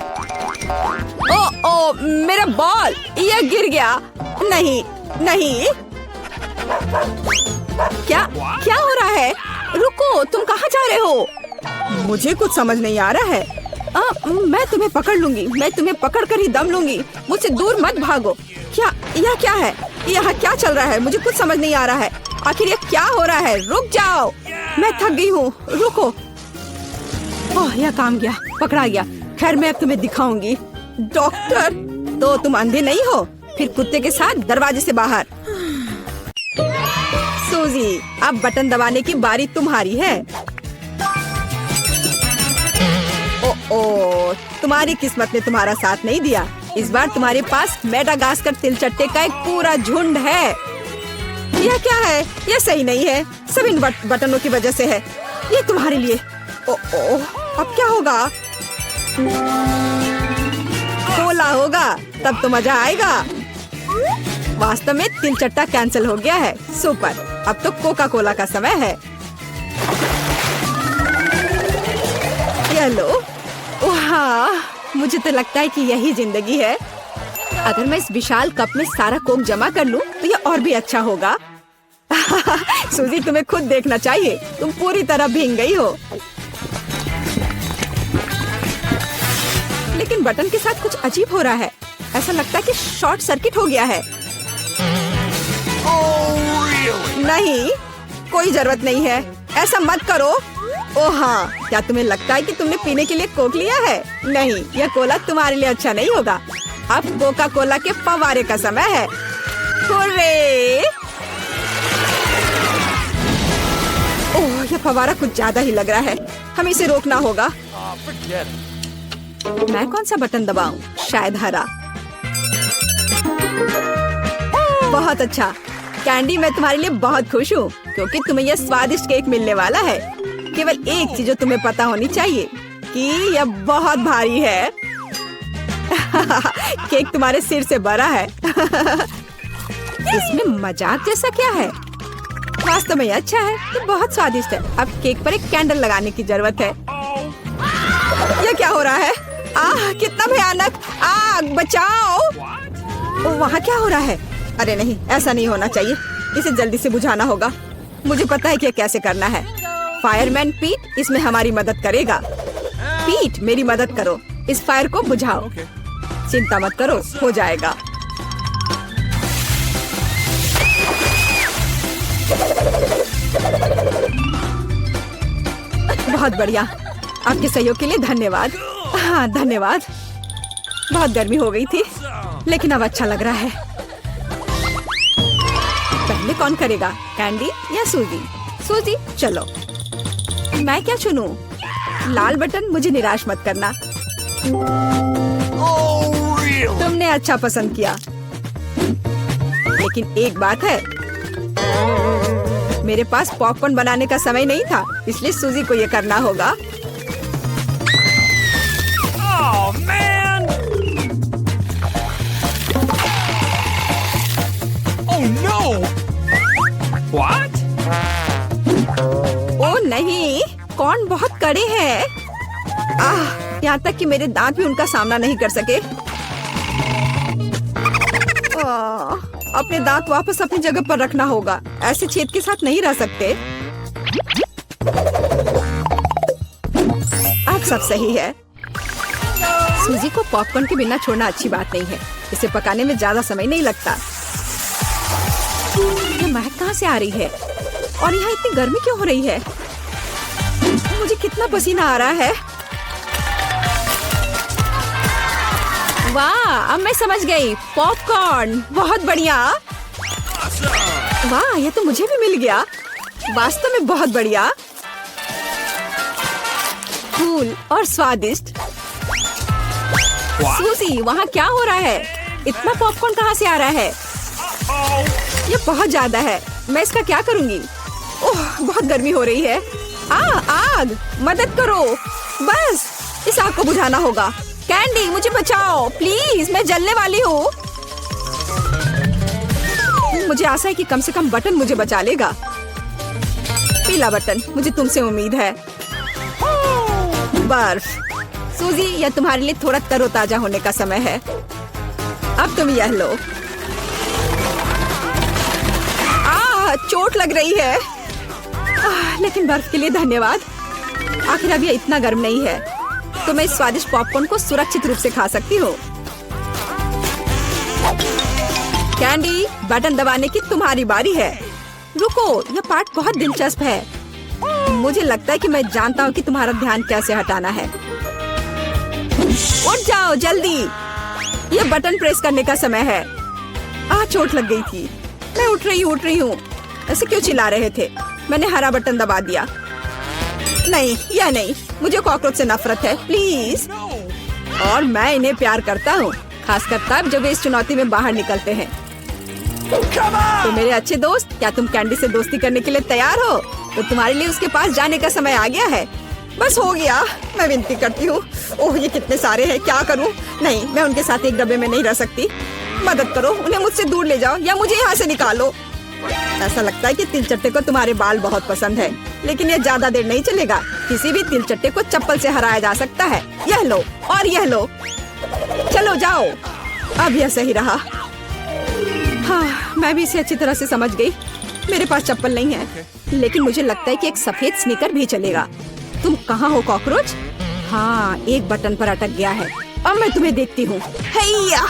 ओ, मेरा बॉल, यह गिर गया। नहीं नहीं, क्या क्या हो रहा है? रुको, तुम कहाँ जा रहे हो? मुझे कुछ समझ नहीं आ रहा है। मैं तुम्हें पकड़ लूंगी, मैं तुम्हें पकड़ कर ही दम लूंगी। मुझसे दूर मत भागो। क्या, यह क्या है? यहाँ क्या चल रहा है? मुझे कुछ समझ नहीं आ रहा है। आखिर ये क्या हो रहा है? रुक जाओ, मैं थक गई हूँ, रुको। ओह, यह काम गया, पकड़ा गया। खैर मैं अब तुम्हें दिखाऊंगी। डॉक्टर, तो तुम अंधे नहीं हो? फिर कुत्ते के साथ दरवाजे से बाहर। सूजी, अब बटन दबाने की बारी तुम्हारी है। ओ, तुम्हारी किस्मत ने तुम्हारा साथ नहीं दिया। इस बार तुम्हारे पास मेडागास्कर तिलचट्टे का एक पूरा झुंड है। यह क्या है? यह सही नहीं है, सब इन बटनों की वजह से है। ये तुम्हारे लिए। अब क्या होगा? कोला होगा, तब तो मजा आएगा। वास्तव में तिलचट्टा कैंसिल हो गया है। सुपर, अब तो कोका कोला का समय है। ये लो। हाँ, मुझे तो लगता है कि यही जिंदगी है। अगर मैं इस विशाल कप में सारा कोक जमा कर लूं, तो यह और भी अच्छा होगा। सूजी, तुम्हें खुद देखना चाहिए, तुम पूरी तरह भीग गई हो। लेकिन बटन के साथ कुछ अजीब हो रहा है। ऐसा लगता है कि शॉर्ट सर्किट हो गया है। नहीं, कोई जरूरत नहीं है, ऐसा मत करो। ओह हाँ, क्या तुम्हें लगता है कि तुमने पीने के लिए कोक लिया है? नहीं, यह कोला तुम्हारे लिए अच्छा नहीं होगा। अब कोका कोला के फव्वारे का समय है। हुर्रे! ओह, यह फव्वारा कुछ ज्यादा ही लग रहा है, हमें इसे रोकना होगा। मैं कौन सा बटन दबाऊं? शायद हरा। बहुत अच्छा कैंडी, मैं तुम्हारे लिए बहुत खुश हूँ क्योंकि तुम्हें यह स्वादिष्ट केक मिलने वाला है। केवल एक चीज जो तुम्हें पता होनी चाहिए कि यह बहुत भारी है। केक तुम्हारे सिर से बड़ा है। इसमें मजाक जैसा क्या है? वास्तव में अच्छा है, ये बहुत स्वादिष्ट है। अब केक पर एक कैंडल लगाने की जरूरत है। यह क्या हो रहा है? कितना भयानक! आग, बचाओ! वहाँ क्या हो रहा है? अरे नहीं, ऐसा नहीं होना चाहिए। इसे जल्दी से बुझाना होगा। मुझे पता है कि कैसे करना है। फायरमैन पीट इसमें हमारी मदद करेगा। पीट, मेरी मदद करो, इस फायर को बुझाओ। चिंता मत करो, हो जाएगा। बहुत बढ़िया, आपके सहयोग के लिए धन्यवाद। हाँ धन्यवाद। बहुत गर्मी हो गई थी, लेकिन अब अच्छा लग रहा है। पहले कौन करेगा, कैंडी या सूजी? सूजी, चलो। मैं क्या चुनूं? लाल बटन, मुझे निराश मत करना। तुमने अच्छा पसंद किया, लेकिन एक बात है, मेरे पास पॉपकॉर्न बनाने का समय नहीं था, इसलिए सूजी को ये करना होगा। Oh man! Oh no! What? ओ नहीं, कौन बहुत कड़े हैं। यहाँ तक कि मेरे दांत भी उनका सामना नहीं कर सके। अपने दांत वापस अपनी जगह पर रखना होगा। ऐसे छेद के साथ नहीं रह सकते। अब सब सही है। सूजी को पॉपकॉर्न के बिना छोड़ना अच्छी बात नहीं है। इसे पकाने में ज्यादा समय नहीं लगता। ये महक कहाँ से आ रही है? और यहाँ इतनी गर्मी क्यों हो रही है? मुझे कितना पसीना आ रहा है। वाह, अब मैं समझ गई। पॉपकॉर्न, बहुत बढ़िया। वाह, ये तो मुझे भी मिल गया। वास्तव में बहुत बढ़िया, कूल और स्वादिष्ट। सूजी, वहाँ क्या हो रहा है? इतना पॉपकॉर्न कहाँ से आ रहा है? ये बहुत ज्यादा है। मैं इसका क्या करूँगी? ओह, बहुत गर्मी हो रही है। आग, मदद करो। बस, इस आग को बुझाना होगा। कैंडी, मुझे बचाओ प्लीज, मैं जलने वाली हूँ। मुझे आशा है कि कम से कम बटन मुझे बचा लेगा। पीला बटन, मुझे तुमसे उम्मीद है। बर्फ। सूजी, यह तुम्हारे लिए थोड़ा तरोताजा होने का समय है। अब तुम यह लो। चोट लग रही है। लेकिन बर्फ के लिए धन्यवाद। आखिर अब यह इतना गर्म नहीं है, तो मैं इस स्वादिष्ट पॉपकॉर्न को सुरक्षित रूप से खा सकती हूँ। कैंडी, बटन दबाने की तुम्हारी बारी है। रुको, यह पार्ट बहुत दिलचस्प है। मुझे लगता है कि मैं जानता हूँ कि तुम्हारा ध्यान कैसे हटाना है। उठ जाओ जल्दी, यह बटन प्रेस करने का समय है। चोट लग गई थी। मैं उठ रही हूँ। ऐसे क्यों चिल्ला रहे थे? मैंने हरा बटन दबा दिया। नहीं, यह नहीं, मुझे कॉकरोच से नफरत है, प्लीज। और मैं इन्हें प्यार करता हूँ, खासकर तब जब वे इस चुनौती में बाहर निकलते हैं। तो मेरे अच्छे दोस्त, क्या तुम कैंडी से दोस्ती करने के लिए तैयार हो? तो तुम्हारे लिए उसके पास जाने का समय आ गया है। बस हो गया, मैं विनती करती हूँ। ओह, ये कितने सारे हैं, क्या करूँ? नहीं, मैं उनके साथ एक डब्बे में नहीं रह सकती। मदद करो, उन्हें मुझसे दूर ले जाओ या मुझे यहाँ से निकालो। ऐसा लगता है कि तिलचट्टे को तुम्हारे बाल बहुत पसंद है, लेकिन यह ज्यादा देर नहीं चलेगा। किसी भी तिलचट्टे को चप्पल से हराया जा सकता है। यह लो और यह लो। चलो जाओ। अब यह सही रहा। हाँ, मैं भी इसे अच्छी तरह से समझ गई। मेरे पास चप्पल नहीं है, लेकिन मुझे लगता है कि एक सफेद स्नीकर भी चलेगा। तुम कहाँ हो कॉकरोच? हाँ, एक बटन पर अटक गया है। अब मैं तुम्हें देखती हूँ। हैया!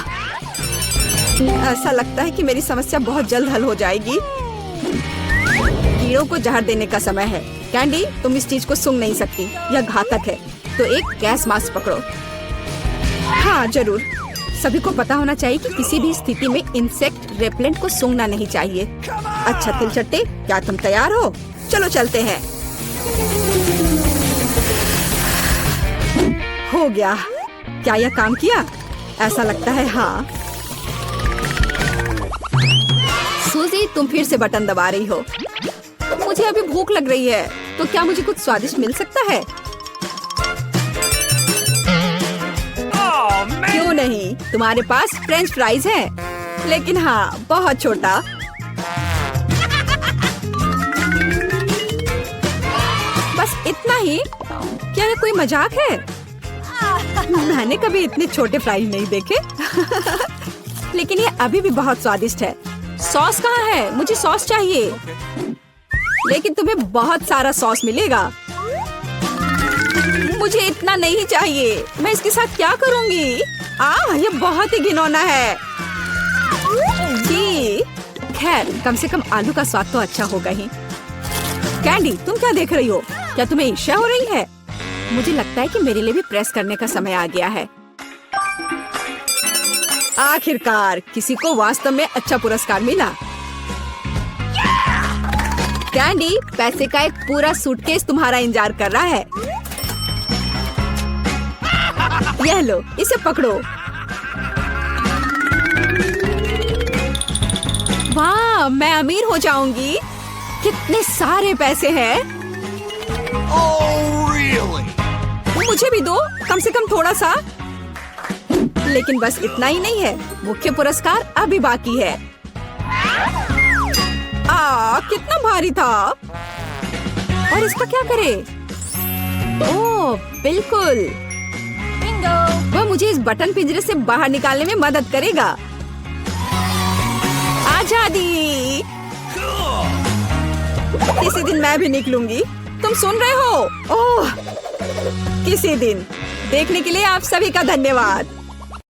ऐसा लगता है कि मेरी समस्या बहुत जल्द हल हो जाएगी। कीड़ों को जहर देने का समय है। कैंडी, तुम इस चीज को सूंघ नहीं सकती, यह घातक है। तो एक गैस मास्क पकड़ो। हाँ जरूर, सभी को पता होना चाहिए कि किसी भी स्थिति में इंसेक्ट रेपेलेंट को सूंघना नहीं चाहिए। अच्छा तिलचट्टे, क्या तुम तैयार हो? चलो चलते हैं। हो गया। क्या यह काम किया? ऐसा लगता है हाँ। सूजी, तुम फिर से बटन दबा रही हो। मुझे अभी भूख लग रही है, तो क्या मुझे कुछ स्वादिष्ट मिल सकता है? क्यों नहीं, तुम्हारे पास फ्रेंच फ्राइज है, लेकिन हाँ, बहुत छोटा। बस इतना ही? क्या ये कोई मजाक है? मैंने कभी इतने छोटे फ्राइज नहीं देखे। लेकिन ये अभी भी बहुत स्वादिष्ट है। सॉस कहाँ है? मुझे सॉस चाहिए। लेकिन तुम्हें बहुत सारा सॉस मिलेगा। मुझे इतना नहीं चाहिए। मैं इसके साथ क्या करूंगी? ये बहुत ही घिनौना है। जी, खैर कम से कम आलू का स्वाद तो अच्छा होगा ही। कैंडी, तुम क्या देख रही हो? क्या तुम्हें ईर्ष्या हो रही है? मुझे लगता है कि मेरे लिए भी प्रेस करने का समय आ गया है। आखिरकार किसी को वास्तव में अच्छा पुरस्कार मिला। कैंडी, पैसे का एक पूरा सूटकेस तुम्हारा इंतजार कर रहा है। यह लो, इसे पकड़ो। वाह, मैं अमीर हो जाऊंगी। कितने सारे पैसे हैं। Oh, really? मुझे भी दो, कम से कम थोड़ा सा। लेकिन बस इतना ही नहीं है, मुख्य पुरस्कार अभी बाकी है। कितना भारी था। और इसका क्या करे? ओह, बिल्कुल। Bingo. वह मुझे इस बटन पिंजरे से बाहर निकालने में मदद करेगा। आजादी। किसी दिन मैं भी निकलूंगी। तुम सुन रहे हो? ओह, किसी दिन। देखने के लिए आप सभी का धन्यवाद।